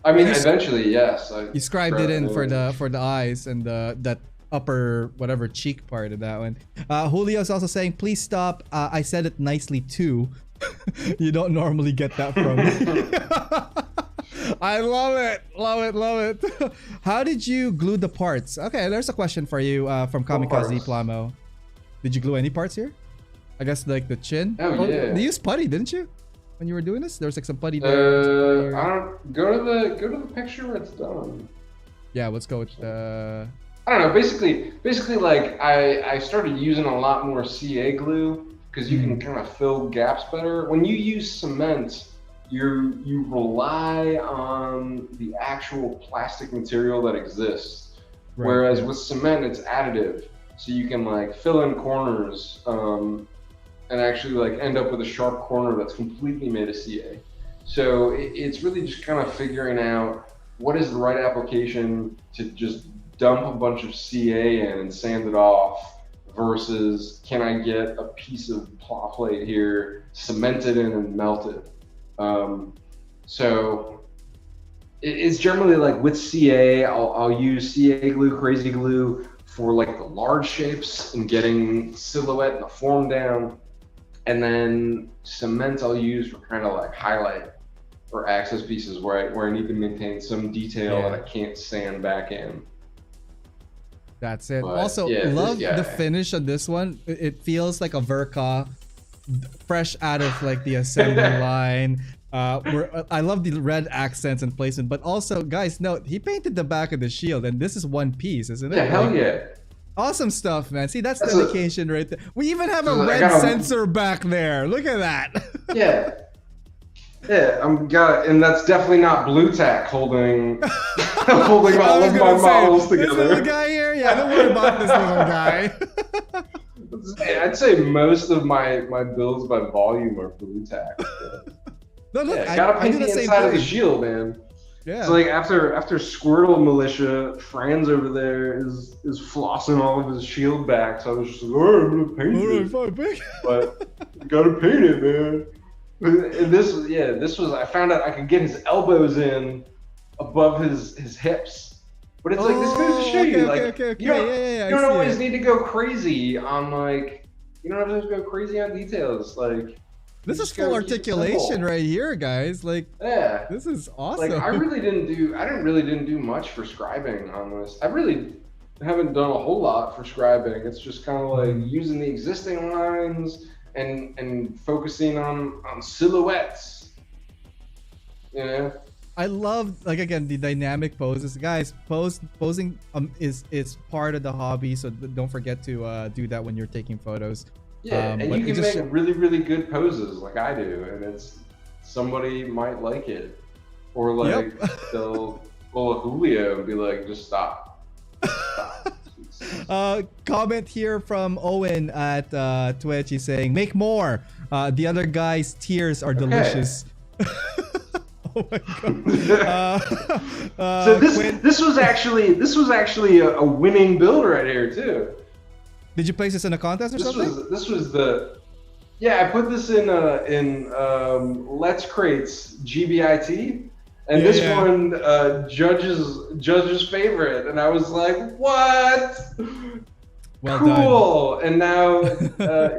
Speaker 3: I mean, eventually, yes.
Speaker 2: You scribed it in for the eyes and that upper whatever cheek part of that one. Julio's also saying, please stop. I said it nicely too. You don't normally get that from me. I love it. How did you glue the parts? Okay, there's a question for you from Kamikaze Plamo. Did you glue any parts here? I guess like the chin.
Speaker 3: Oh yeah.
Speaker 2: You used putty, didn't you? When you were doing this, there was like some putty there.
Speaker 3: I don't go to the picture where it's done.
Speaker 2: Yeah, let's go with
Speaker 3: I don't know. Basically, like I started using a lot more CA glue because you can kind of fill gaps better. When you use cement, you rely on the actual plastic material that exists, whereas with cement it's additive, so you can like fill in corners and actually like end up with a sharp corner that's completely made of CA. So it's really just kind of figuring out what is the right application to just dump a bunch of CA in and sand it off versus can I get a piece of pla plate here, cement it in and melt it. So it's generally like with CA, I'll use CA glue, crazy glue for like the large shapes and getting silhouette and the form down. And then cement I'll use for kind of like highlight or access pieces where I need to maintain some detail that I can't sand back in.
Speaker 2: That's it.
Speaker 3: But,
Speaker 2: also, love the finish on this one. It feels like a Verka, fresh out of like the assembly line. I love the red accents and placement, but also, guys, note he painted the back of the shield, and this is one piece, isn't it?
Speaker 3: Yeah, hell yeah.
Speaker 2: Awesome stuff, man. See, that's dedication right there. We even have a red sensor back there. Look at that.
Speaker 3: Yeah. Yeah, and that's definitely not blue tack holding holding all of my models together.
Speaker 2: This little guy here, yeah, don't worry about this little guy.
Speaker 3: I'd say most of my builds by volume are blue tack.
Speaker 2: No, look,
Speaker 3: gotta paint the inside of the shield, man.
Speaker 2: Yeah.
Speaker 3: So like after Squirtle Militia, Franz over there is flossing all of his shield back. So I was just like, all right, I'm gonna paint it. But you gotta paint it, man. And this was I found out I could get his elbows in above his hips. But it's like this goes to show you, like you don't always need to go crazy on like you don't have to go crazy on details. Like
Speaker 2: this is full articulation right here, guys. Like this is awesome.
Speaker 3: Like I didn't really do much for scribing on this. I really haven't done a whole lot for scribing. It's just kind of like using the existing lines and focusing on silhouettes. You know?
Speaker 2: I love, like, again, the dynamic poses. Guys, posing is part of the hobby, so don't forget to do that when you're taking photos.
Speaker 3: Yeah, and you can make really, really good poses like I do, and it's somebody might like it. Or like they'll pull a Julio and be like, just stop.
Speaker 2: Comment here from Owen at Twitch. He's saying, make more. The other guy's tears are delicious. Oh my god.
Speaker 3: So
Speaker 2: Quinn,
Speaker 3: this was actually a winning build right here too.
Speaker 2: did you place this in a contest or something?
Speaker 3: This was the I put this in Let's Crates GBIT, and this one judge's favorite, and I was like, what?
Speaker 2: Well
Speaker 3: cool. And now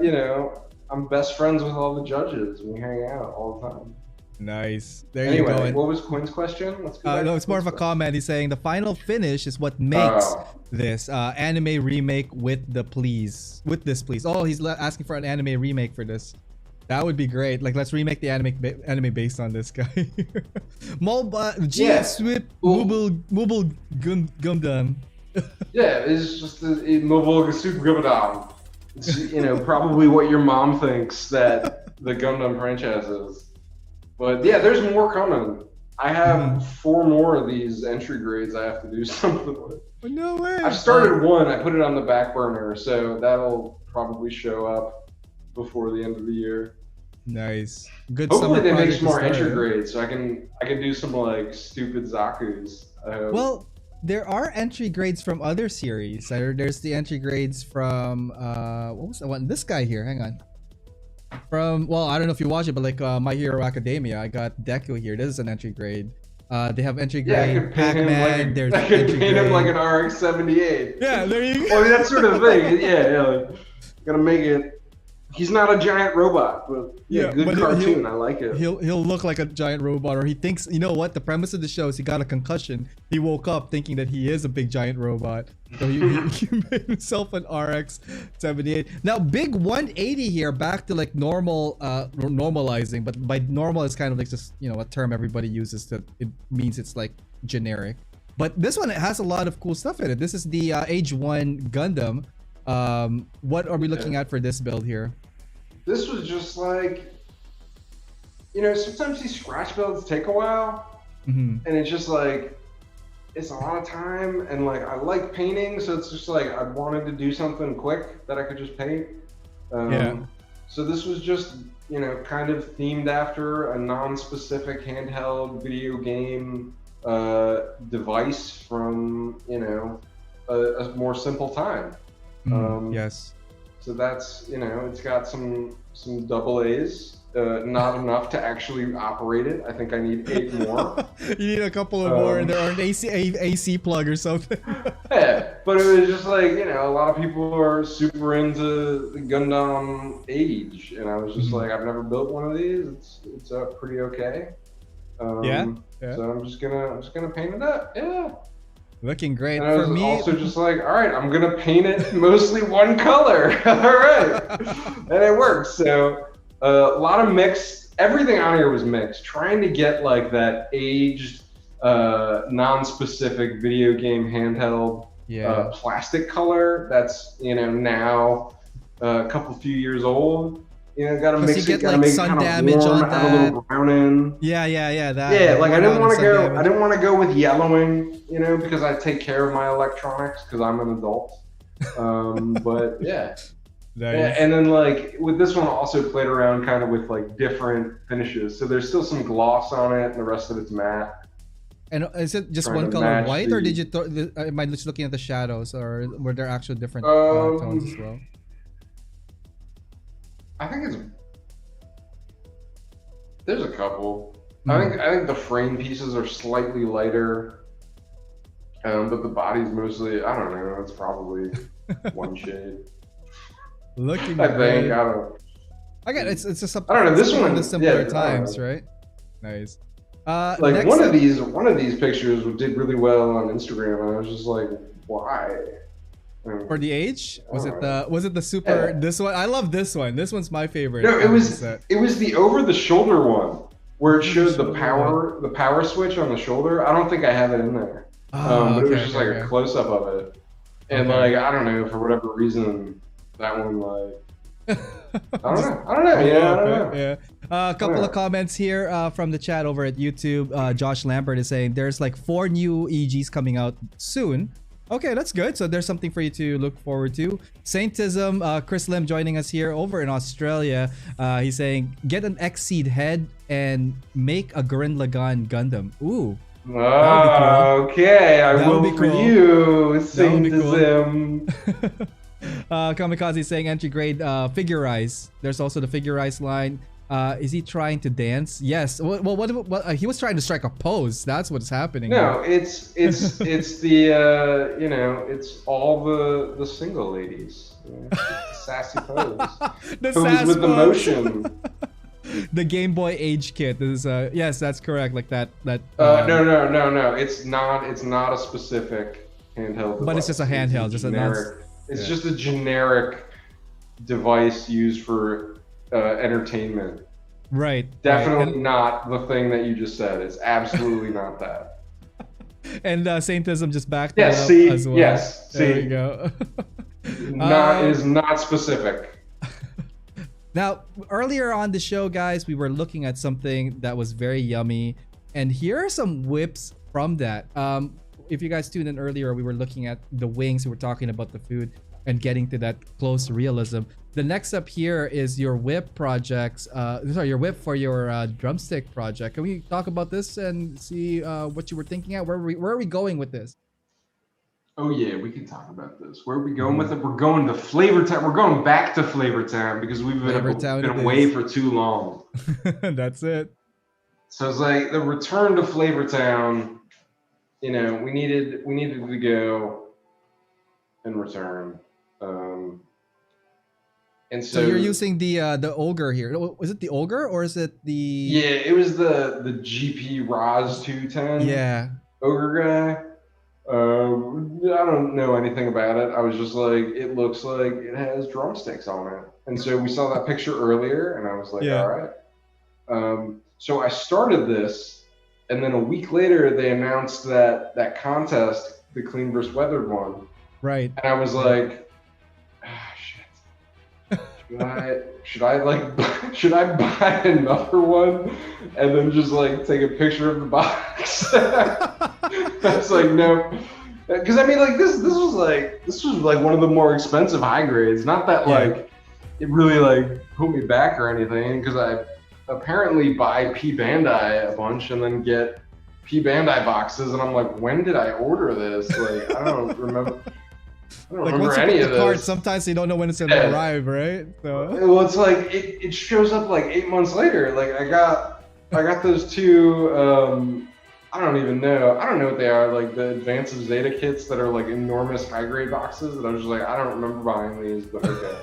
Speaker 3: you know, I'm best friends with all the judges. We hang out all the time.
Speaker 2: Nice. There
Speaker 3: Anyway,
Speaker 2: you go.
Speaker 3: what was Quinn's question? Let's go back
Speaker 2: No,
Speaker 3: to
Speaker 2: it's more of a
Speaker 3: Quinn's
Speaker 2: comment. He's saying the final finish is what makes this anime remake with this please. Oh, he's asking for an anime remake for this. That would be great. Like, let's remake the anime based on this guy. Swip Mobile Gundam.
Speaker 3: Yeah, it's just a mobile super Gundam. It's, you know, probably what your mom thinks that the Gundam franchise is. But yeah, there's more coming. I have 4 more of these entry grades I have to do something with.
Speaker 2: No way.
Speaker 3: I've started one. I put it on the back burner, so that'll probably show up before the end of the year.
Speaker 2: Nice. Good.
Speaker 3: Hopefully they make some more entry grades, so I can do some like stupid Zaku's.
Speaker 2: Well, there are entry grades from other series. There's the entry grades from what was the one? This guy here. Hang on. From, well, I don't know if you watch it, but like My Hero Academia, I got Deku here. This is an entry grade. They have entry grade Pac-Man. There's
Speaker 3: I could paint him like an RX-78.
Speaker 2: Yeah, there you go.
Speaker 3: Well, I mean, that sort of thing. Yeah, like, gotta make it. He's not a giant robot, but good cartoon. I like it.
Speaker 2: He'll look like a giant robot, or he thinks, you know what? The premise of the show is he got a concussion. He woke up thinking that he is a big giant robot. So he made himself an RX-78. Now, big 180 here, back to like normal, normalizing. But by normal, it's kind of like just, you know, a term everybody uses that it means it's like generic. But this one, it has a lot of cool stuff in it. This is the Age 1 Gundam. What are we looking at for this build here?
Speaker 3: This was just like, you know, sometimes these scratch builds take a while, and it's just like, it's a lot of time, and like, I like painting, so it's just like, I wanted to do something quick that I could just paint. So this was just, you know, kind of themed after a non-specific handheld video game device from, you know, a more simple time.
Speaker 2: Yes.
Speaker 3: So that's, you know, it's got some double A's, not enough to actually operate it. I think I need 8 more.
Speaker 2: You need a couple of more, and there are an AC plug or something.
Speaker 3: Yeah, but it was just like, you know, a lot of people are super into the Gundam Age, and I was just like, I've never built one of these. It's pretty okay.
Speaker 2: Yeah.
Speaker 3: So I'm just gonna paint it up. Yeah.
Speaker 2: Looking great.
Speaker 3: And I was
Speaker 2: for me,
Speaker 3: also just like, all right, I'm gonna paint it mostly one color. All right, and it works. So a lot of mixed. Everything on here was mixed. Trying to get like that aged, non-specific video game handheld plastic color. That's, you know, now a few years old. You know, gotta mix it. Gotta make it kind of warm, add a little brown in.
Speaker 2: Yeah. That.
Speaker 3: Yeah, like I didn't want to go with yellowing, you know, because I take care of my electronics because I'm an adult. But yeah. Nice. And then like with this one, I also played around kind of with like different finishes. So there's still some gloss on it, and the rest of it's matte.
Speaker 2: And is it just one color white, or did you? Am I just looking at the shadows, or were there actual different tones as well?
Speaker 3: I think there's a couple. I think the frame pieces are slightly lighter, but the body's mostly, I don't know, it's probably one shade.
Speaker 2: Looking
Speaker 3: I think, I don't know.
Speaker 2: I got it's a
Speaker 3: I don't know, this one,
Speaker 2: the simpler times, right? Nice.
Speaker 3: Like one of these pictures did really well on Instagram, and I was just like, why?
Speaker 2: For the Age? Was it the super this one? I love this one. This one's my favorite.
Speaker 3: No, it was the over the shoulder one where it showed the power switch on the shoulder. I don't think I have it in there. But it was just like a close up of it. And like, I don't know, for whatever reason, that one like I don't know. Yeah, I don't know.
Speaker 2: Yeah. A couple of comments here from the chat over at YouTube. Josh Lambert is saying there's like 4 new EGs coming out soon. Okay, that's good. So there's something for you to look forward to. Saintism, Chris Lim joining us here over in Australia. He's saying, get an X-Seed head and make a Gurren Lagann Gundam. Ooh.
Speaker 3: Okay, I
Speaker 2: That would
Speaker 3: will
Speaker 2: be
Speaker 3: for
Speaker 2: cool.
Speaker 3: you,
Speaker 2: That would be cool.
Speaker 3: Saintism.
Speaker 2: Kamikaze saying entry grade figurize. There's also the figurize line. Is he trying to dance? Yes. Well, what he was trying to strike a pose. That's what's happening.
Speaker 3: No, it's the you know, it's all the single ladies. You know, sassy pose.
Speaker 2: The
Speaker 3: pose
Speaker 2: sass
Speaker 3: with
Speaker 2: pose.
Speaker 3: emotion.
Speaker 2: The Game Boy Age kit. This is yes, that's correct. Like that.
Speaker 3: No. It's not a specific handheld device.
Speaker 2: But it's just a handheld. Just
Speaker 3: generic. It's just a generic device used for entertainment.
Speaker 2: Right.
Speaker 3: Definitely
Speaker 2: right.
Speaker 3: not the thing that you just said. It's absolutely not that.
Speaker 2: And Saintism just backed
Speaker 3: Yes,
Speaker 2: that up
Speaker 3: see,
Speaker 2: as well.
Speaker 3: yes,
Speaker 2: There
Speaker 3: see.
Speaker 2: you go.
Speaker 3: Is not specific.
Speaker 2: Now, earlier on the show, guys, we were looking at something that was very yummy, and here are some whips from that. If you guys tuned in earlier, we were looking at the wings. We were talking about the food and getting to that close realism. The next up here is your whip projects. Sorry, your whip for your drumstick project. Can we talk about this and see what you were thinking at? Where are we going with this?
Speaker 3: Oh yeah, we can talk about this. Where are we going with it? We're going to Flavor Town. We're going back to Flavor Town because we've been away for too long.
Speaker 2: That's it.
Speaker 3: So it's like the return to Flavor Town. You know, we needed to go and return. And
Speaker 2: So you're using the ogre here. Was it the ogre or is it the?
Speaker 3: Yeah, it was the GP Roz 210.
Speaker 2: Yeah.
Speaker 3: Ogre guy. I don't know anything about it. I was just like, it looks like it has drumsticks on it. And so we saw that picture earlier, and I was like,
Speaker 2: Yeah.
Speaker 3: all right. So I started this, and then a week later, they announced that contest, the Clean vs. Weathered one.
Speaker 2: Right.
Speaker 3: And I was like, shit. Should I buy another one and then just like take a picture of the box? That's like no, because I mean like this was like one of the more expensive high grades. Not that like it really like put me back or anything, because I apparently buy P Bandai a bunch and then get P Bandai boxes, and I'm like, when did I order this? Like I don't remember. I don't remember
Speaker 2: once you
Speaker 3: any
Speaker 2: put
Speaker 3: of
Speaker 2: the
Speaker 3: this.
Speaker 2: card, sometimes you don't know when it's gonna arrive, right? So
Speaker 3: Well, it's like it shows up like 8 months later. Like I got those two. I don't even know. I don't know what they are. Like the Advance of Zeta kits that are like enormous high grade boxes. And I was just like, I don't remember buying these, but okay.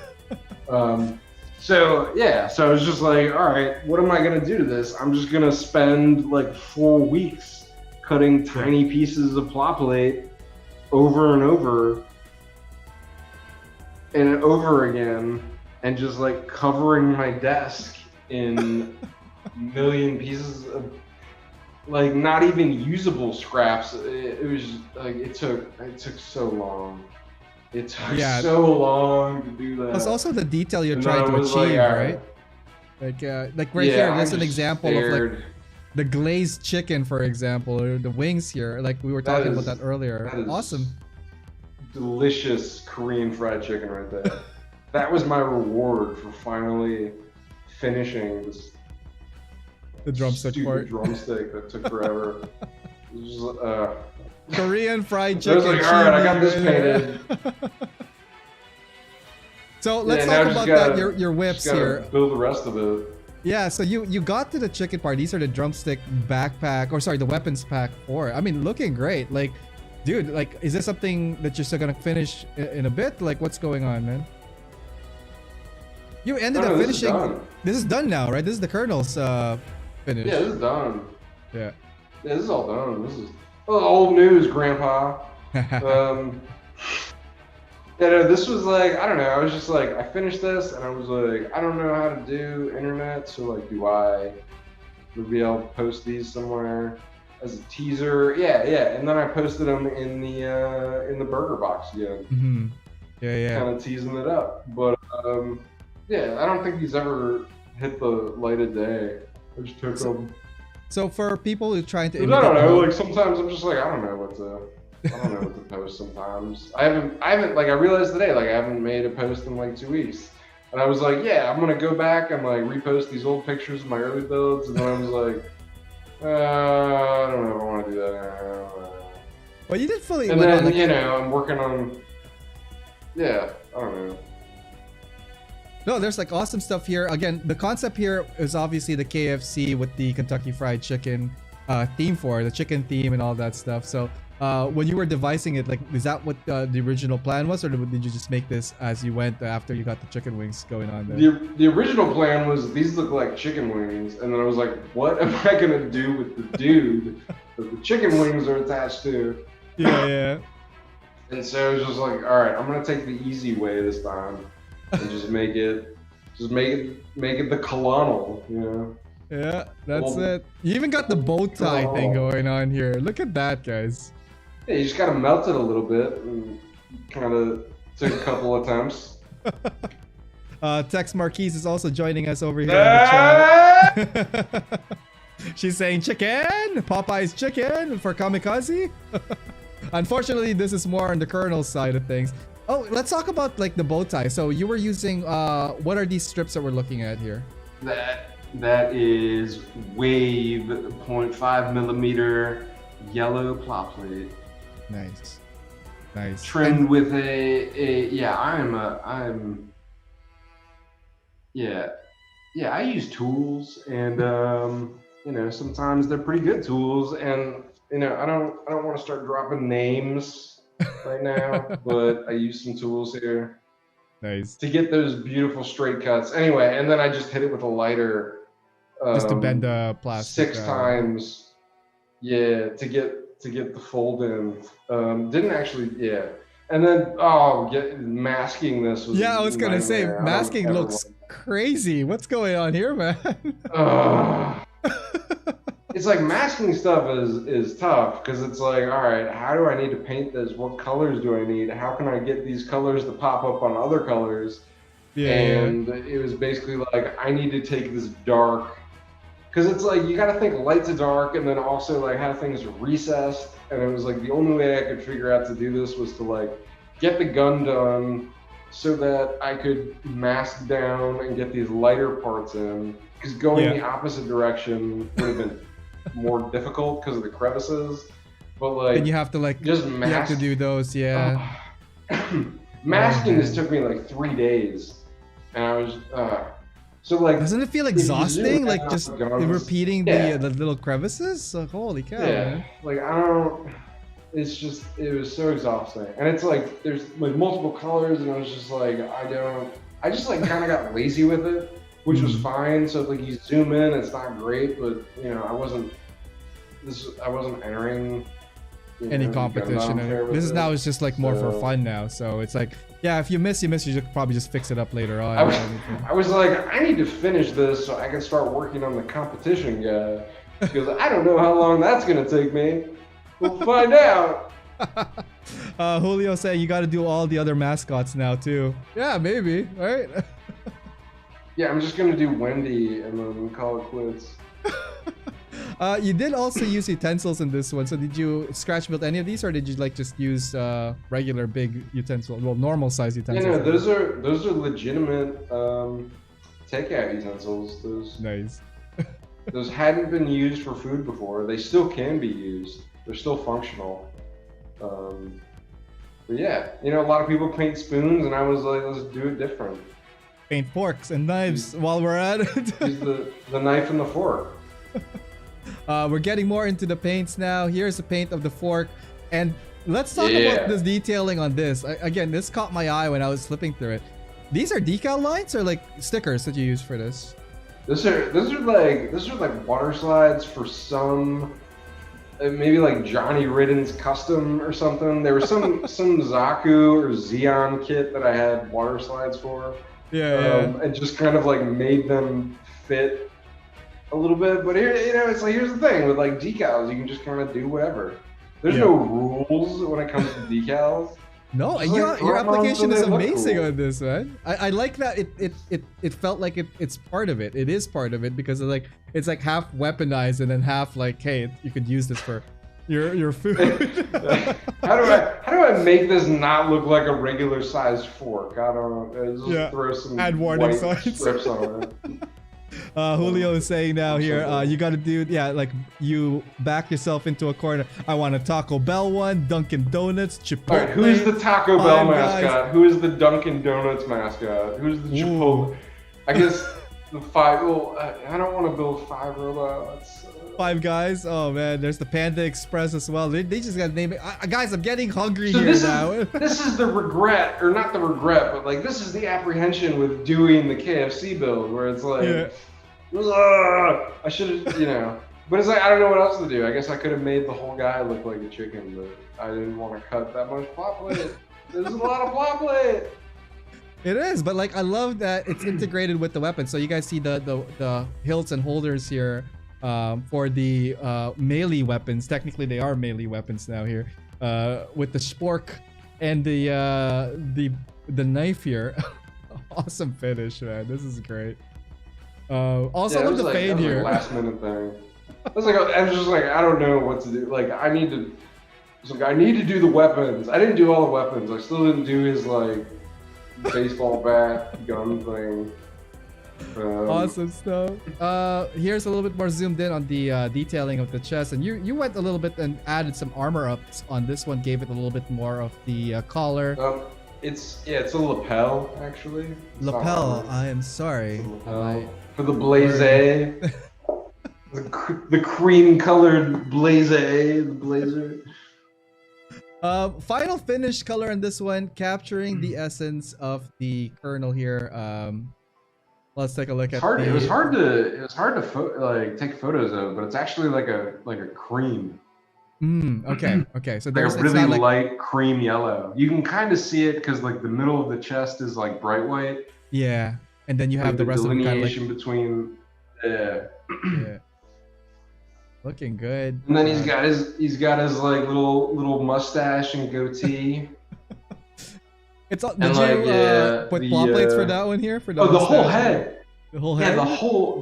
Speaker 3: So yeah. So I was just like, all right, what am I gonna do to this? I'm just gonna spend like 4 weeks cutting tiny pieces of plot plate over and over. And over again, and just like covering my desk in a million pieces of like not even usable scraps. It was like it took so long. It took so long to do that.
Speaker 2: Plus also the detail you're
Speaker 3: And
Speaker 2: trying
Speaker 3: I
Speaker 2: to
Speaker 3: was
Speaker 2: achieve,
Speaker 3: like,
Speaker 2: right? Like right here, that's
Speaker 3: I
Speaker 2: an
Speaker 3: just
Speaker 2: example of like the glazed chicken, for example, or the wings here. Like we were talking about that earlier.
Speaker 3: That is
Speaker 2: Awesome.
Speaker 3: Delicious Korean fried chicken right there. That was my reward for finally finishing this
Speaker 2: The drumstick
Speaker 3: stupid
Speaker 2: part.
Speaker 3: drumstick that took forever. It was just,
Speaker 2: Korean fried
Speaker 3: I
Speaker 2: chicken.
Speaker 3: was like, all right, I got this
Speaker 2: chili,
Speaker 3: painted.
Speaker 2: So let's
Speaker 3: now
Speaker 2: talk
Speaker 3: I just
Speaker 2: about
Speaker 3: gotta-
Speaker 2: that. Your whips
Speaker 3: just gotta
Speaker 2: here.
Speaker 3: build the rest of it.
Speaker 2: Yeah, so you got to the chicken part. These are the drumstick backpack, or sorry, the weapons pack 4. I mean, looking great. Like, dude, like, is this something that you're still gonna finish in a bit? Like, what's going on, man? You ended up
Speaker 3: This is
Speaker 2: finishing.
Speaker 3: done.
Speaker 2: This is done now, right? This is the Colonel's finish.
Speaker 3: Yeah, this is done.
Speaker 2: Yeah.
Speaker 3: Yeah, this is all done. This is old news, Grandpa. Yeah, no, this was like, I don't know, I was just like, I finished this and I was like, I don't know how to do internet, so like, do I maybe I'll post these somewhere as a teaser? Yeah, and then I posted them in the burger box again.
Speaker 2: Mm-hmm. Yeah.
Speaker 3: Kind of teasing it up. But yeah, I don't think he's ever hit the light of day. I just took them.
Speaker 2: So for people who trying to
Speaker 3: I don't know, like sometimes I'm just like, I don't know what to I don't know what to post sometimes. I haven't like I realized today like I haven't made a post in like 2 weeks. And I was like, yeah, I'm gonna go back and like repost these old pictures of my early builds, and then I was like, I don't know if I want to do that.
Speaker 2: Well, you did fully.
Speaker 3: And then you know, I'm working on. Yeah, I don't know.
Speaker 2: No, there's like awesome stuff here. Again, the concept here is obviously the KFC with the Kentucky Fried Chicken theme for the chicken theme and all that stuff. So when you were devising it, like, is that what the original plan was, or did you just make this as you went after you got the chicken wings going on there?
Speaker 3: The original plan was these look like chicken wings, and then I was like, what am I gonna do with the dude that the chicken wings are attached to?
Speaker 2: Yeah.
Speaker 3: And so I was just like, all right, I'm gonna take the easy way this time and just make it the colonel, you know?
Speaker 2: Yeah, that's it. You even got the bow tie thing going on here. Look at that, guys.
Speaker 3: Yeah, you just gotta melt it a little bit and kind of took a couple attempts.
Speaker 2: Tex Marquise is also joining us over here on the chat. She's saying chicken, Popeye's chicken for Kamikaze. Unfortunately, this is more on the Colonel's side of things. Oh, let's talk about like the bow tie. So you were using what are these strips that we're looking at here?
Speaker 3: That is wave 0.5 millimeter yellow plot plate.
Speaker 2: Nice.
Speaker 3: Trimmed with I use tools, and you know, sometimes they're pretty good tools, and you know, I don't want to start dropping names right now, but I use some tools here.
Speaker 2: Nice.
Speaker 3: To get those beautiful straight cuts. Anyway, and then I just hit it with a lighter.
Speaker 2: Just to bend the plastic.
Speaker 3: 6 times. Yeah, to get the fold in. Didn't actually, yeah. And then, masking this was
Speaker 2: I was gonna say, masking looks crazy. What's going on here, man?
Speaker 3: It's like masking stuff is tough, because it's like, all right, how do I need to paint this? What colors do I need? How can I get these colors to pop up on other colors? And it was basically like, I need to take this dark, because it's like, you got to think light to dark, and then also like have things recessed. And it was like, the only way I could figure out to do this was to like get the gun done so that I could mask down and get these lighter parts in, because going the opposite direction would have been more difficult because of the crevices. But like,
Speaker 2: and you have to like
Speaker 3: just mask.
Speaker 2: You have to do those,
Speaker 3: masking this took me like 3 days, and I was so like.
Speaker 2: Doesn't it feel exhausting? Like just repeating the little crevices? So, holy cow!
Speaker 3: Yeah,
Speaker 2: man.
Speaker 3: Like I don't. It's just, it was so exhausting, and it's like there's like multiple colors, and I was just like, I just like kind of got lazy with it, which was fine. So like you zoom in, it's not great, but you know, I wasn't entering
Speaker 2: any competition. This is now, it's just like more for fun now. So it's like, yeah, if you miss, you should probably just fix it up later on.
Speaker 3: I was like, I need to finish this so I can start working on the competition guy, because I don't know how long that's gonna take me. We'll find out.
Speaker 2: Julio saying you got to do all the other mascots now too. Yeah, maybe, right?
Speaker 3: Yeah, I'm just gonna do Wendy and then call it quits.
Speaker 2: You did also use utensils in this one. So did you scratch build any of these, or did you like just use regular big utensils, well, normal size utensils?
Speaker 3: Yeah, no, those are legitimate takeout utensils. Those
Speaker 2: nice.
Speaker 3: Those hadn't been used for food before. They still can be used. They're still functional. But yeah, you know, a lot of people paint spoons, and I was like, let's do it different.
Speaker 2: Paint forks and knives while we're at it.
Speaker 3: Use the knife and the fork.
Speaker 2: We're getting more into the paints now. Here's the paint of the fork. And let's talk about the detailing on this. Again, this caught my eye when I was flipping through it. These are decal lines or like stickers that you use for this?
Speaker 3: Those are like water slides for some, maybe like Johnny Ridden's custom or something. There was some Zaku or Xeon kit that I had water slides for. And just kind of like made them fit a little bit. But here, you know, it's like, here's the thing with like decals, you can just kind of do whatever. There's no rules when it comes to decals.
Speaker 2: No, and
Speaker 3: like,
Speaker 2: your application is amazing on this, man. I like that it felt like it's part of it. It is part of it because it's like half weaponized and then half like, hey, you could use this for your food.
Speaker 3: How do I make this not look like a regular sized fork? I don't know. Just throw some
Speaker 2: add warning
Speaker 3: white
Speaker 2: signs.
Speaker 3: strips on it.
Speaker 2: Julio is saying now here, you gotta do, like you back yourself into a corner. I want a Taco Bell one, Dunkin' Donuts, Chipotle.
Speaker 3: All right, who's the Taco Bell
Speaker 2: Guys.
Speaker 3: mascot? Who is the Dunkin' Donuts mascot? Who's the Chipotle? I guess the five. Well, I don't want to build 5 robots.
Speaker 2: Five Guys. Oh man, there's the Panda Express as well. They just got to name it. Guys, I'm getting hungry
Speaker 3: So
Speaker 2: here now.
Speaker 3: this is the regret, or not the regret, but like this is the apprehension with doing the KFC build, where it's like, "Ugh, I should have, But it's like I don't know what else to do. I guess I could have made the whole guy look like a chicken, but I didn't want to cut that much plot plate. There's a lot of plot plate.
Speaker 2: It is, but like I love that it's integrated with the weapon. So you guys see the hilts and holders here for the melee weapons. Technically, they are melee weapons now here with the spork and the knife here. Awesome finish, man. This is great. Also, I love the fade here.
Speaker 3: Like a last minute thing. I was just like, I don't know what to do. Like, I need to do the weapons. I didn't do all the weapons. I still didn't do his like baseball bat gun thing.
Speaker 2: Awesome stuff. Here's a little bit more zoomed in on the detailing of the chest, and you went a little bit and added some armor ups on this one. Gave it a little bit more of the collar.
Speaker 3: It's a lapel actually.
Speaker 2: Lapel. I am sorry.
Speaker 3: For the blaze. The cream-colored blazer.
Speaker 2: Final finish color in this one, capturing the essence of the kernel here. Let's take a look at.
Speaker 3: It was hard to take photos of, but it's actually like a cream.
Speaker 2: Okay. So there's
Speaker 3: like a really light cream yellow. You can kind of see it because like the middle of the chest is like bright white.
Speaker 2: Yeah, and then you have the rest of the
Speaker 3: delineation between.
Speaker 2: Yeah. Looking good.
Speaker 3: And then he's got his like little mustache and goatee.
Speaker 2: Did you put plot plates for that one here? For the
Speaker 3: whole head.
Speaker 2: The whole head.
Speaker 3: Yeah, the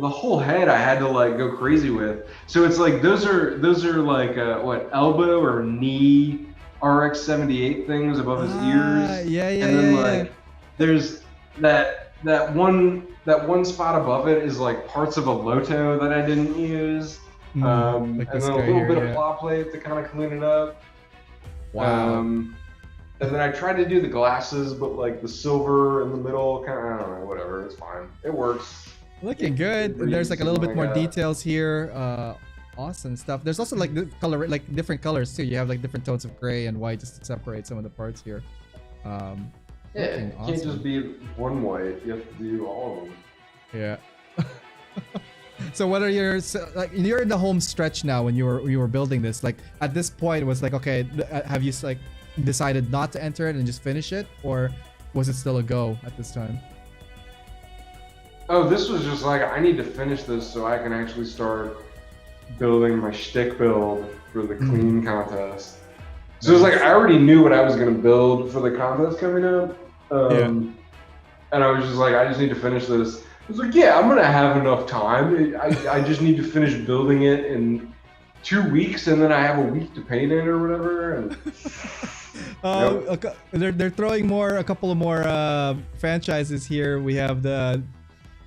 Speaker 3: whole head. I had to like go crazy with. So it's like those are like elbow or knee RX-78 things above his ears.
Speaker 2: Yeah.
Speaker 3: And then there's that one spot above it is like parts of a Loto that I didn't use. And then a little bit of plot plate to kind of clean it up.
Speaker 2: Wow.
Speaker 3: And then I tried to do the glasses, but like the silver in the middle, kind of, I don't know, whatever. It's fine. It works.
Speaker 2: Looking good. And there's like a little bit more details here. Awesome stuff. There's also like the color, like different colors too. You have like different tones of gray and white just to separate some of the parts here.
Speaker 3: Yeah, it can't just be one white. You have to do all of them.
Speaker 2: Yeah. So what are your you're in the home stretch now when you were building this, like at this point it was like, okay, have you like decided not to enter it and just finish it, or was it still a go at this time?
Speaker 3: Oh, this was just like, I need to finish this so I can actually start building my shtick build for the clean contest. So it was like, I already knew what I was going to build for the contest coming up. And I was just like, I just need to finish this. I was like, yeah, I'm going to have enough time. I just need to finish building it in 2 weeks, and then I have a week to paint it or whatever. And
Speaker 2: they're throwing a couple of more franchises here. We have the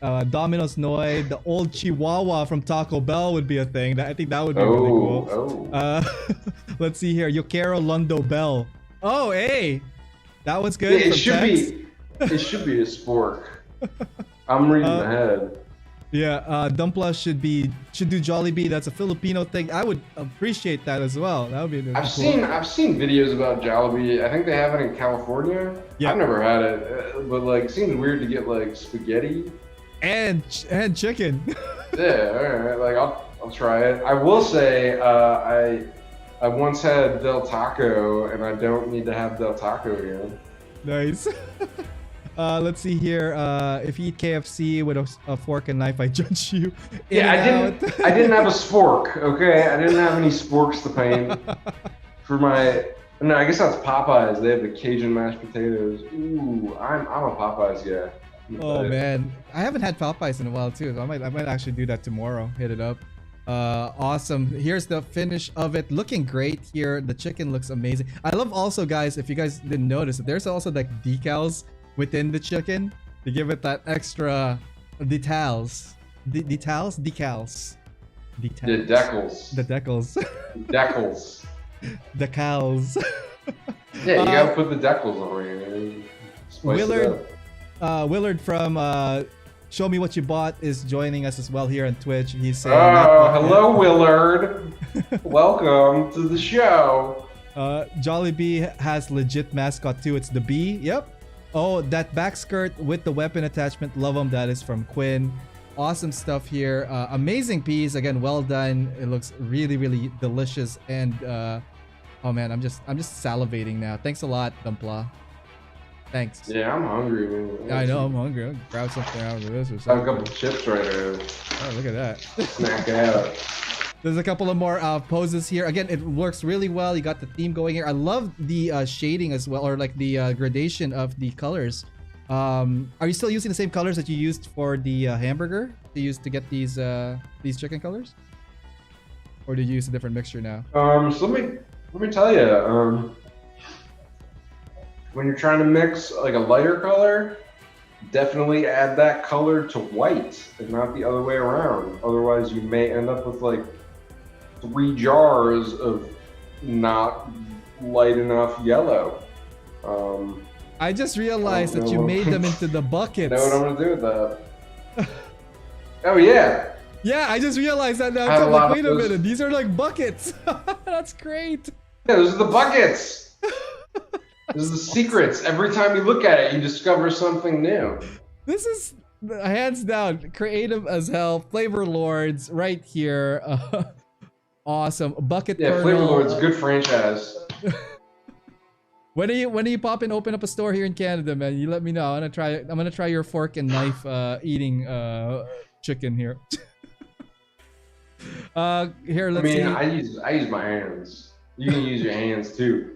Speaker 2: Domino's Noid, the old Chihuahua from Taco Bell would be a thing. I think that would be really cool. Let's see here, Yokero Lundo Bell. Oh, hey, that was good.
Speaker 3: Yeah, it should be a spork. I'm reading ahead.
Speaker 2: Yeah, Dumbpla should do Jollibee. That's a Filipino thing. I would appreciate that as well. That would be.
Speaker 3: I've seen videos about Jollibee. I think they have it in California. Yeah. I've never had it, but like, it seems weird to get like spaghetti
Speaker 2: and chicken.
Speaker 3: Yeah, all right. Like I'll try it. I will say, I once had Del Taco, and I don't need to have Del Taco again.
Speaker 2: Nice. Let's see here. If you eat KFC with a fork and knife, I judge you.
Speaker 3: I didn't have a spork. Okay, I didn't have any sporks to paint for my. No, I guess that's Popeyes. They have the Cajun mashed potatoes. Ooh, I'm a Popeyes guy.
Speaker 2: Oh man, I haven't had Popeyes in a while too. So I might actually do that tomorrow. Hit it up. Awesome. Here's the finish of it. Looking great here. The chicken looks amazing. I love also, guys, if you guys didn't notice, there's also like decals within the chicken to give it that extra details. Details? Decals.
Speaker 3: The decals.
Speaker 2: The decals.
Speaker 3: Decals.
Speaker 2: Decals.
Speaker 3: Yeah, you gotta put the decals on here.
Speaker 2: Willard from Show Me What You Bought is joining us as well here on Twitch. He's saying,
Speaker 3: hello, Willard. Welcome to the show.
Speaker 2: Jollibee has legit mascot too. It's the bee. Yep. Oh, that back skirt with the weapon attachment. Love them. That is from Quinn. Awesome stuff here. Amazing piece. Again, well done. It looks really, really delicious. And oh man, I'm just salivating now. Thanks a lot, Dumbpla. Thanks.
Speaker 3: Yeah, I'm hungry, man.
Speaker 2: I know, I'm hungry. I'll grab something out of this or
Speaker 3: I have
Speaker 2: something.
Speaker 3: a couple chips right here.
Speaker 2: Oh, look at that.
Speaker 3: Snack out.
Speaker 2: There's a couple of more poses here. Again, it works really well. You got the theme going here. I love the shading as well, or like the gradation of the colors. Are you still using the same colors that you used for the hamburger? You used to get these chicken colors? Or did you use a different mixture now?
Speaker 3: So let me tell you. When you're trying to mix like a lighter color, definitely add that color to white and not the other way around. Otherwise, you may end up with like 3 jars of not light enough yellow.
Speaker 2: I just realized that you made them into the buckets.
Speaker 3: Know what I'm gonna do with that? Oh yeah.
Speaker 2: Yeah, I just realized that now. I'm like, wait a minute, these are like buckets. That's great.
Speaker 3: Yeah, those are the buckets. This is the secrets. Every time you look at it, you discover something new.
Speaker 2: This is hands down creative as hell. Flavor Lords right here. Awesome. Bucket
Speaker 3: Yeah,
Speaker 2: Colonel.
Speaker 3: Flavor Lords, good franchise.
Speaker 2: When are you pop and open up a store here in Canada, man? You let me know. I'm gonna try your fork and knife eating chicken here. Here, let's see.
Speaker 3: I use my hands. You can use your hands too.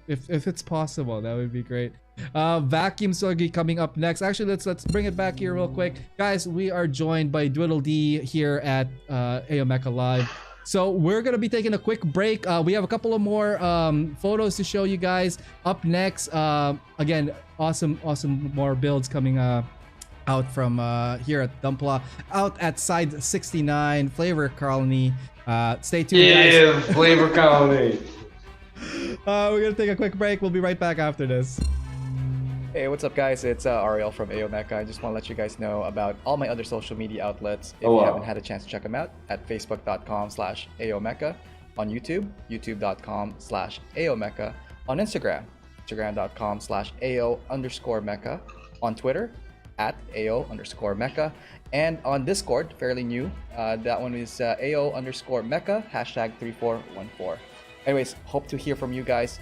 Speaker 2: If it's possible, that would be great. Vacuum Sogi coming up next. Actually, let's bring it back here real quick, guys. We are joined by Dwiddle D here at AO Mecha Live. So we're gonna be taking a quick break. We have a couple of more photos to show you guys. Up next, again, awesome more builds coming out from here at Dumbpla, out at Side 69 Flavor Colony. Stay tuned, guys.
Speaker 3: Yeah, Flavor Colony.
Speaker 2: We're gonna take a quick break. We'll be right back after this.
Speaker 4: Hey, what's up, guys? It's Ariel from AO Mecha. I just want to let you guys know about all my other social media outlets. If you haven't had a chance to check them out, at facebook.com/AOMecha, on YouTube, youtube.com/AOMecha, on Instagram, instagram.com/AO_Mecha, on Twitter, at AO_Mecha, and on Discord, fairly new. That one is AO_Mecha, #3414. Anyways, hope to hear from you guys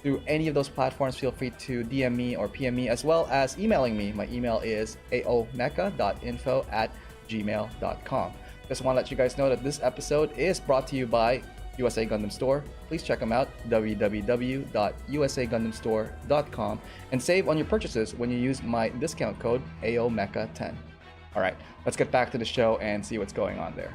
Speaker 4: through any of those platforms. Feel free to DM me or PM me, as well as emailing me. My email is aomecha.info@gmail.com. Just want to let you guys know that this episode is brought to you by USA Gundam Store. Please check them out, www.usagundamstore.com, and save on your purchases when you use my discount code AOMecha10. All right, let's get back to the show and see what's going on there.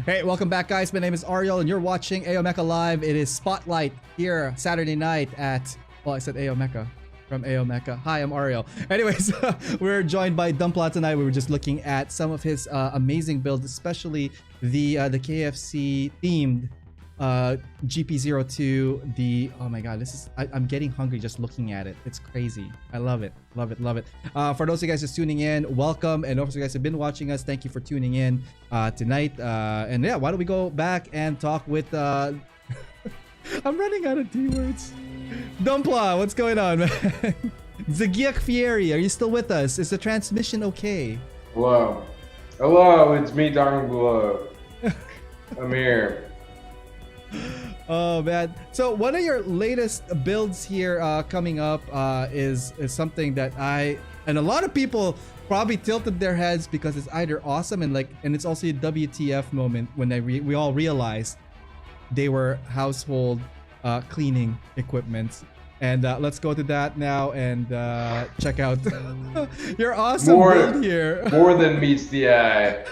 Speaker 2: Hey, welcome back, guys. My name is Ariel, and you're watching AO Mecha Live. It is Spotlight here Saturday night at, well, I said AO Mecha from AO Mecha. Hi, I'm Ariel. Anyways, we're joined by Dumbpla tonight. We were just looking at some of his amazing builds, especially the KFC themed GP02. Oh my god, I'm getting hungry just looking at it. It's crazy. I love it. Love it. For those of you guys just tuning in, welcome. And those of you guys who have been watching us, thank you for tuning in tonight. And yeah, why don't we go back and talk with I'm running out of T-words. Dumbpla, what's going on, man? Zagiak Fieri, are you still with us? Is the transmission okay?
Speaker 3: Hello, it's me, Dumbpla. I'm here.
Speaker 2: Oh man, so one of your latest builds here coming up is something that and a lot of people probably tilted their heads because it's either awesome and it's also a WTF moment when we all realized they were household cleaning equipment. And let's go to that now and check out your awesome build here.
Speaker 3: More than meets the eye.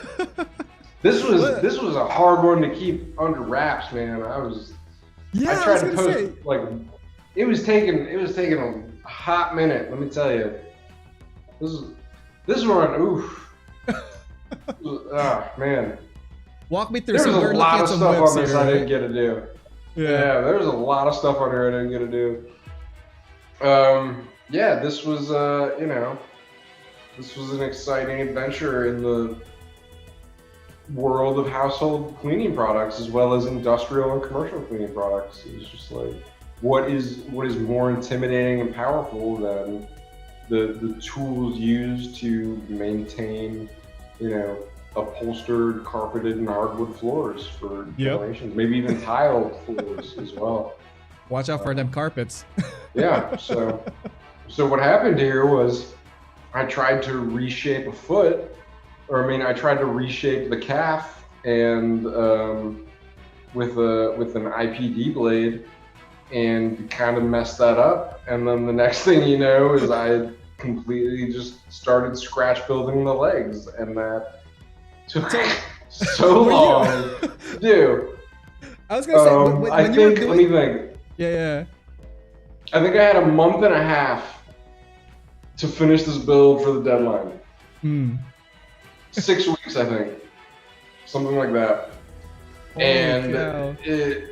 Speaker 3: This was a hard one to keep under wraps, man. I tried to post like it was taking a hot minute. Let me tell you, this one, oof. Man.
Speaker 2: Walk me through.
Speaker 3: There's a lot of stuff on this
Speaker 2: here,
Speaker 3: I didn't get to do. Yeah, there's a lot of stuff on here I didn't get to do. Yeah, this was this was an exciting adventure in the world of household cleaning products as well as industrial and commercial cleaning products. It's just like what is more intimidating and powerful than the tools used to maintain, upholstered, carpeted, and hardwood floors for generations, maybe even tiled floors as well.
Speaker 2: Watch out for them carpets.
Speaker 3: Yeah, so what happened here was I tried to reshape a foot, I tried to reshape the calf and with an IPD blade and kind of messed that up. And then the next thing you know is I completely just started scratch building the legs, and that took so long to do.
Speaker 2: I was gonna say,
Speaker 3: let me think.
Speaker 2: Yeah.
Speaker 3: I think I had a month and a half to finish this build for the deadline. 6 weeks, I think, something like that. And the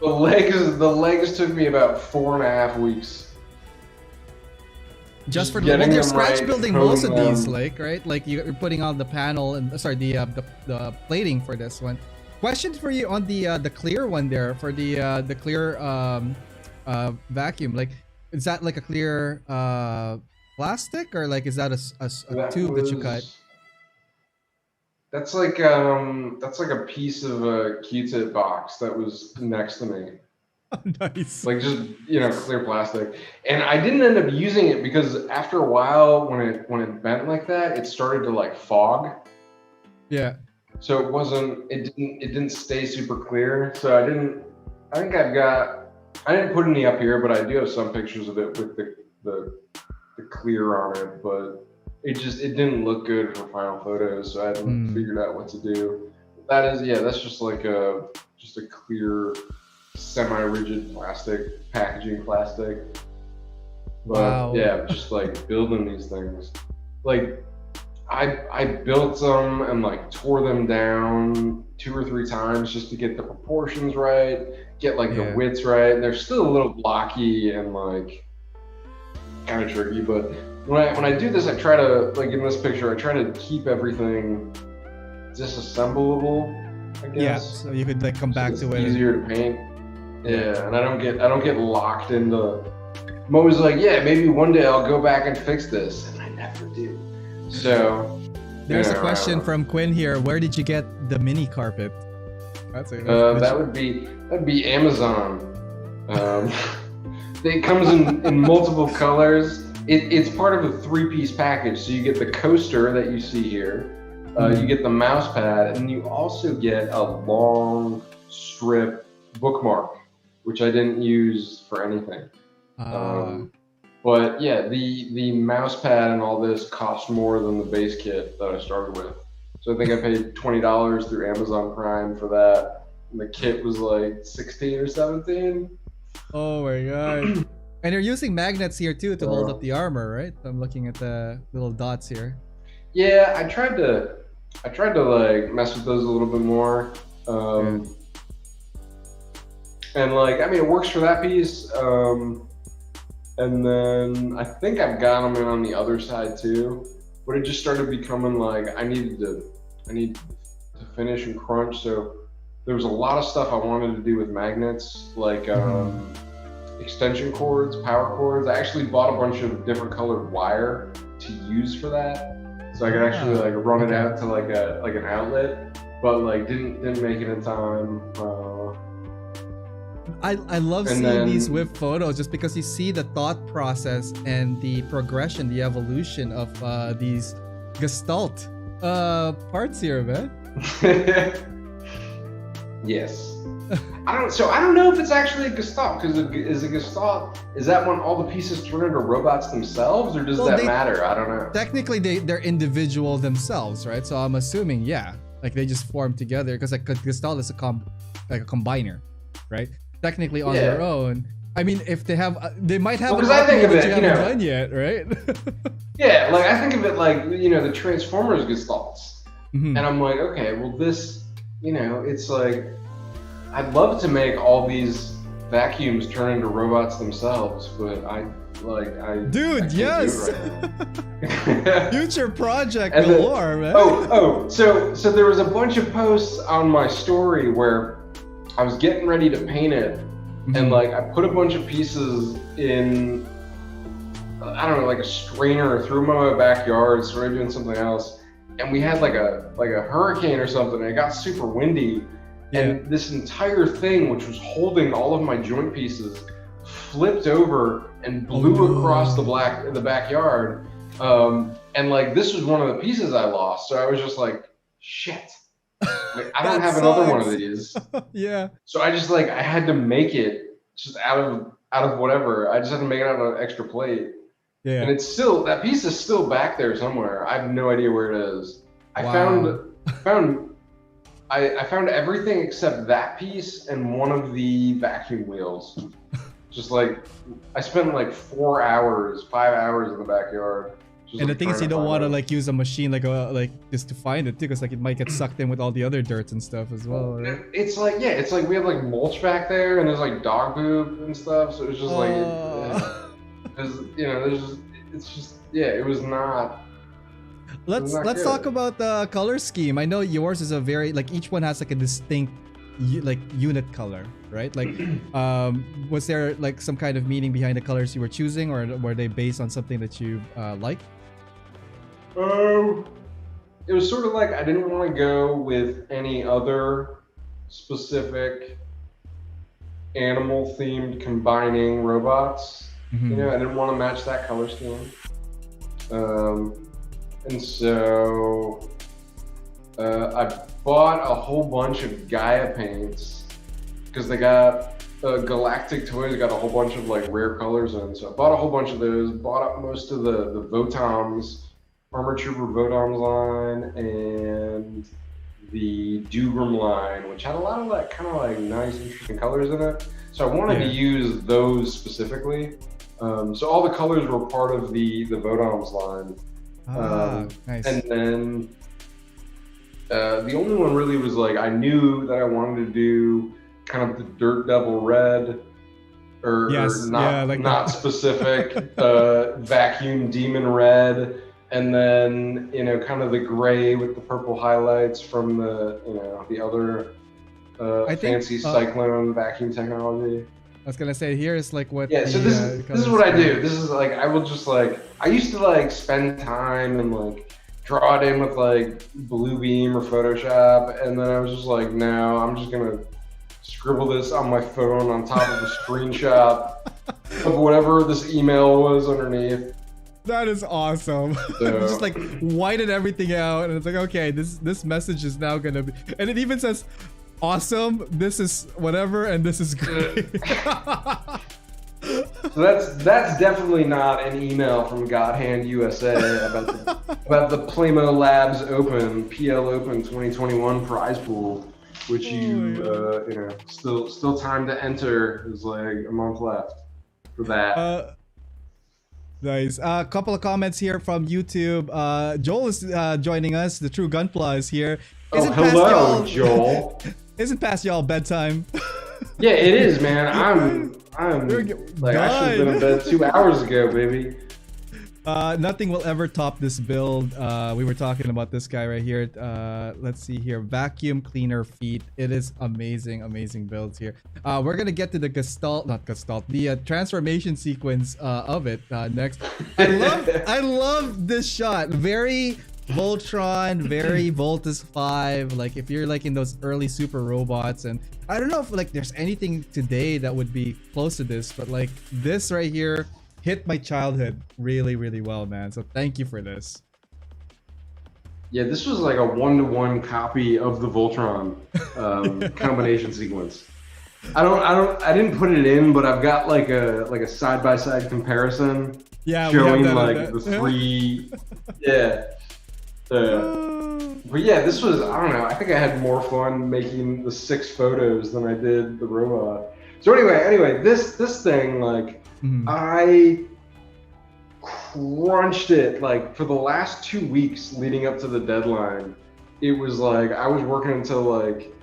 Speaker 3: legs took me about 4.5 weeks.
Speaker 2: Just for they're scratch building most of these, right? Like you're putting on the panel and the plating for this one. Question for you on the clear one there for the clear vacuum. Like, is that like a clear plastic, or like is that a tube that you cut?
Speaker 3: That's like a piece of a Q-tip box that was next to me.
Speaker 2: Oh, nice.
Speaker 3: Like just clear plastic, and I didn't end up using it because after a while, when it bent like that, it started to like fog.
Speaker 2: Yeah.
Speaker 3: So it didn't stay super clear. So I didn't put any up here, but I do have some pictures of it with the clear on it, but it didn't look good for final photos, so I hadn't figured out what to do. That's just like a clear semi-rigid packaging plastic. But
Speaker 2: wow.
Speaker 3: Yeah, just like building these things. Like I built them and like tore them down 2 or 3 times just to get the proportions right, get like the widths right. They're still a little blocky and like kind of tricky, but when I do this, I try to, like in this picture, I try to keep everything disassembleable, I guess.
Speaker 2: Yeah, so you could like come back to it.
Speaker 3: Easier to paint. Yeah, and I don't get locked into. I'm always like, yeah, maybe one day I'll go back and fix this, and I never do. So
Speaker 2: there's a question from Quinn here. Where did you get the mini carpet?
Speaker 3: That would be Amazon. It comes in multiple colors. It's part of a 3-piece package. So you get the coaster that you see here, you get the mouse pad, and you also get a long strip bookmark, which I didn't use for anything. But yeah, the mouse pad and all this cost more than the base kit that I started with. So I think I paid $20 through Amazon Prime for that, and the kit was like 16 or 17.
Speaker 2: Oh my god. And you're using magnets here too to hold up the armor, right? I'm looking at the little dots here.
Speaker 3: Yeah, I tried to like mess with those a little bit more. And like, it works for that piece. And then I think I've got them in on the other side too, but it just started becoming like I need to finish and crunch. So there was a lot of stuff I wanted to do with magnets, like extension cords, power cords. I actually bought a bunch of different colored wire to use for that, so I could actually like run it out to like an outlet, but like didn't make it in time.
Speaker 2: I love seeing these whip photos just because you see the thought process and the progression, the evolution of these gestalt parts here, man.
Speaker 3: Yes. I don't know if it's actually a gestalt, because is a gestalt, is that when all the pieces turn into robots themselves, or does that matter? I don't know.
Speaker 2: Technically, they're individual themselves, right? So I'm assuming, yeah, like they just form together, because like a gestalt is like a combiner, right? Technically on their own. I mean, if they have, they might have
Speaker 3: an option that
Speaker 2: you haven't done yet, right?
Speaker 3: Yeah, like I think of it like, the Transformers gestalts. And I'm like, okay, well this, it's like, I'd love to make all these vacuums turn into robots themselves, but I
Speaker 2: Dude, yes!
Speaker 3: Right
Speaker 2: Future project galore, man.
Speaker 3: So there was a bunch of posts on my story where I was getting ready to paint it, and like I put a bunch of pieces in, I don't know, like a strainer, threw them in my backyard, started doing something else, and we had like a hurricane or something, and it got super windy, and this entire thing, which was holding all of my joint pieces, flipped over and blew across the backyard, and like this was one of the pieces I lost, so I was just like, shit. Like, I don't have another one of these.
Speaker 2: Yeah.
Speaker 3: So I just I had to make it just out of whatever. I just had to make it out of an extra plate.
Speaker 2: Yeah.
Speaker 3: And it's still, that piece is still back there somewhere. I have no idea where it is. I found everything except that piece and one of the vacuum wheels. Just like, I spent like 5 hours in the backyard.
Speaker 2: And the thing is, you don't want to like use a machine like just to find it too, because like it might get sucked in with all the other dirt and stuff as well. Right?
Speaker 3: It's like we have like mulch back there, and there's like dog poop and stuff. So it was just like, it was not.
Speaker 2: Let's talk about the color scheme. I know yours is a very like each one has like a distinct like unit color, right? Like, was there like some kind of meaning behind the colors you were choosing, or were they based on something that you liked?
Speaker 3: It was sort of like I didn't want to go with any other specific animal-themed combining robots. I didn't want to match that color scheme. And so I bought a whole bunch of Gaia paints because they got Galactic Toys got a whole bunch of like rare colors in. So I bought a whole bunch of those. Bought up most of the Votoms, Armor Trooper Votoms line, and the Dugram line, which had a lot of like kind of like nice, interesting colors in it. So I wanted to use those specifically. So all the colors were part of the Votoms line.
Speaker 2: Nice.
Speaker 3: And then the only one really was like, I knew that I wanted to do kind of the Dirt Devil Red, or not specific, Vacuum Demon Red, and then, kind of the gray with the purple highlights from the other fancy Cyclone vacuum technology.
Speaker 2: I was gonna say, here's like what.
Speaker 3: Yeah, so this is what I do. This is like, I will just like, I used to like spend time and like draw it in with like Bluebeam or Photoshop, and then I was just like, no, I'm just gonna scribble this on my phone on top of a screenshot of whatever this email was underneath.
Speaker 2: That is awesome. So, just like whited everything out, and it's like, okay, this message is now gonna be, and it even says, awesome, this is whatever, and this is great.
Speaker 3: So that's definitely not an email from Godhand USA about the Playmo Labs Open PL Open 2021 prize pool, which still time to enter. There's like a month left for that.
Speaker 2: Nice. A couple of comments here from YouTube. Joel is joining us. The True Gunpla is here.
Speaker 3: Hello, Joel.
Speaker 2: Isn't past y'all bedtime?
Speaker 3: Yeah, it is, man. I'm like, I should have been in bed 2 hours ago, baby.
Speaker 2: Nothing will ever top this build. We were talking about this guy right here. Let's see here. Vacuum cleaner feet. It is amazing builds here. We're gonna get to the the transformation sequence of it next. I love this shot. Very Voltron, very Voltus 5. Like if you're like in those early super robots, and I don't know if like there's anything today that would be close to this, but like this right here hit my childhood really well, man. So thank you for this.
Speaker 3: Yeah, this was like a 1-to-1 copy of the Voltron combination sequence. I didn't put it in, but I've got like a side by side comparison
Speaker 2: Yeah,
Speaker 3: showing
Speaker 2: we have that
Speaker 3: like
Speaker 2: on
Speaker 3: the
Speaker 2: that.
Speaker 3: three. Yeah. But yeah, this was, I don't know, I think I had more fun making the 6 photos than I did the robot. So anyway, this thing, like,
Speaker 2: Mhm.
Speaker 3: I crunched it, like, for the last 2 weeks leading up to the deadline. It was like, I was working until like,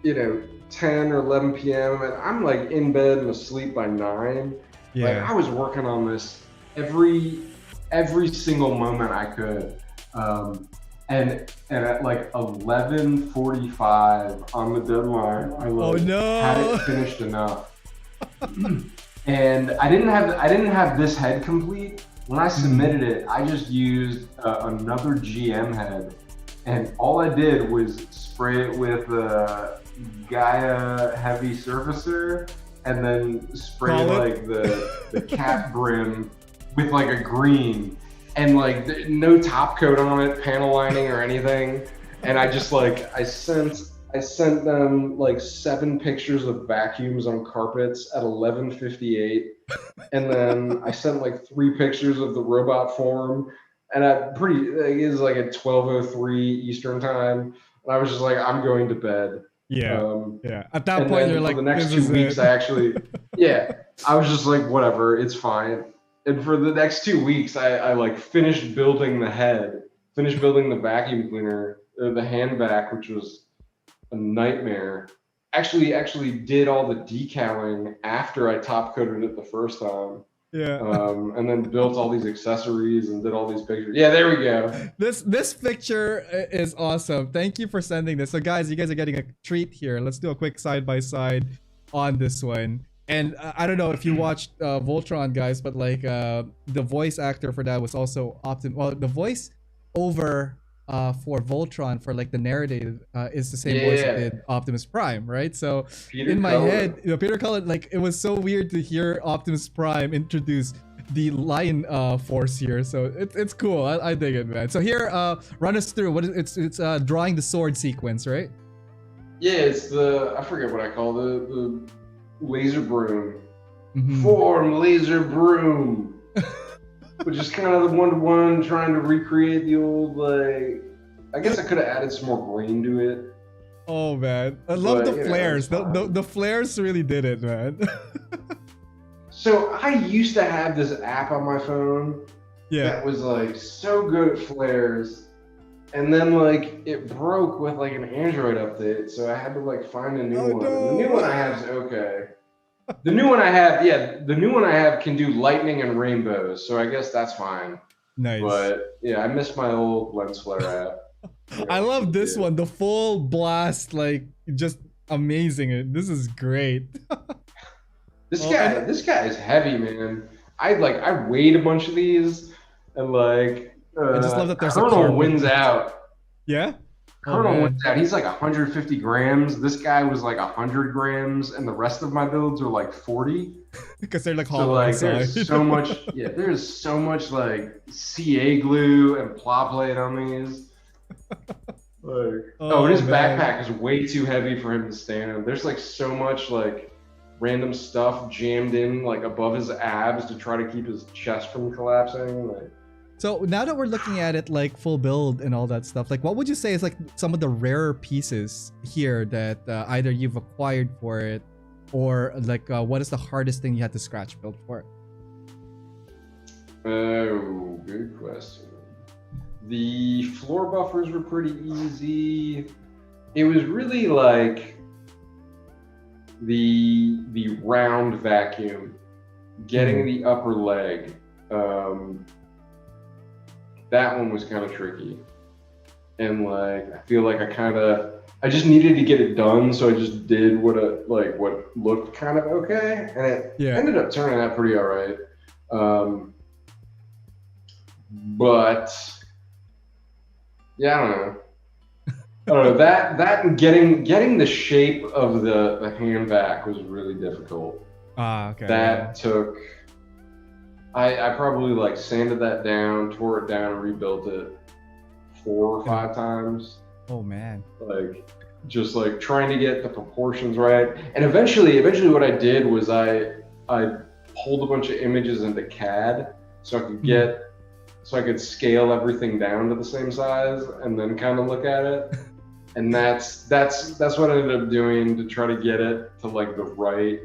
Speaker 3: 10 or 11 p.m. and I'm like in bed and asleep by 9. Like,
Speaker 2: Yeah.
Speaker 3: I was working on this every single moment I could. And at like 11:45 on the deadline, I
Speaker 2: Oh,
Speaker 3: like,
Speaker 2: no.
Speaker 3: had it finished enough. And I didn't have this head complete. When I submitted it, I just used another GM head, and all I did was spray it with Gaia heavy surfacer, and then spray
Speaker 2: Call it?
Speaker 3: like the cap brim with like a green, and like no top coat on it, panel lining or anything. And I just like I sent them like 7 pictures of vacuums on carpets at 11:58, and then I sent like 3 pictures of the robot form, and it was like at 12:03 Eastern time, and I was just like, I'm going to bed.
Speaker 2: Yeah. Yeah. At that
Speaker 3: And
Speaker 2: point,
Speaker 3: then
Speaker 2: you're
Speaker 3: for
Speaker 2: like,
Speaker 3: the next
Speaker 2: this
Speaker 3: 2
Speaker 2: is
Speaker 3: weeks,
Speaker 2: it.
Speaker 3: I actually, I was just like, whatever, it's fine. And for the next 2 weeks, I like finished building the head, finished building the vacuum cleaner, the hand vac, which was a nightmare. Actually did all the decaling after I top coated it the first time.
Speaker 2: Yeah.
Speaker 3: And then built all these accessories and did all these pictures. Yeah, there we go.
Speaker 2: This picture is awesome. Thank you for sending this. So guys, you guys are getting a treat here. Let's do a quick side by side on this one. And I don't know if you watched Voltron, guys, but like the voice actor for that was also the voice over for Voltron for like the narrative is the same voice that did Optimus Prime, right? So
Speaker 3: Peter
Speaker 2: in my
Speaker 3: Cullen.
Speaker 2: head, Peter Cullen, like it was so weird to hear Optimus Prime introduce the Lion Force here. So it's cool. I dig it, man. So here, run us through what is it's drawing the sword sequence, right?
Speaker 3: Yeah, it's I forget what I call the laser broom.
Speaker 2: Mhm.
Speaker 3: Form laser broom. Which is kind of the one-to-one, trying to recreate the old, like, I guess I could have added some more green to it.
Speaker 2: Oh man, I love
Speaker 3: But,
Speaker 2: the flares.
Speaker 3: it's fine.
Speaker 2: The flares really did it, man.
Speaker 3: So I used to have this app on my phone
Speaker 2: Yeah.
Speaker 3: that was like so good at flares, and then like it broke with like an Android update, so I had to like find a new
Speaker 2: Oh,
Speaker 3: one.
Speaker 2: no.
Speaker 3: And the new one I have is okay. The new one I have can do lightning and rainbows, so I guess that's fine.
Speaker 2: Nice.
Speaker 3: But yeah, I miss my old lens flare app.
Speaker 2: I love this one. The full blast, like just amazing. This is great.
Speaker 3: This
Speaker 2: Oh,
Speaker 3: guy is heavy, man. I weighed a bunch of these, and like
Speaker 2: I just love that there's a
Speaker 3: Colonel
Speaker 2: carbon.
Speaker 3: wins out.
Speaker 2: Yeah. Oh,
Speaker 3: Colonel
Speaker 2: man.
Speaker 3: wins out. He's like 150 grams. This guy was like 100 grams, and the rest of my builds are like 40.
Speaker 2: Because they're like
Speaker 3: So
Speaker 2: hollow
Speaker 3: like,
Speaker 2: inside.
Speaker 3: there's so much. Yeah, there's so much like CA glue and pla plate on these. Like, and his
Speaker 2: man.
Speaker 3: backpack is way too heavy for him to stand on. There's like so much like random stuff jammed in like above his abs to try to keep his chest from collapsing. Like,
Speaker 2: So now that we're looking at it like full build and all that stuff, like what would you say is like some of the rarer pieces here that either you've acquired for it, or like what is the hardest thing you had to scratch build for it?
Speaker 3: oh, good question. The floor buffers were pretty easy. It was really like the round vacuum, getting the upper leg. That one was kind of tricky, and like I feel like I just needed to get it done, so I just did what looked kind of okay, and it ended up turning out pretty all right. But yeah, I don't know. That and getting the shape of the hand back was really difficult.
Speaker 2: Ah, okay.
Speaker 3: That took. I probably like sanded that down, tore it down, and rebuilt it 4 or 5 times.
Speaker 2: Oh man.
Speaker 3: Like just like trying to get the proportions right. And eventually what I did was I pulled a bunch of images into CAD so I could scale everything down to the same size and then kind of look at it. And that's what I ended up doing to try to get it to like the right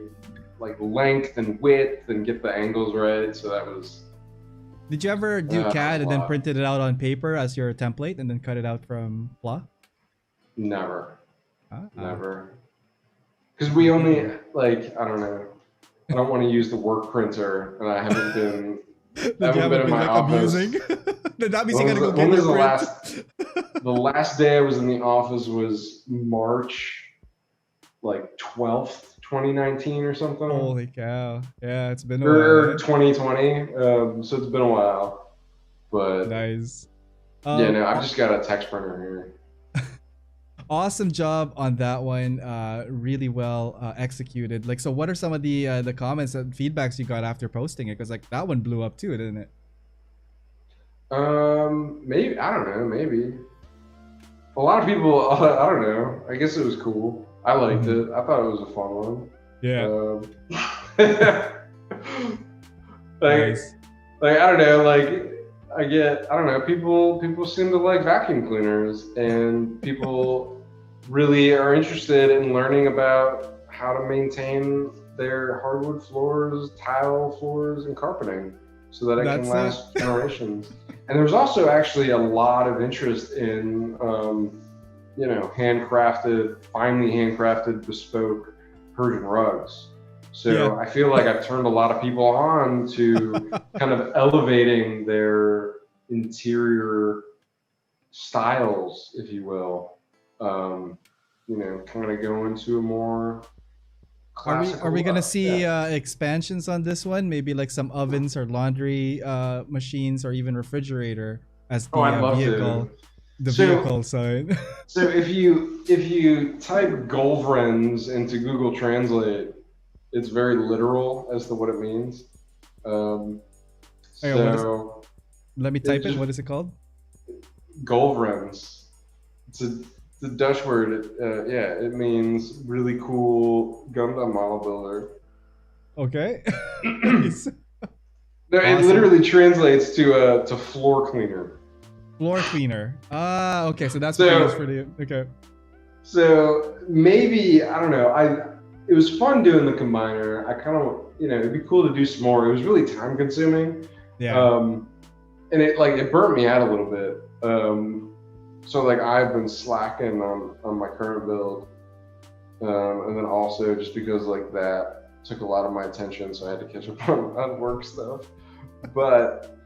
Speaker 3: like length and width and get the angles right. So that was.
Speaker 2: Did you ever do CAD and then
Speaker 3: lot.
Speaker 2: printed it out on paper as your template and then cut it out from Pla?
Speaker 3: Never.
Speaker 2: Ah.
Speaker 3: Never. Because we only like I don't know. I don't want to use the work printer, and I haven't been. I haven't been in my office.
Speaker 2: That means you gotta go get your print.
Speaker 3: The last day I was in the office was March, like 12th, 2019 or something.
Speaker 2: Holy cow! Yeah, it's been a while.
Speaker 3: Or 2020. So it's been a while. But
Speaker 2: nice.
Speaker 3: Yeah, no, I've just got a text printer here.
Speaker 2: Awesome job on that one. Really well executed. Like, so what are some of the comments and feedbacks you got after posting it? Because like that one blew up too, didn't it?
Speaker 3: Maybe I don't know. Maybe a lot of people. I don't know. I guess it was cool. I liked it. I thought it was a fun one.
Speaker 2: Yeah.
Speaker 3: Nice. Like I don't know. Like. I don't know, people seem to like vacuum cleaners, and people really are interested in learning about how to maintain their hardwood floors, tile floors, and carpeting so that it can last generations. And there's also actually a lot of interest in, finely handcrafted, bespoke Persian rugs. So I feel like I've turned a lot of people on to kind of elevating their interior styles, if you will. Kind of go into a more classical.
Speaker 2: Are we gonna see expansions on this one? Maybe like some ovens or laundry machines or even refrigerator as the vehicle side.
Speaker 3: So if you type Golvrens into Google Translate, it's very literal as to what it means.
Speaker 2: Let me type it. What is it called?
Speaker 3: Golvrens. It's a Dutch word. It means really cool Gundam model builder.
Speaker 2: Okay.
Speaker 3: No, it literally translates to floor cleaner.
Speaker 2: Floor cleaner. Ah, okay. So that's what it is for the. Okay.
Speaker 3: So maybe I don't know. It was fun doing the combiner. I kind of, it'd be cool to do some more. It was really time consuming.
Speaker 2: Yeah.
Speaker 3: And it burnt me out a little bit. So like I've been slacking on my current build. And then also just because like that took a lot of my attention, so I had to catch up on work stuff. But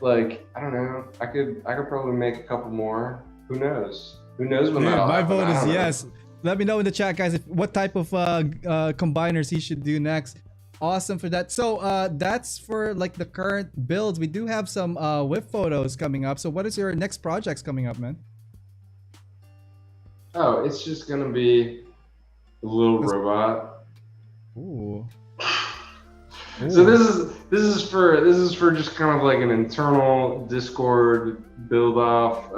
Speaker 3: like I don't know. I could probably make a couple more. Who knows? Who knows when that'll
Speaker 2: my
Speaker 3: happen?
Speaker 2: vote is yes. Let me know in the chat, guys, what type of combiners he should do next. Awesome for that. So that's for like the current builds. We do have some whip photos coming up. So what is your next projects coming up, man?
Speaker 3: Oh, it's just gonna be a little robot.
Speaker 2: Ooh.
Speaker 3: So this is for just kind of like an internal Discord build off.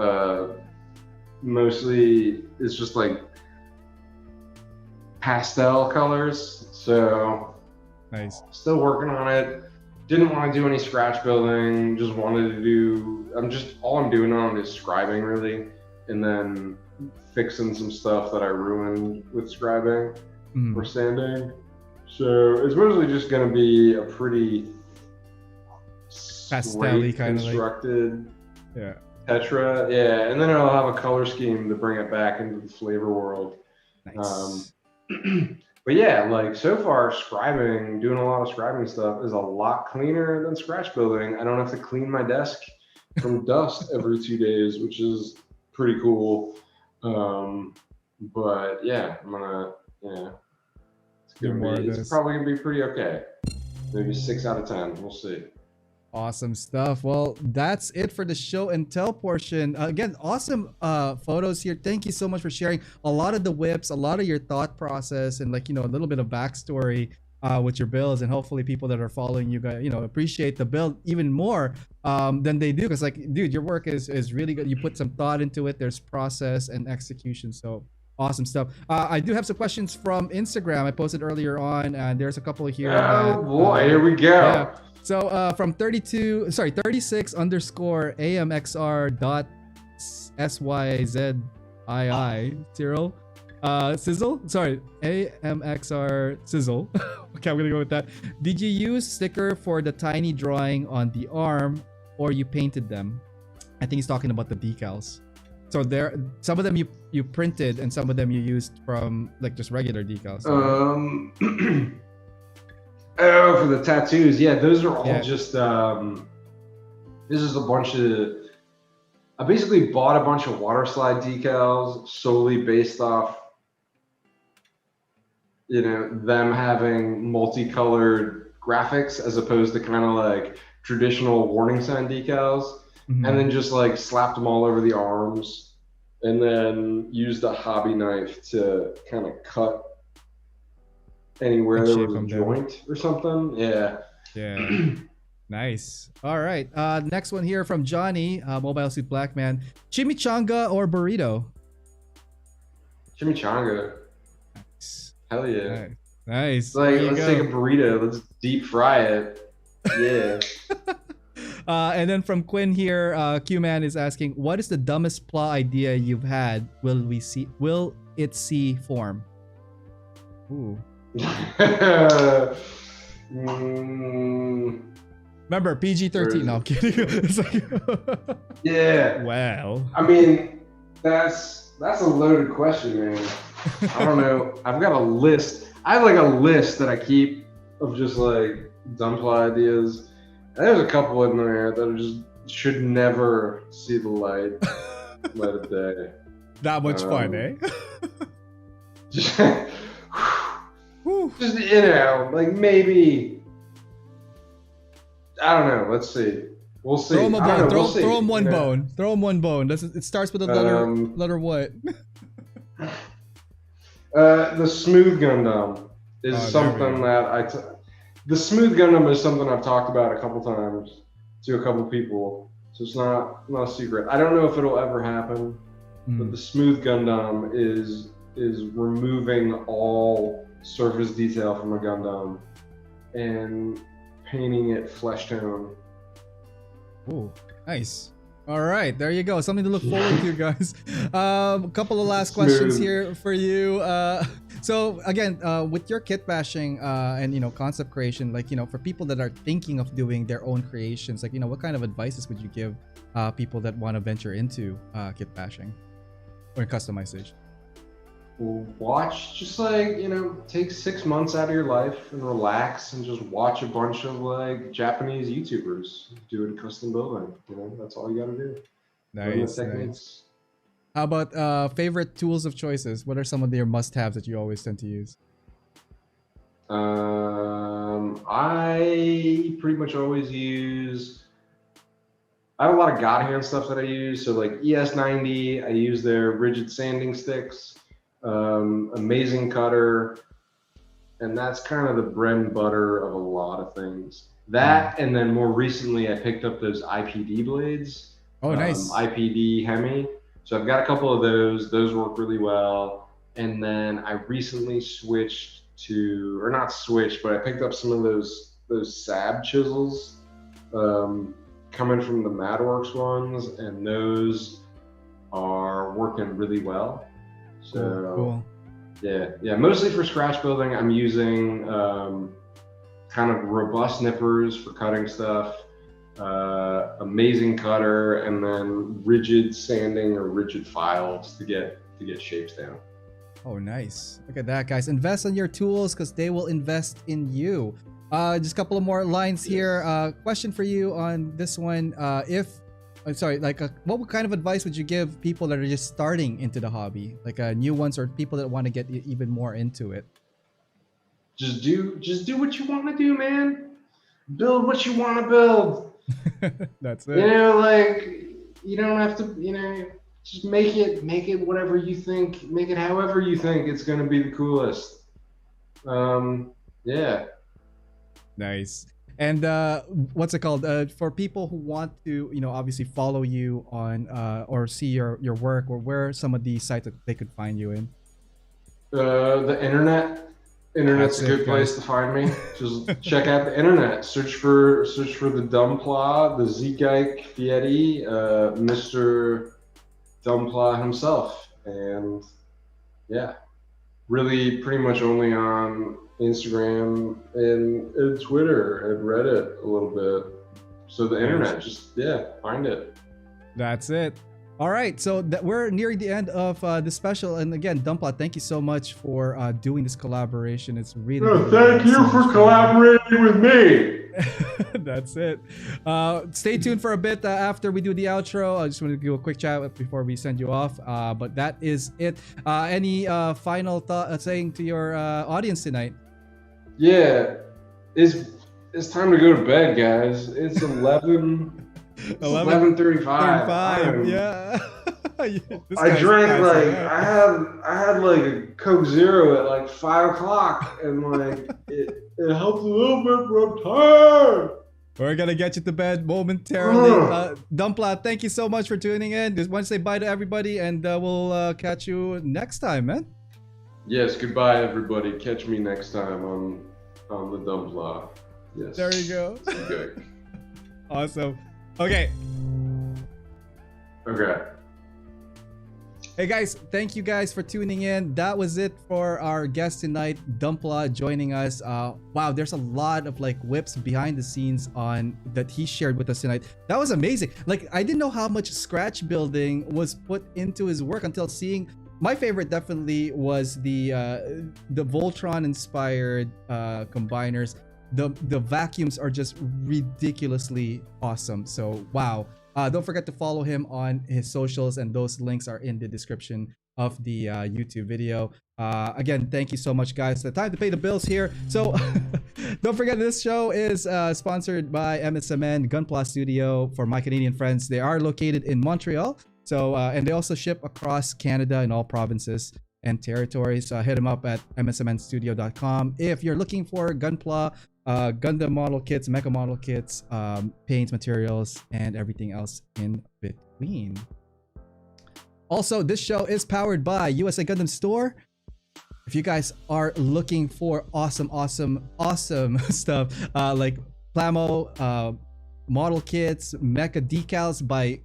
Speaker 3: Mostly it's just like pastel colors. So
Speaker 2: nice.
Speaker 3: Still working on it. Didn't want to do any scratch building. Just wanted to do. All I'm doing on it is scribing really, and then fixing some stuff that I ruined with scribing or sanding. So it's mostly just going to be a pretty
Speaker 2: pastel-y kind
Speaker 3: constructed tetra. Yeah, and then I'll have a color scheme to bring it back into the flavor world.
Speaker 2: Nice.
Speaker 3: But yeah, like so far, doing a lot of scribing stuff is a lot cleaner than scratch building. I don't have to clean my desk from dust every 2 days, which is pretty cool. But yeah, I'm gonna, it's probably gonna be pretty okay. Maybe 6 out of 10. We'll see.
Speaker 2: Awesome stuff. Well, that's it for the show and tell portion. Again, awesome photos here. Thank you so much for sharing a lot of the whips, a lot of your thought process, and like a little bit of backstory with your builds, and hopefully people that are following you guys, appreciate the build even more than they do. Because like, dude, your work is really good. You put some thought into it. There's process and execution. So awesome stuff. I do have some questions from Instagram. I posted earlier on, and there's a couple here.
Speaker 3: Oh boy, here we go.
Speaker 2: Yeah. So from 36 underscore AMXR dot SYZII Cyril. Sizzle, sorry, AMXR Sizzle. Okay, I'm gonna go with that. Did you use sticker for the tiny drawing on the arm, or you painted them? I think he's talking about the decals. So there, some of them you printed, and some of them you used from like just regular decals.
Speaker 3: Oh, for the tattoos, yeah, those are all just. This is a bunch of. I basically bought a bunch of water slide decals solely based off, them having multicolored graphics as opposed to kind of like traditional warning sign decals, and then just like slapped them all over the arms, and then used a hobby knife to kind of cut anywhere there was a joint or something. Yeah.
Speaker 2: Nice. All right. Next one here from Johnny, Mobile Suit Black Man. Chimichanga or burrito?
Speaker 3: Chimichanga.
Speaker 2: Nice.
Speaker 3: Hell yeah.
Speaker 2: Nice.
Speaker 3: Like, let's take a burrito. Let's deep fry it. Yeah.
Speaker 2: And then from Quinn here, Q-Man is asking, what is the dumbest plot idea you've had? Will it see form? Ooh. Remember, PG-13. No, I'm kidding. It's like,
Speaker 3: yeah.
Speaker 2: Wow.
Speaker 3: I mean, that's a loaded question, man. I don't know. I've got a list. I have like a list that I keep of just like Dumbpla ideas. And there's a couple in there that just should never see the light of day.
Speaker 2: That much fun, eh?
Speaker 3: Just, like maybe. I don't know. Let's see. We'll see.
Speaker 2: Throw him a bone. Throw him one bone. Throw him one bone. It starts with a letter what?
Speaker 3: The smooth Gundam is something that the smooth Gundam is something I've talked about a couple times to a couple people, so it's not a secret. I don't know if it'll ever happen, but the smooth Gundam is removing all surface detail from a Gundam and painting it flesh tone.
Speaker 2: Ooh, nice. All right, there you go. Something to look forward to, guys. A couple of last questions here for you. So again, with your kit bashing and concept creation, like for people that are thinking of doing their own creations, like what kind of advices would you give people that want to venture into kit bashing or customization?
Speaker 3: Watch, just like take 6 months out of your life and relax and just watch a bunch of like Japanese YouTubers doing custom building. That's all you gotta do.
Speaker 2: Nice. How about favorite tools of choices? What are some of your must-haves that you always tend to use?
Speaker 3: I pretty much always use. I have a lot of God hand stuff that I use. So like ES90, I use their rigid sanding sticks. Amazing cutter, and that's kind of the bread and butter of a lot of things. That, and then more recently, I picked up those IPD blades.
Speaker 2: Oh, nice.
Speaker 3: IPD Hemi. So I've got a couple of those. Those work really well. And then I recently switched to, or not switched, but I picked up some of those SAB chisels coming from the Madworks ones, and those are working really well. So
Speaker 2: cool.
Speaker 3: Yeah, mostly for scratch building, I'm using kind of robust nippers for cutting stuff, amazing cutter, and then rigid sanding or rigid files to get shapes down.
Speaker 2: Oh, nice. Look at that, guys. Invest in your tools because they will invest in you. Just a couple of more lines here. Question for you on this one. What kind of advice would you give people that are just starting into the hobby, like new ones or people that want to get even more into it?
Speaker 3: Just do what you want to do, man. Build what you want to build.
Speaker 2: That's it.
Speaker 3: You don't have to, just make it whatever you think, make it however you think it's going to be the coolest. Yeah.
Speaker 2: Nice. And what's it called? For people who want to, obviously follow you on or see your work, or where are some of the sites that they could find you in?
Speaker 3: The internet. Internet's
Speaker 2: That's
Speaker 3: a
Speaker 2: it,
Speaker 3: good place
Speaker 2: guys.
Speaker 3: to find me. Just check out the internet. Search for the Dumbpla, the Z-Geik Fieri, Mr. Dumbpla himself, and yeah, really pretty much only on Instagram and Twitter and Reddit a little bit. So the internet, just find it.
Speaker 2: That's it. All right, so we're nearing the end of this special, and again, Dumbpla, thank you so much for doing this collaboration. It's really, really
Speaker 1: Thank you
Speaker 2: so
Speaker 1: for
Speaker 2: much fun.
Speaker 1: collaborating with me.
Speaker 2: That's it. Stay tuned for a bit after we do the outro. I just want to do a quick chat before we send you off. But that is it. Any final thought saying to your audience tonight?
Speaker 3: Yeah, it's time to go to bed, guys. It's 11:35.
Speaker 2: Yeah.
Speaker 3: I drank I had like a Coke Zero at like 5 o'clock, and like it helped a little bit from time.
Speaker 2: We're gonna get you to bed momentarily. Dumbpla, thank you so much for tuning in. Just want to say bye to everybody, and we'll catch you next time, man.
Speaker 3: Yes, goodbye, everybody. Catch me next time on the Dumbpla. Yes.
Speaker 2: There you go.
Speaker 3: Okay.
Speaker 2: Awesome. Okay. Hey guys, thank you guys for tuning in. That was it for our guest tonight, Dumbpla, joining us. Wow, there's a lot of like whips behind the scenes on that he shared with us tonight. That was amazing. Like, I didn't know how much scratch building was put into his work until seeing. My favorite definitely was the Voltron inspired combiners. The vacuums are just ridiculously awesome. So wow. Don't forget to follow him on his socials, and those links are in the description of the YouTube video. Again, thank you so much, guys. The time to pay the bills here. So don't forget, this show is sponsored by MSMN Gunpla Studio. For my Canadian friends, they are located in Montreal. So and they also ship across Canada in all provinces and territories. Hit them up at msmnstudio.com if you're looking for Gunpla, Gundam model kits, mecha model kits, paints, materials, and everything else in between. Also, this show is powered by USA Gundam Store. If you guys are looking for awesome stuff like Plamo, model kits, mecha decals by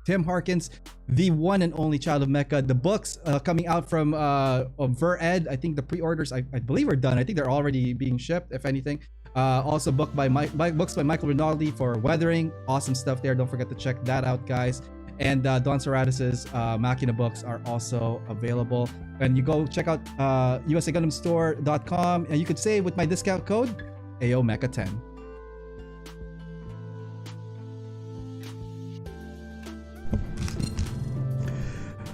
Speaker 2: Tim Harkins, the one and only child of mecha. The books coming out from Ver-Ed. I think the pre-orders, I believe, are done. I think they're already being shipped, if anything. Also books by Michael Rinaldi for weathering. Awesome stuff there. Don't forget to check that out, guys. And Don Ceratus's Machina books are also available. And you go check out usagundamstore.com, and you could save with my discount code AOMECHA10.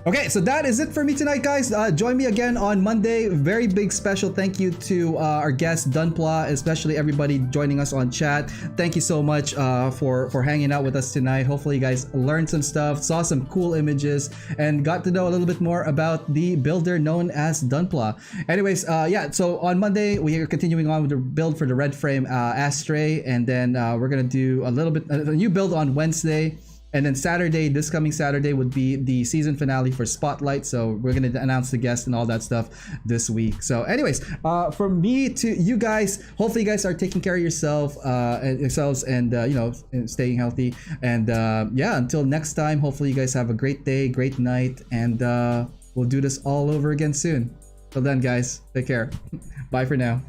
Speaker 2: Okay, so that is it for me tonight, guys. Join me again on Monday. Very big special thank you to our guest Dumbpla, especially everybody joining us on chat. Thank you so much for hanging out with us tonight. Hopefully you guys learned some stuff, saw some cool images, and got to know a little bit more about the builder known as Dumbpla. Anyways, yeah, so on Monday we are continuing on with the build for the red frame S03E09, and then we're gonna do a little bit a new build on Wednesday. And then Saturday, this coming Saturday, would be the season finale for Spotlight. So we're going to announce the guest and all that stuff this week. So anyways, from me to you guys, hopefully you guys are taking care of yourselves and you know, staying healthy. And yeah, until next time, hopefully you guys have a great day, great night, and we'll do this all over again soon. Till then, guys, take care. Bye for now.